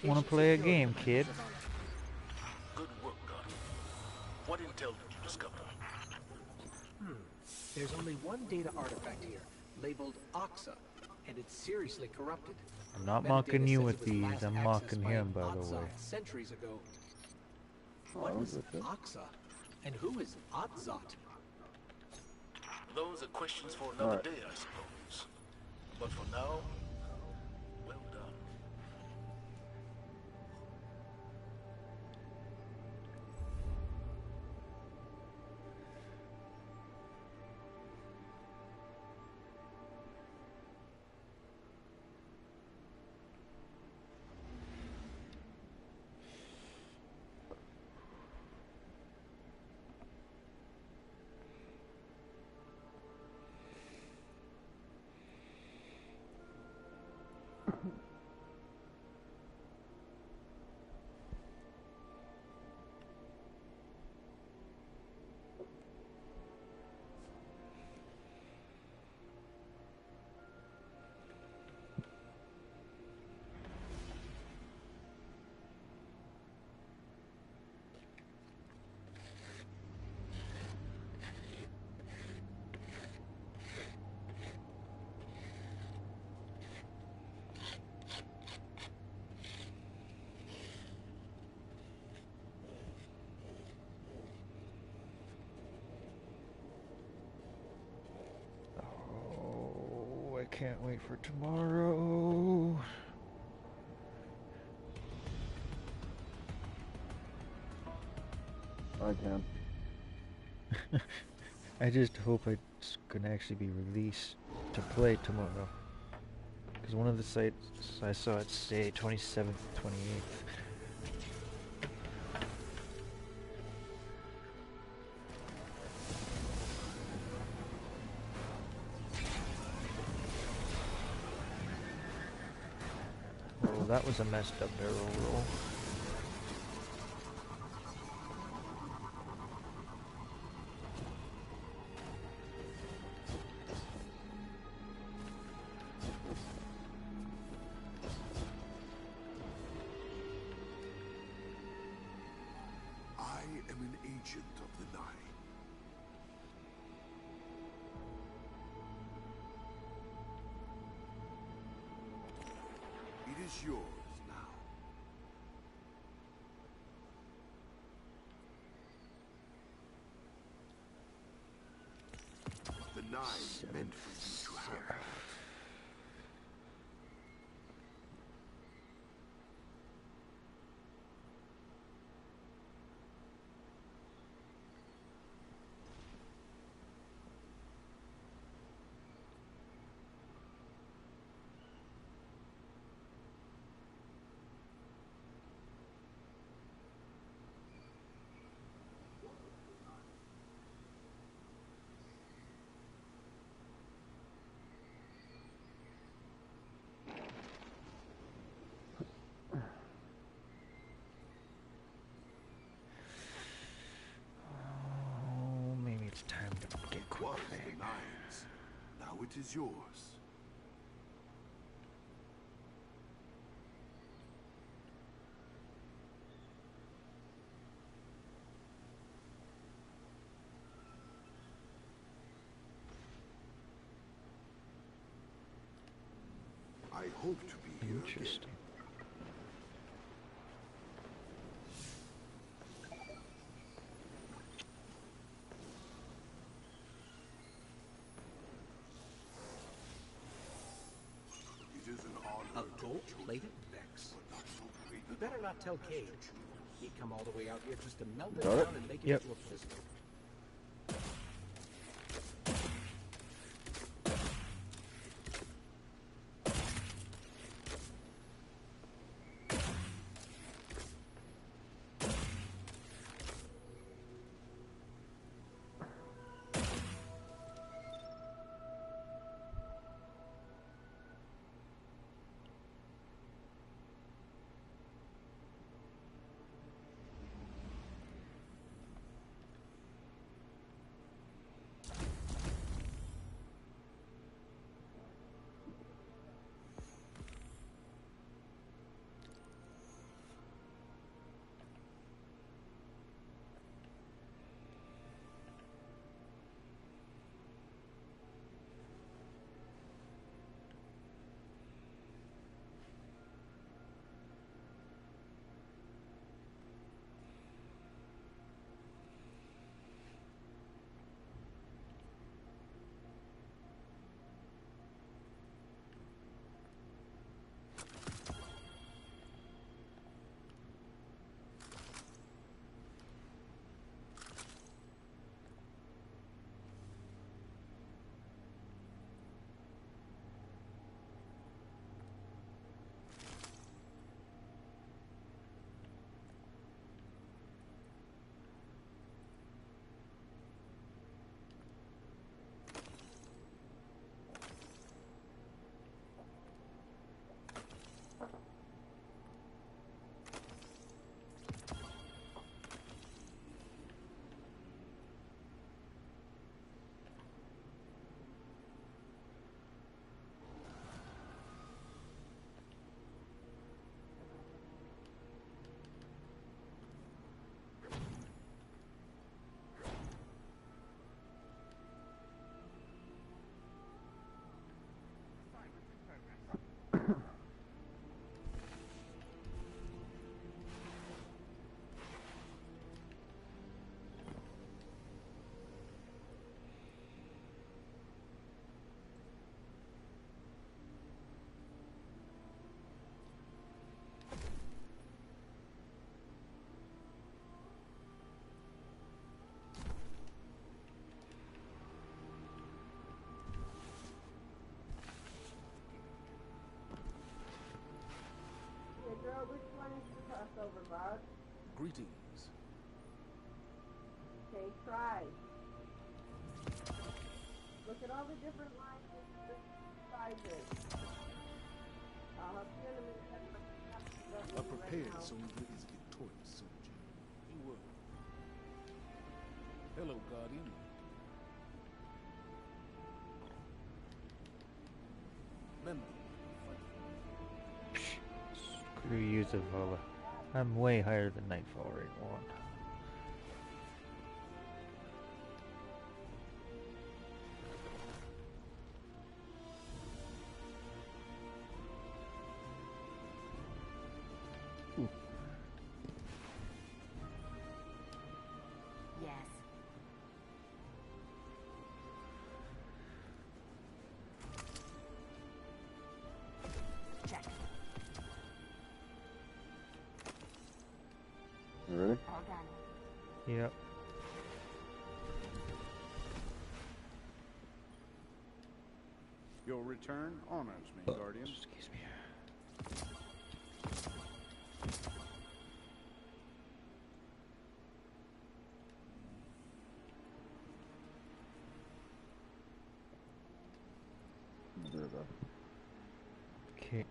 Want to play a game, kid? Good work, Guardian. What intel did you discover? There's only one data artifact here, labeled Oxa, and it's seriously corrupted. I'm not Metadata mocking you says with it was these, last I'm accessed mocking by him, an by the Otzot way. centuries ago. What is Oxa? And who is Otzot? Those are questions for another day, I suppose. But for now, well done. Oh, I can't wait for tomorrow. I can. I just hope it's gonna actually be released to play tomorrow. Because one of the sites I saw it say 27th, 28th. Oh, that was a messed up barrel roll. I am an agent of the night. It is yours now. The Nine meant for you to have that. Oh, maybe it's time to get quick Was fame. the Nine's. Now it is yours. I hope to be here again. Interesting. It is an honor A gold-plated not tell Cage. He'd come all the way out here just to melt it Got it? down and make it Yep. into a pistol. Girl, which one is the crossover, Bob? Greetings. Okay, try. Look at all the different lines and the sizes. I'll help you in a minute. I'm prepared so we is victorious, soldier. You will. Hello, Guardian. Lend me. Screw you, Zavala. I'm way higher than Nightfall right one. Yes. Check. You ready? All done. Yep. Your return honors me, Guardian. Excuse me. There, though. Okay.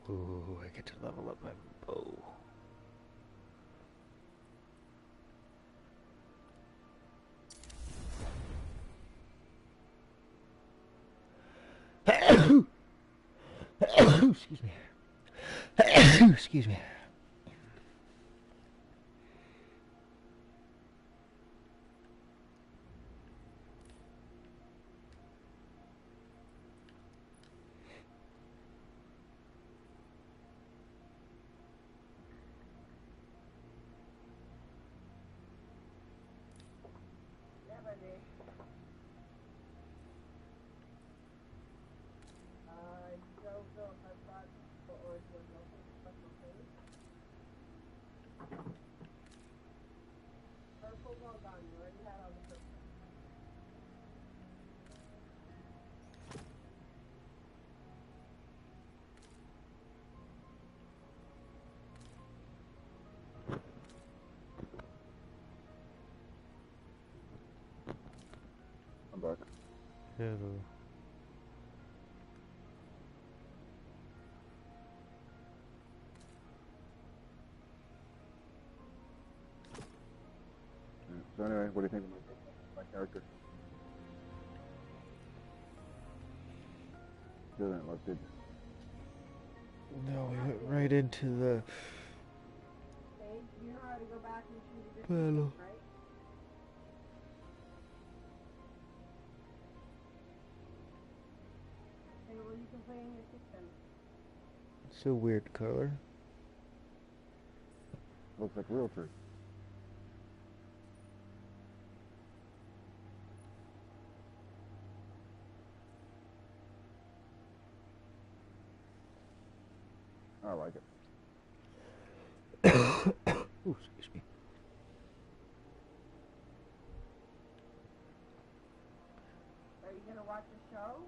Ooh, I get to level up my bow. Excuse me. Excuse me. Friday. Joe Phillips has got or is there no special thing? Purple, well done. You already had all the purple. I'm back. Hello. So anyway, what do you think of my character? Didn't look good. No, we went right into the Okay, you know how to go back and choose a different battle. one, right? Okay, well you can play in your system. It's a weird color. Looks like real tree. I like it. Ooh, excuse me. Are you gonna watch a show?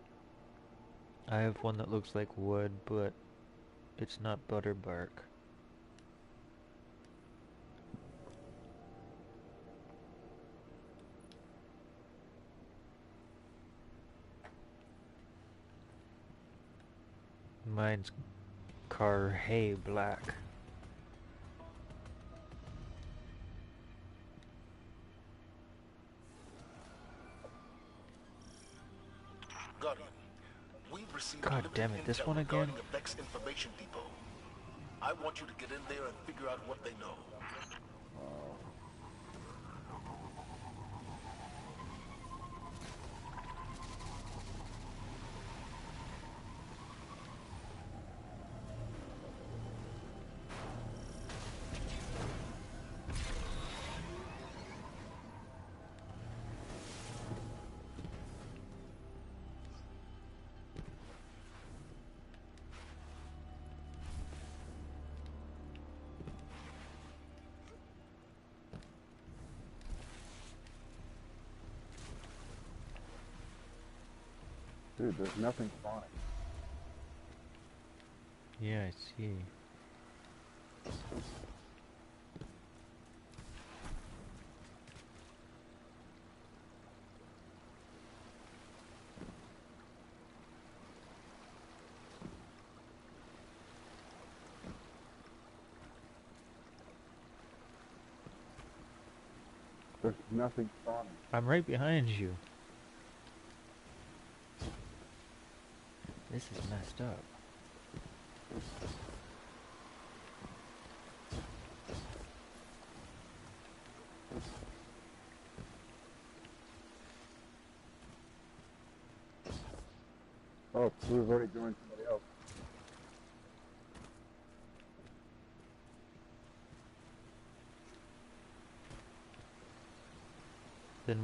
I have one that looks like wood, but it's not butter bark. Mine's car hay black. Guardian, we've received God limited damn it, this intel one again? regarding a Vex information depot. I want you to get in there and figure out what they know. Dude, there's nothing spawning. Yeah, I see. There's nothing spawning. I'm right behind you. This is messed up. Oh, we've already joined somebody else. Then,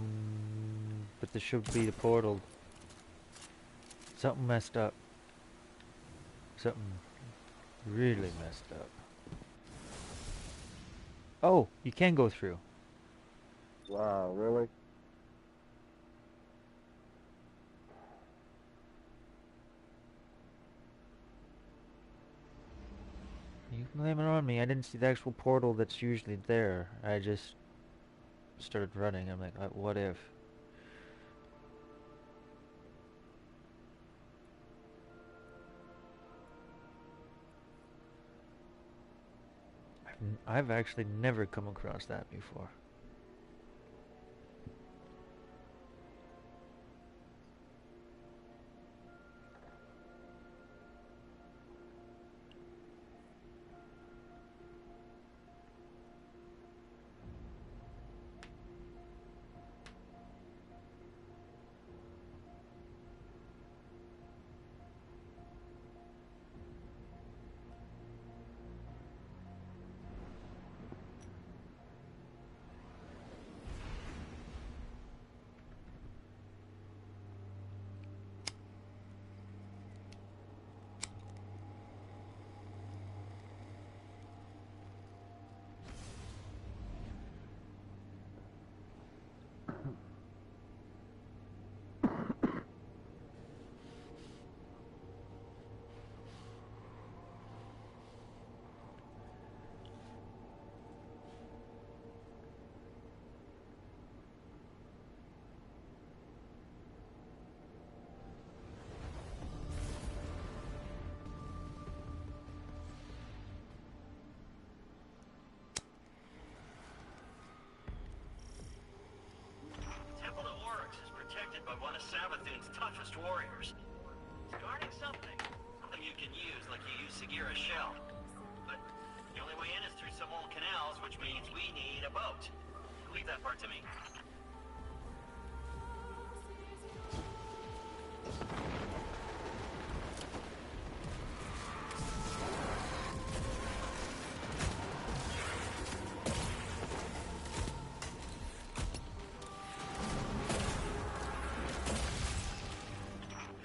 but this should be the portal. Something messed up. Something really messed up. Oh, you can go through. Wow, really? You can blame it on me. I didn't see the actual portal that's usually there. I just started running. I'm like, what if? I've actually never come across that before. a boat. Leave that part to me.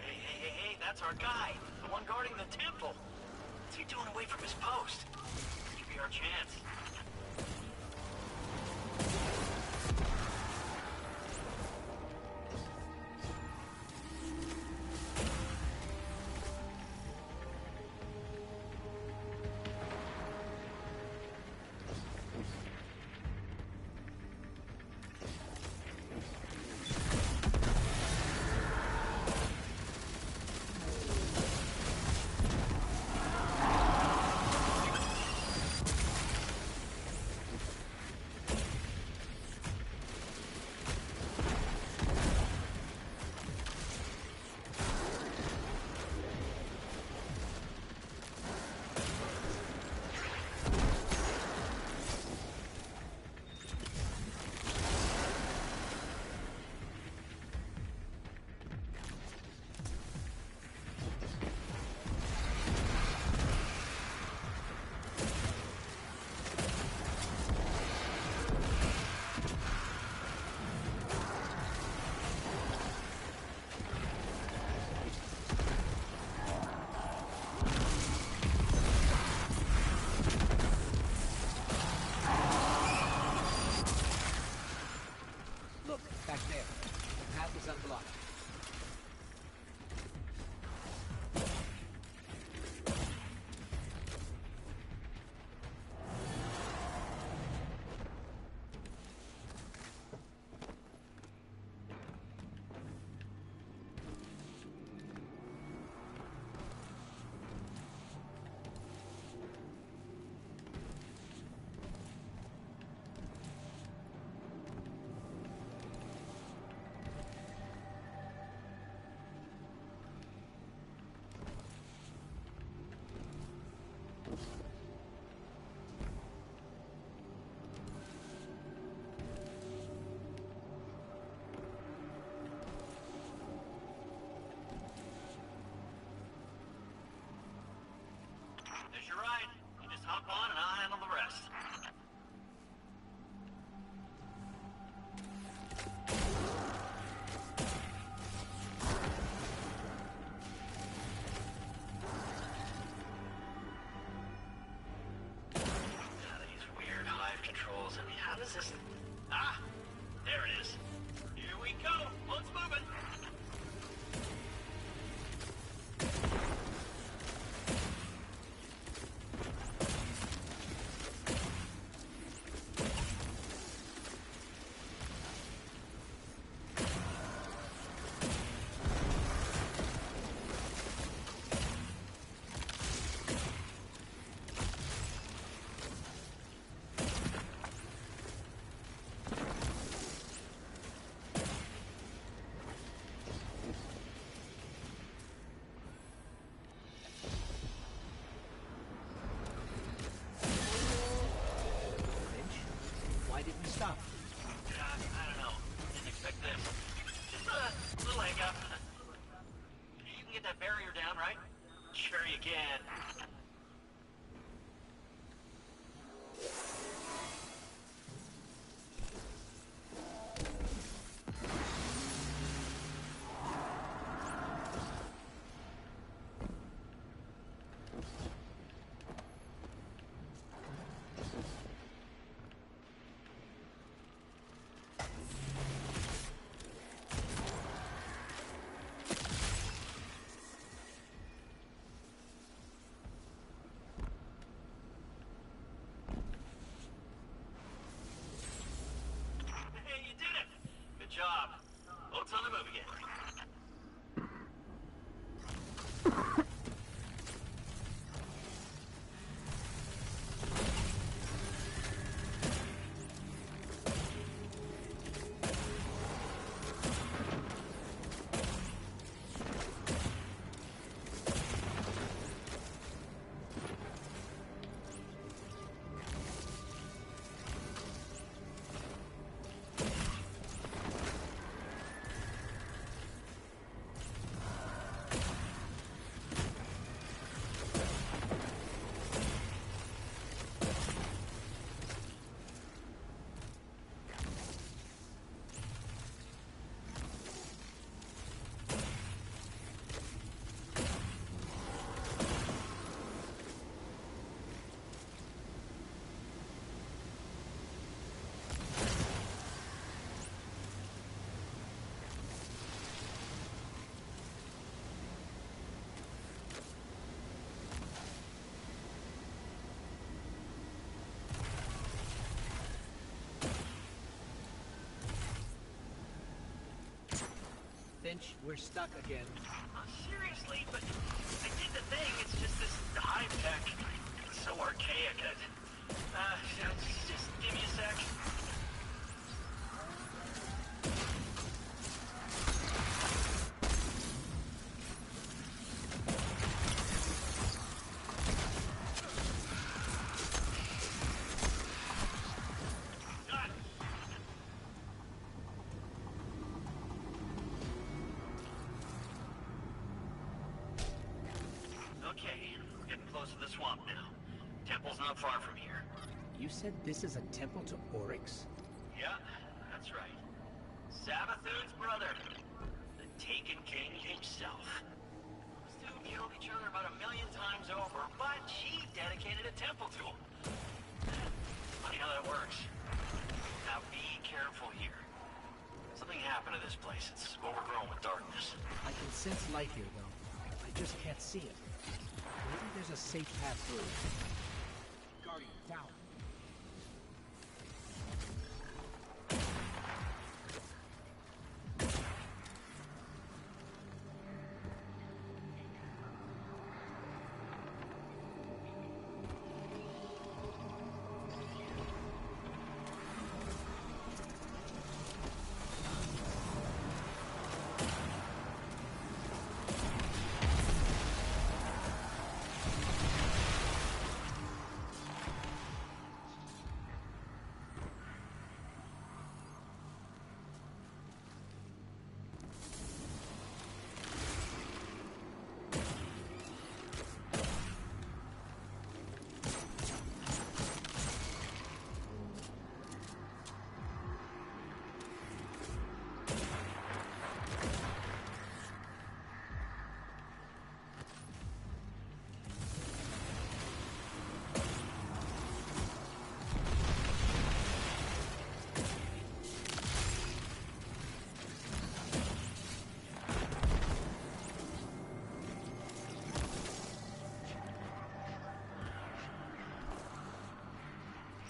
Hey, that's our guy. The one guarding the temple. What's he doing away from his post? Could be our chance. Back there. The path is unblocked. There's your ride. You just hop on and I'll handle the rest. These weird hive controls. I mean, how does this... Ah! There it is. Here we go. Let's move it. Finch, we're stuck again. Seriously, but I did the thing. It's just this hive tech. It's so archaic. Just give me a sec. Okay, we're getting close to the swamp now. Temple's not far from here. You said this is a temple to Oryx? Yeah, that's right. Savathun's brother. The Taken King himself. Those two killed each other about 1 million times over, but she dedicated a temple to him. Funny how that works. Now be careful here. Something happened to this place. It's overgrown with darkness. I can sense light here, though. I just can't see it. Maybe there's a safe path through. Guardian, down.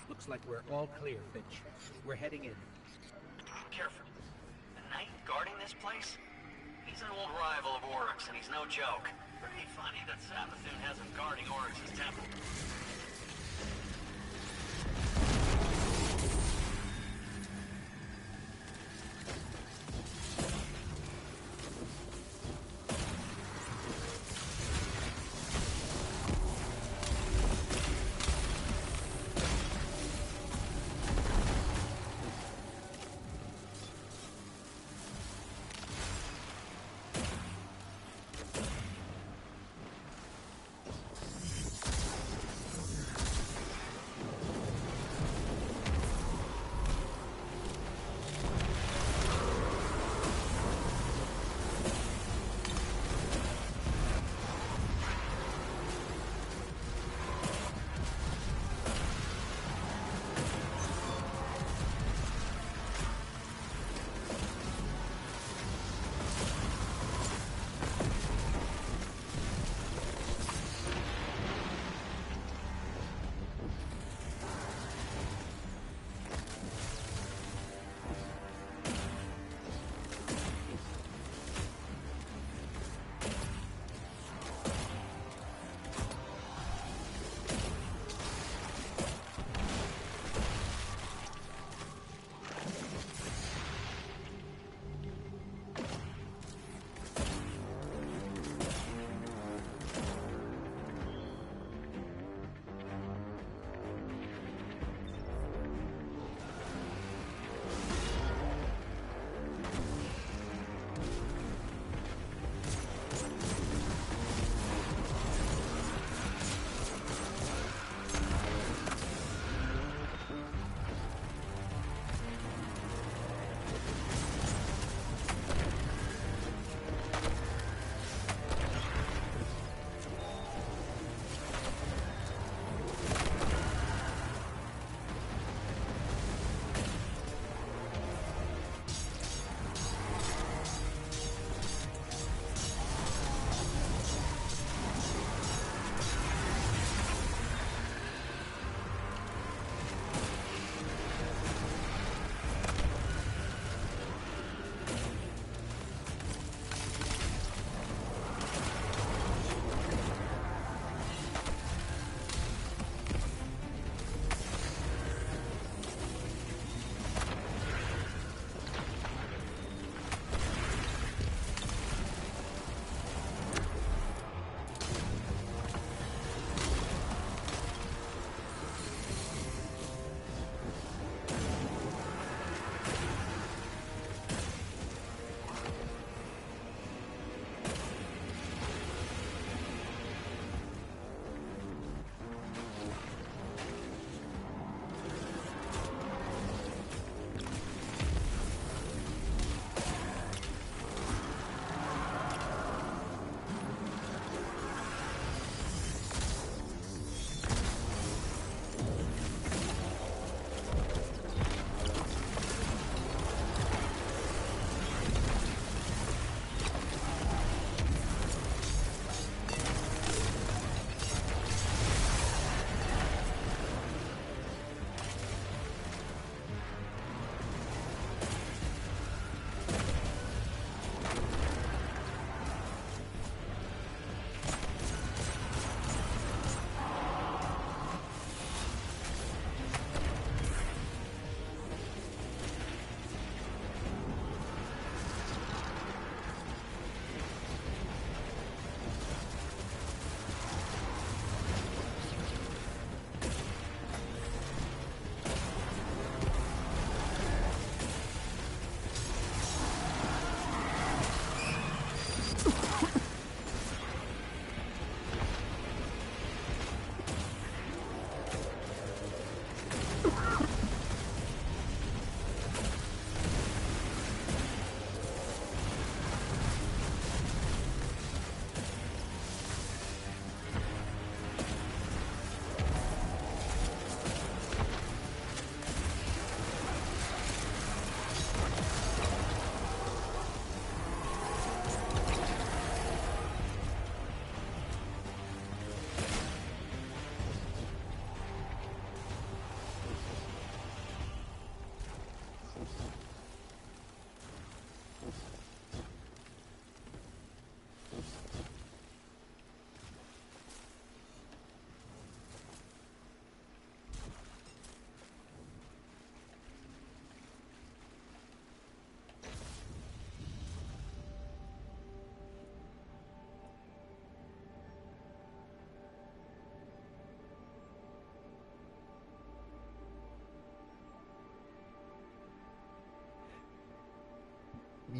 Looks like we're all clear, Finch. We're heading in. Careful. The knight guarding this place? He's an old rival of Oryx, and he's no joke. Pretty funny that Savathun has him guarding Oryx's temple.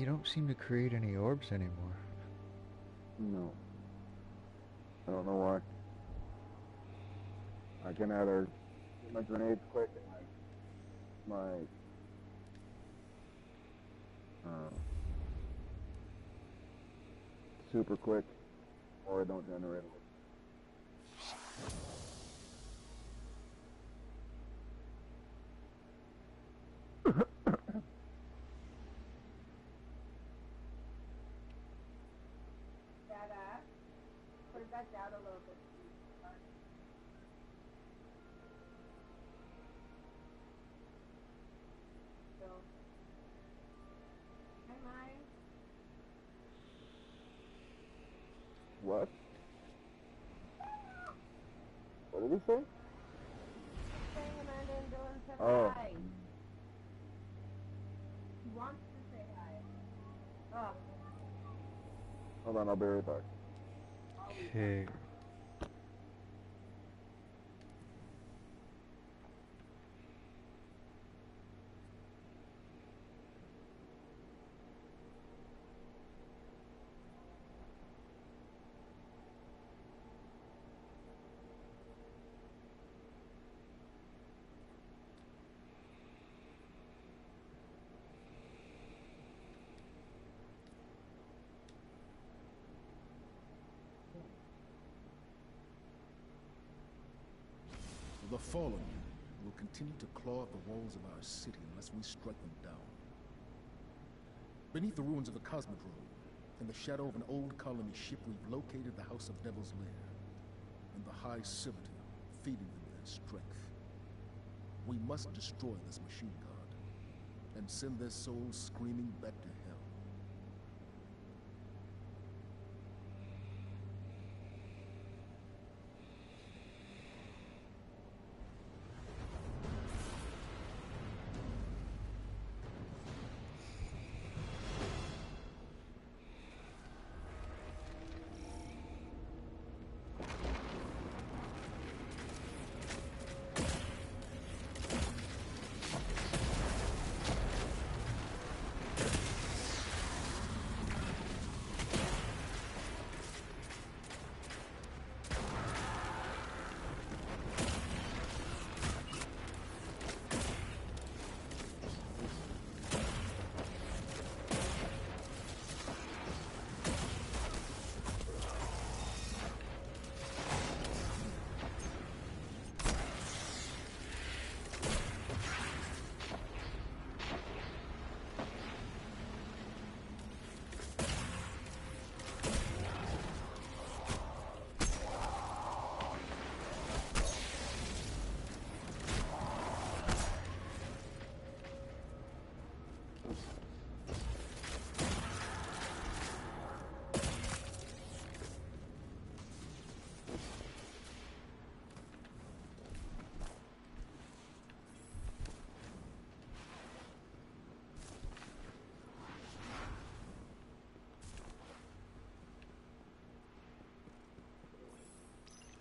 You don't seem to create any orbs anymore. No. I don't know why. I can either shoot my grenades quick and my super quick, or I don't generate it. Put that down a little bit. So, hi, Mike. What? What did he say? Saying Amanda and Dylan said Oh. hi. He wants to say hi. Oh. Hold on, I'll be right back. Okay. The fallen will continue to claw at the walls of our city unless we strike them down. Beneath the ruins of the Cosmodrome, in the shadow of an old colony ship, we've located the House of Devil's Lair, and the High Servitor, feeding them their strength. We must destroy this machine god, and send their souls screaming back to hell.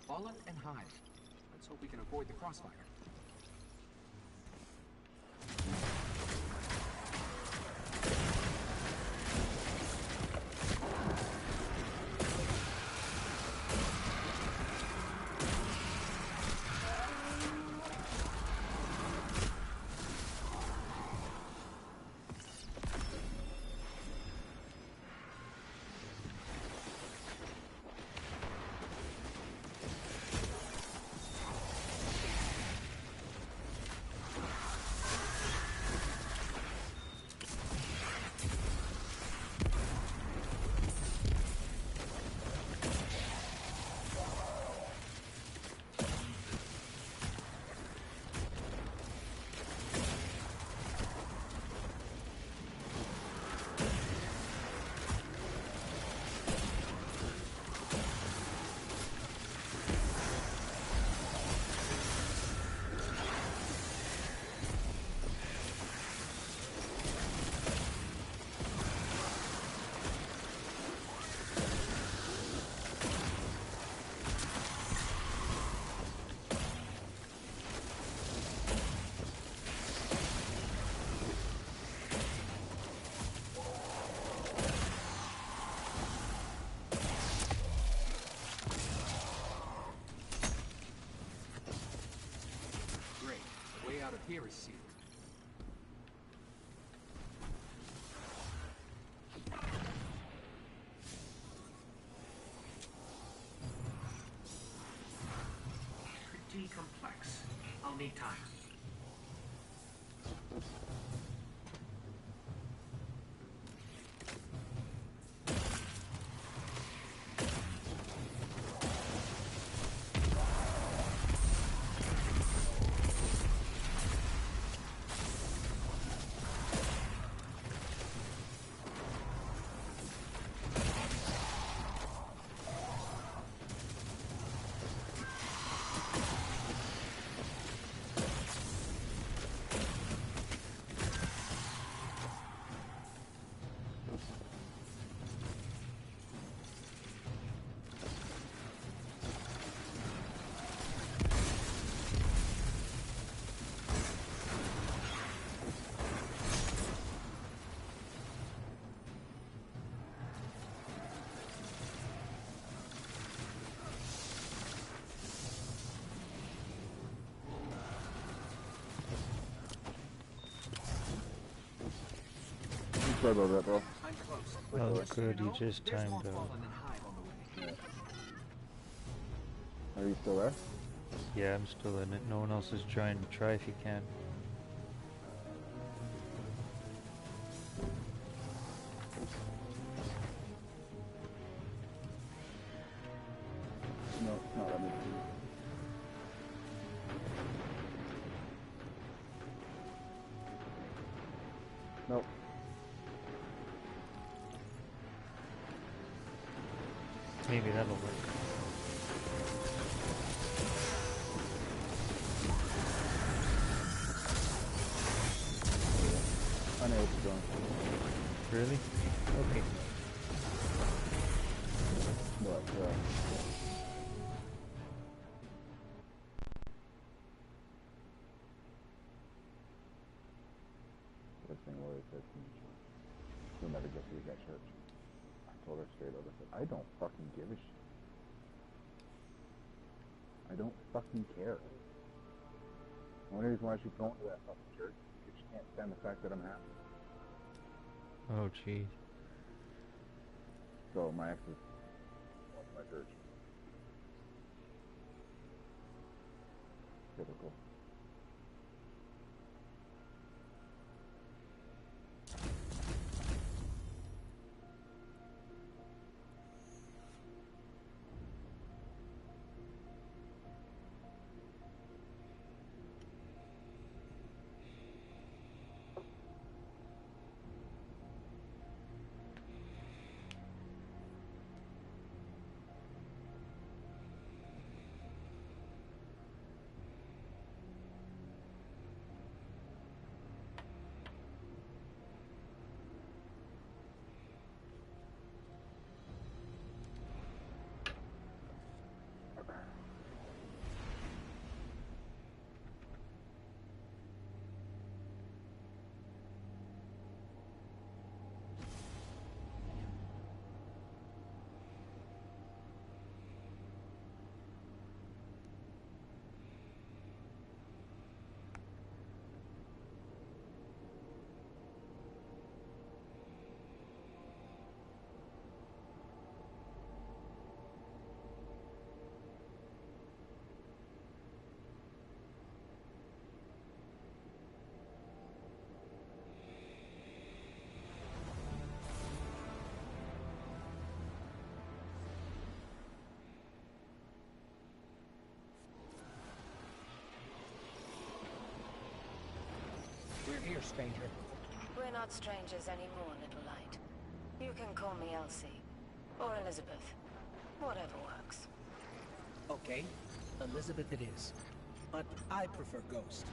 Fallen and Hive. Let's hope we can avoid the crossfire. out of here is sealed. Pretty complex. I'll need time. Sorry about that, bro. Oh, good, you just timed out. Are you still there? Yeah, I'm still in it. No one else is joining. Try if you can. No, it's not letting me. Nope. Maybe that'll work. I know what's going. Really? Okay. But, first thing Lori said to me, she'll never get through that church. I told her straight up, I said, I don't fucking give a shit. I don't fucking care. The only reason why she's going to that fucking church is because she can't stand the fact that I'm happy. Oh, jeez. So my ex is going to my church. Typical. We're here, stranger. We're not strangers anymore, little light. You can call me Elsie. Or Elizabeth. Whatever works. Okay, Elizabeth it is. But I prefer Ghost.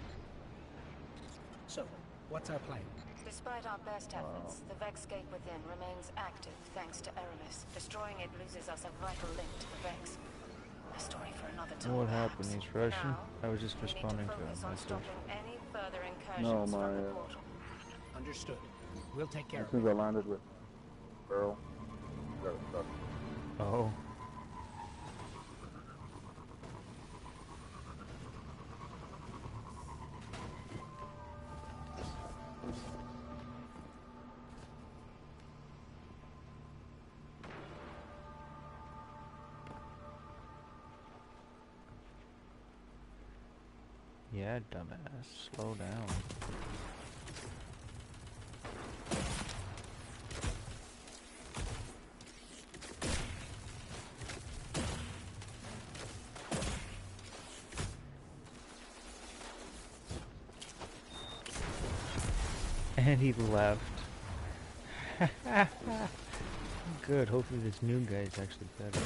So, what's our plan? Despite our best efforts, the Vex gate within remains active thanks to Aramis. Destroying it loses us a vital link to the Vex. A story for another time. What happened? He's Russian? Now, I was just we need to responding to focus a on message. stopping any further incursions No, from my, the portal. Understood. We'll take care as of soon it. as I landed with Earl, got it stuck. Oh. Yeah, dumbass. Slow down. And he left. Good, hopefully this new guy is actually better.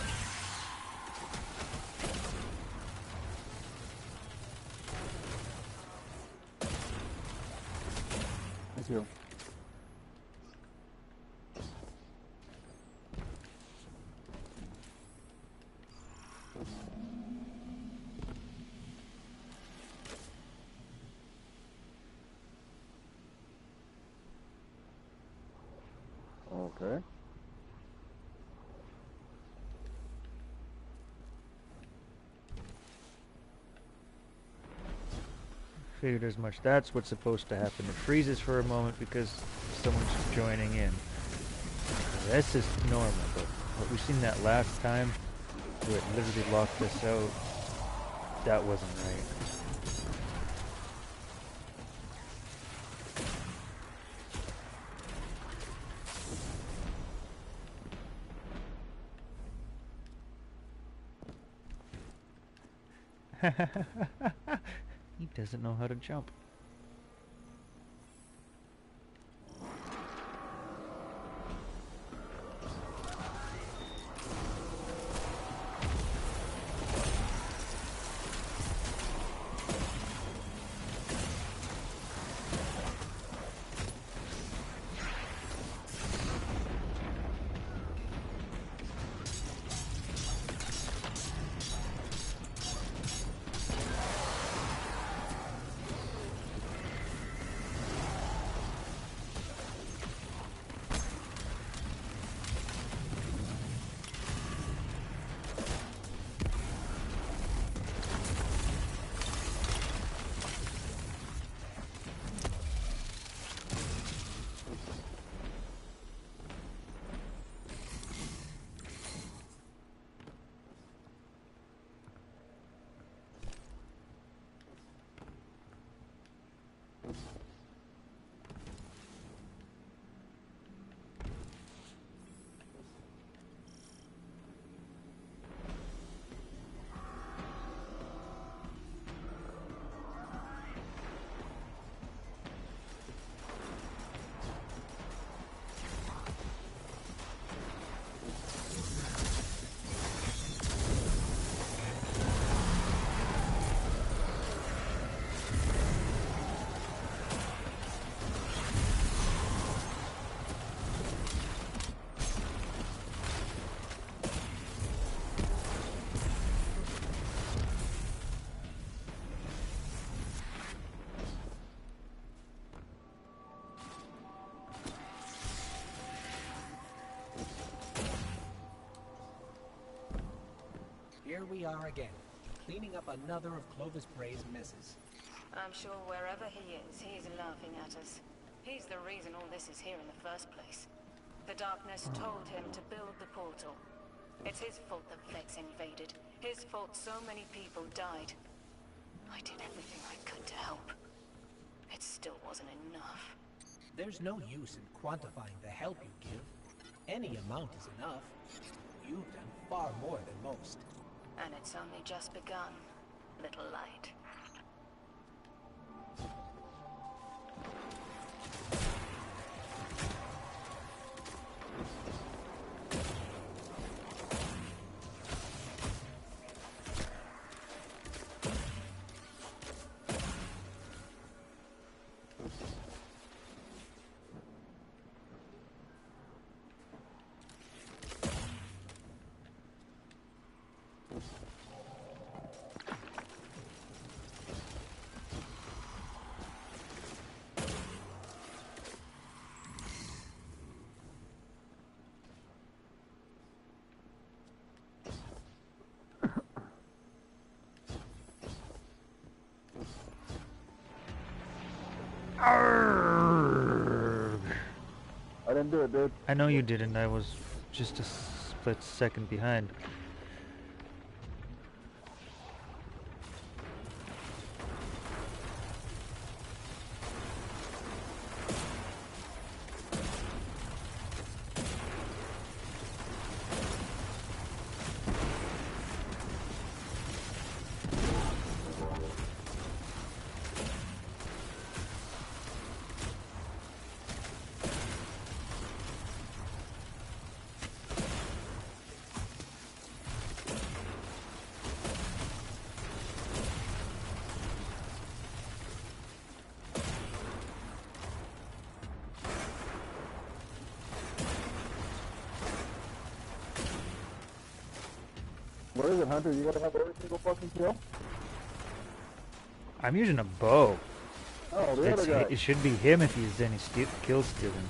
Thank you. Okay. Figured as much. That's what's supposed to happen. It freezes for a moment because someone's joining in. This is normal, but what we've seen that last time, where it literally locked us out, that wasn't right. He doesn't know how to jump. Here we are again, cleaning up another of Clovis Bray's messes. I'm sure wherever he is, he's laughing at us. He's the reason all this is here in the first place. The darkness told him to build the portal. It's his fault the Vex invaded. His fault so many people died. I did everything I could to help. It still wasn't enough. There's no use in quantifying the help you give. Any amount is enough. You've done far more than most. And it's only just begun, little light. Arrgh. I didn't do it, dude. I know you didn't. I was just a split second behind. What is it, Hunter? You gotta have every single fucking kill? I'm using a bow. Oh, the other guy. It should be him if he's any kill stealing.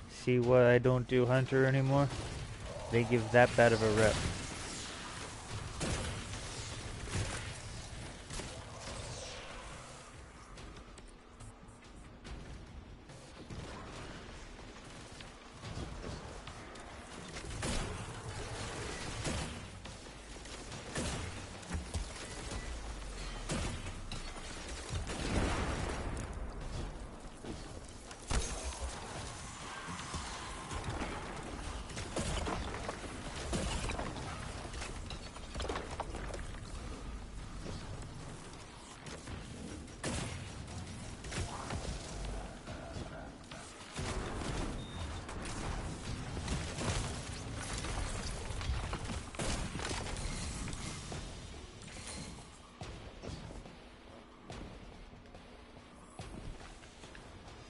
See what I don't do Hunter anymore? They give that bad of a rep.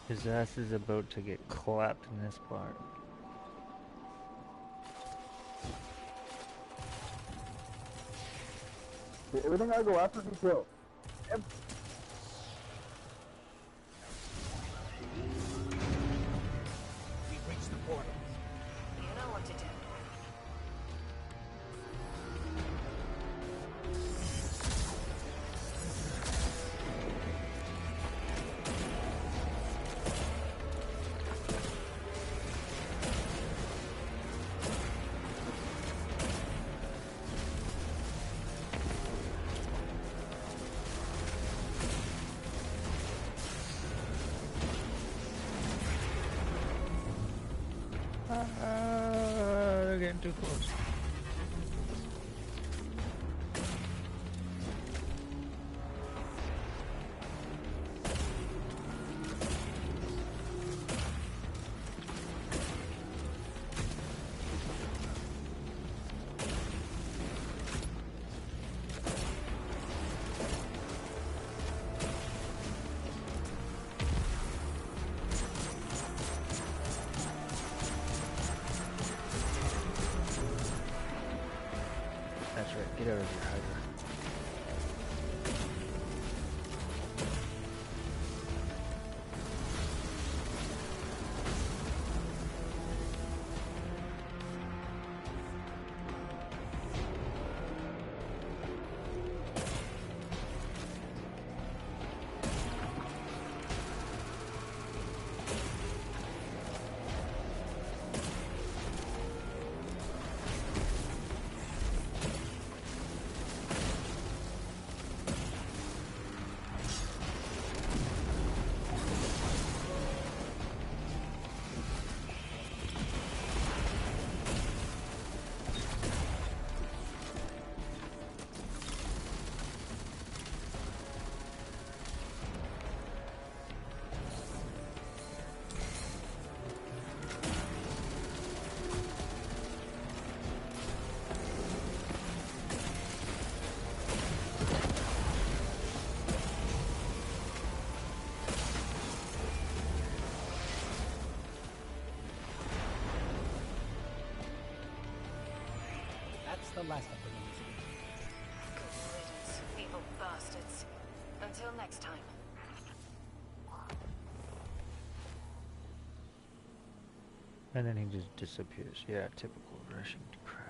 His ass is about to get clapped in this part. Everything I go after, he kills. We've reached the portal. You know what to do. They're getting too close. That's right, get out of here, Hydra. That's the last of them, Elizabeth. Good riddance, evil bastards. Until next time. And then he just disappears. Yeah, typical Russian crap.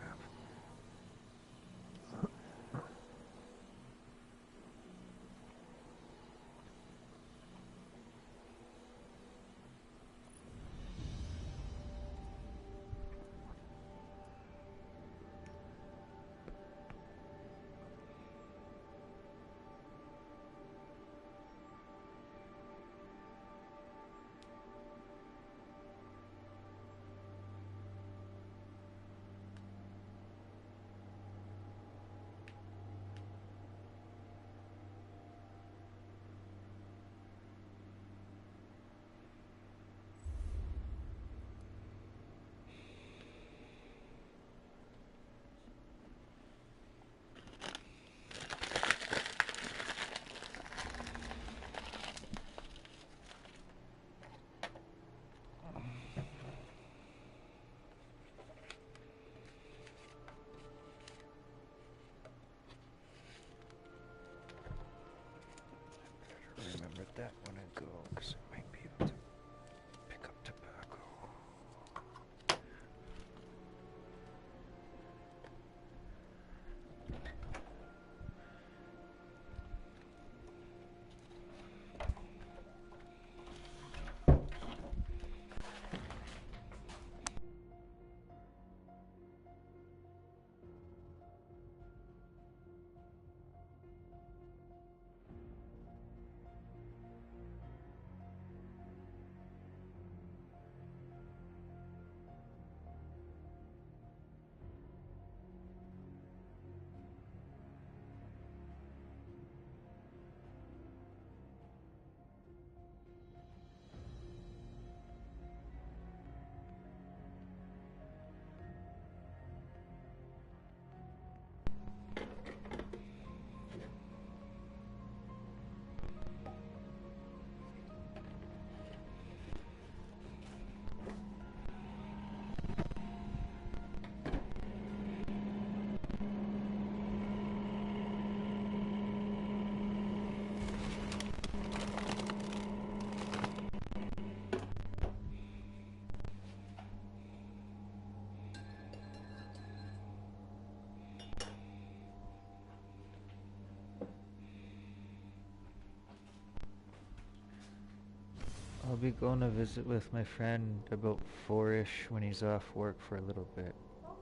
be going to visit with my friend about 4-ish when he's off work for a little bit. Well,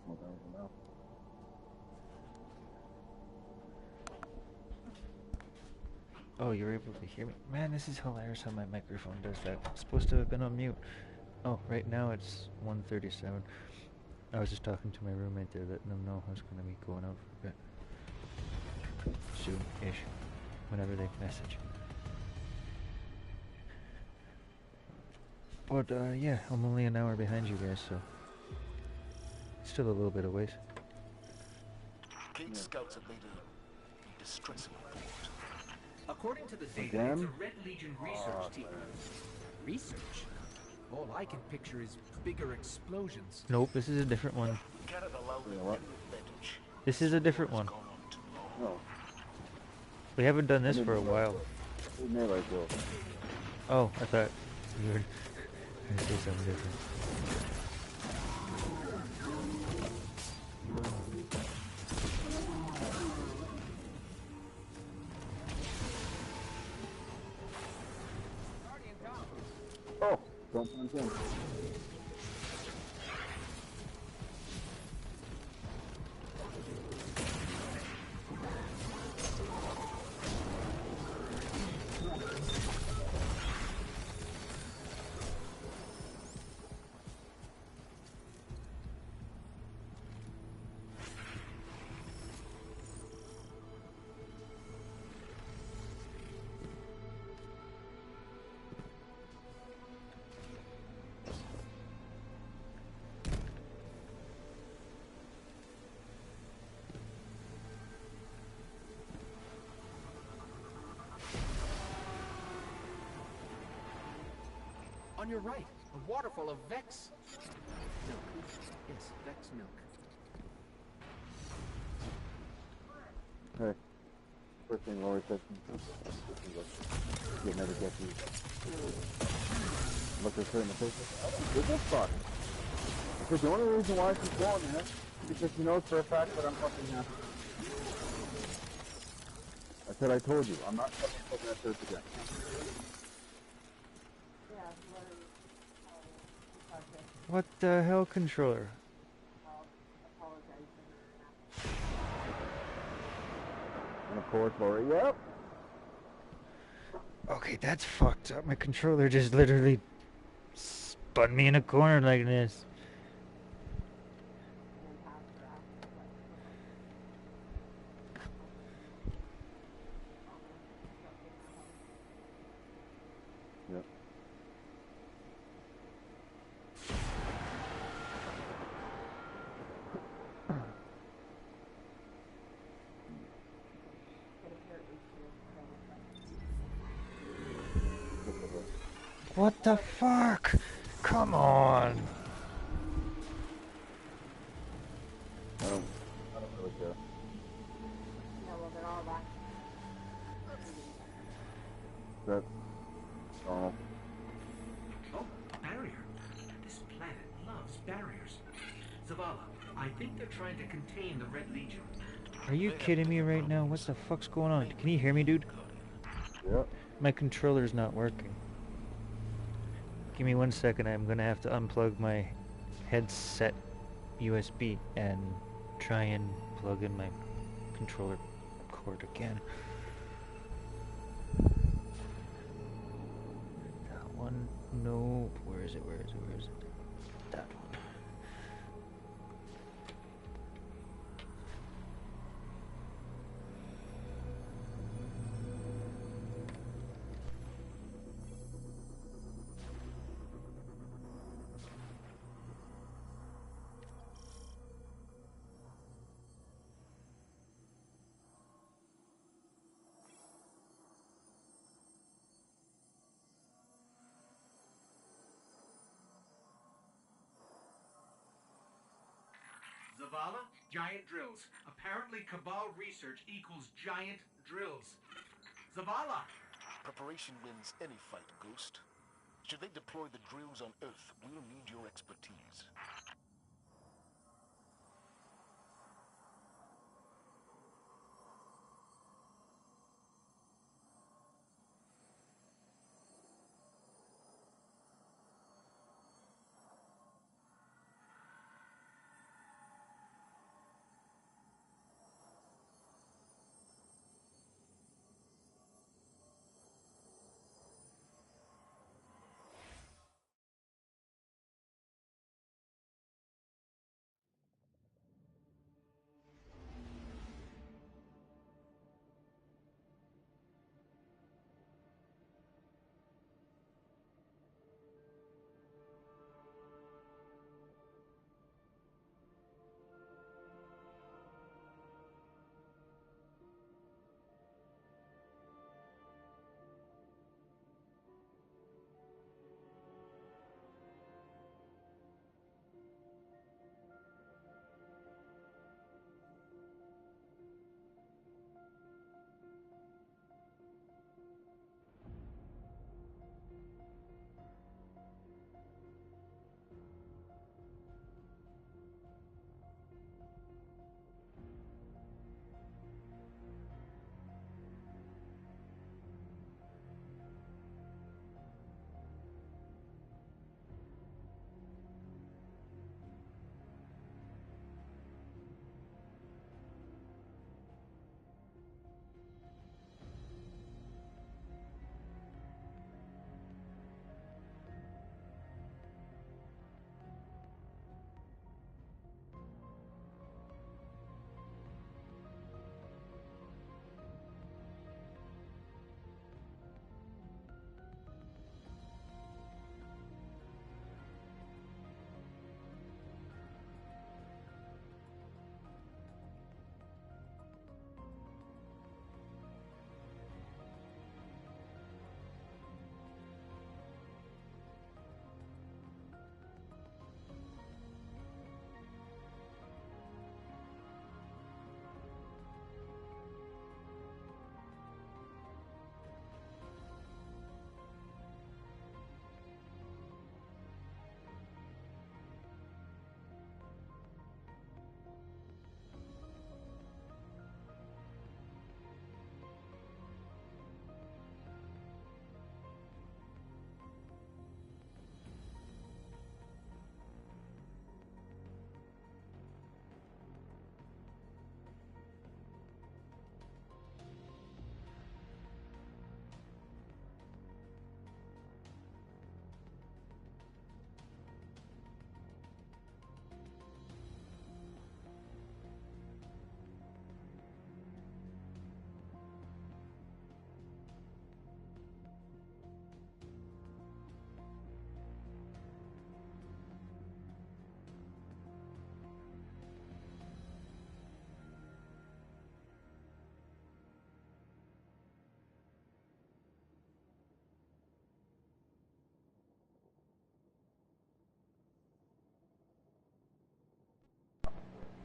that was enough. Oh, you're able to hear me? Man, this is hilarious how my microphone does that. It's supposed to have been on mute. Oh, right now it's 1:37. I was just talking to my roommate there, letting them know I was going to be going out for a bit. Soon-ish. Whenever they message. But, yeah, I'm only an hour behind you guys, so... Still a little bit of ways. Kate scouts have made a distressing report. According to the data, Again? it's a Red Legion research team. Research? All I can picture is bigger explosions. Nope, this is a different one. Cannot allow them what? any advantage. This is a different one. No. We haven't done this for a while. Melee kill. Oh, I thought you were going to say something different. Oh, don't punch him. On your right, a waterfall of Vex milk. Yes, Vex milk. Hey. First thing Lori said to me, you'll never get these. Look at her in the face. What's this fuck? I said, the only reason why she's going there is because she knows for a fact that I'm fucking happy. I said, I told you, I'm not fucking that church again. What the hell, controller? And of course, Lori, yep. Okay, that's fucked up. My controller just literally spun me in a corner like this. Yep. What the fuck? Come on. I don't really care. That's normal. Oh, barrier. This planet loves barriers. Zavala, I think they're trying to contain the Red Legion. Are you kidding me right now? What the fuck's going on? Can you hear me, dude? Yep. My controller's not working. Give me 1 second. I'm gonna have to unplug my headset USB and try and plug in my controller cord again. That one, no. Where is it? Where is it? Where is it? That one. Zavala, giant drills. Apparently Cabal research equals giant drills. Zavala! Preparation wins any fight, Ghost. Should they deploy the drills on Earth, we'll need your expertise.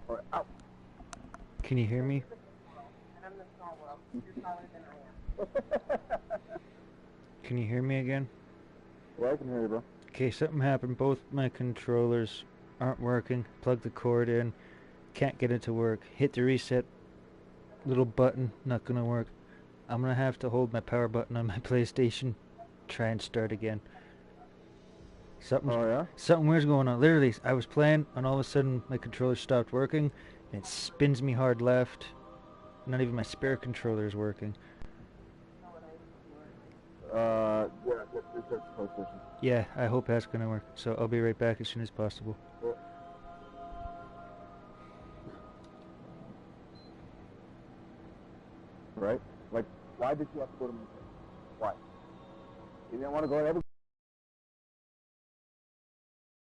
Alright, ow. Can you hear me? And I'm the small world. You're taller than I am. Can you hear me again? Yeah, I can hear you, bro. Okay, something happened. Both my controllers aren't working. Plug the cord in. Can't get it to work. Hit the reset little button. Not gonna work. I'm gonna have to hold my power button on my PlayStation. Try and start again. Something weird's going on. Literally, I was playing and all of a sudden my controller stopped working and it spins me hard left. Not even my spare controller is working. Yeah, reset PlayStation. Yeah, I hope that's gonna work. So I'll be right back as soon as possible. Right? Like, why did you have to go to Minnesota? Why? You didn't want to go to every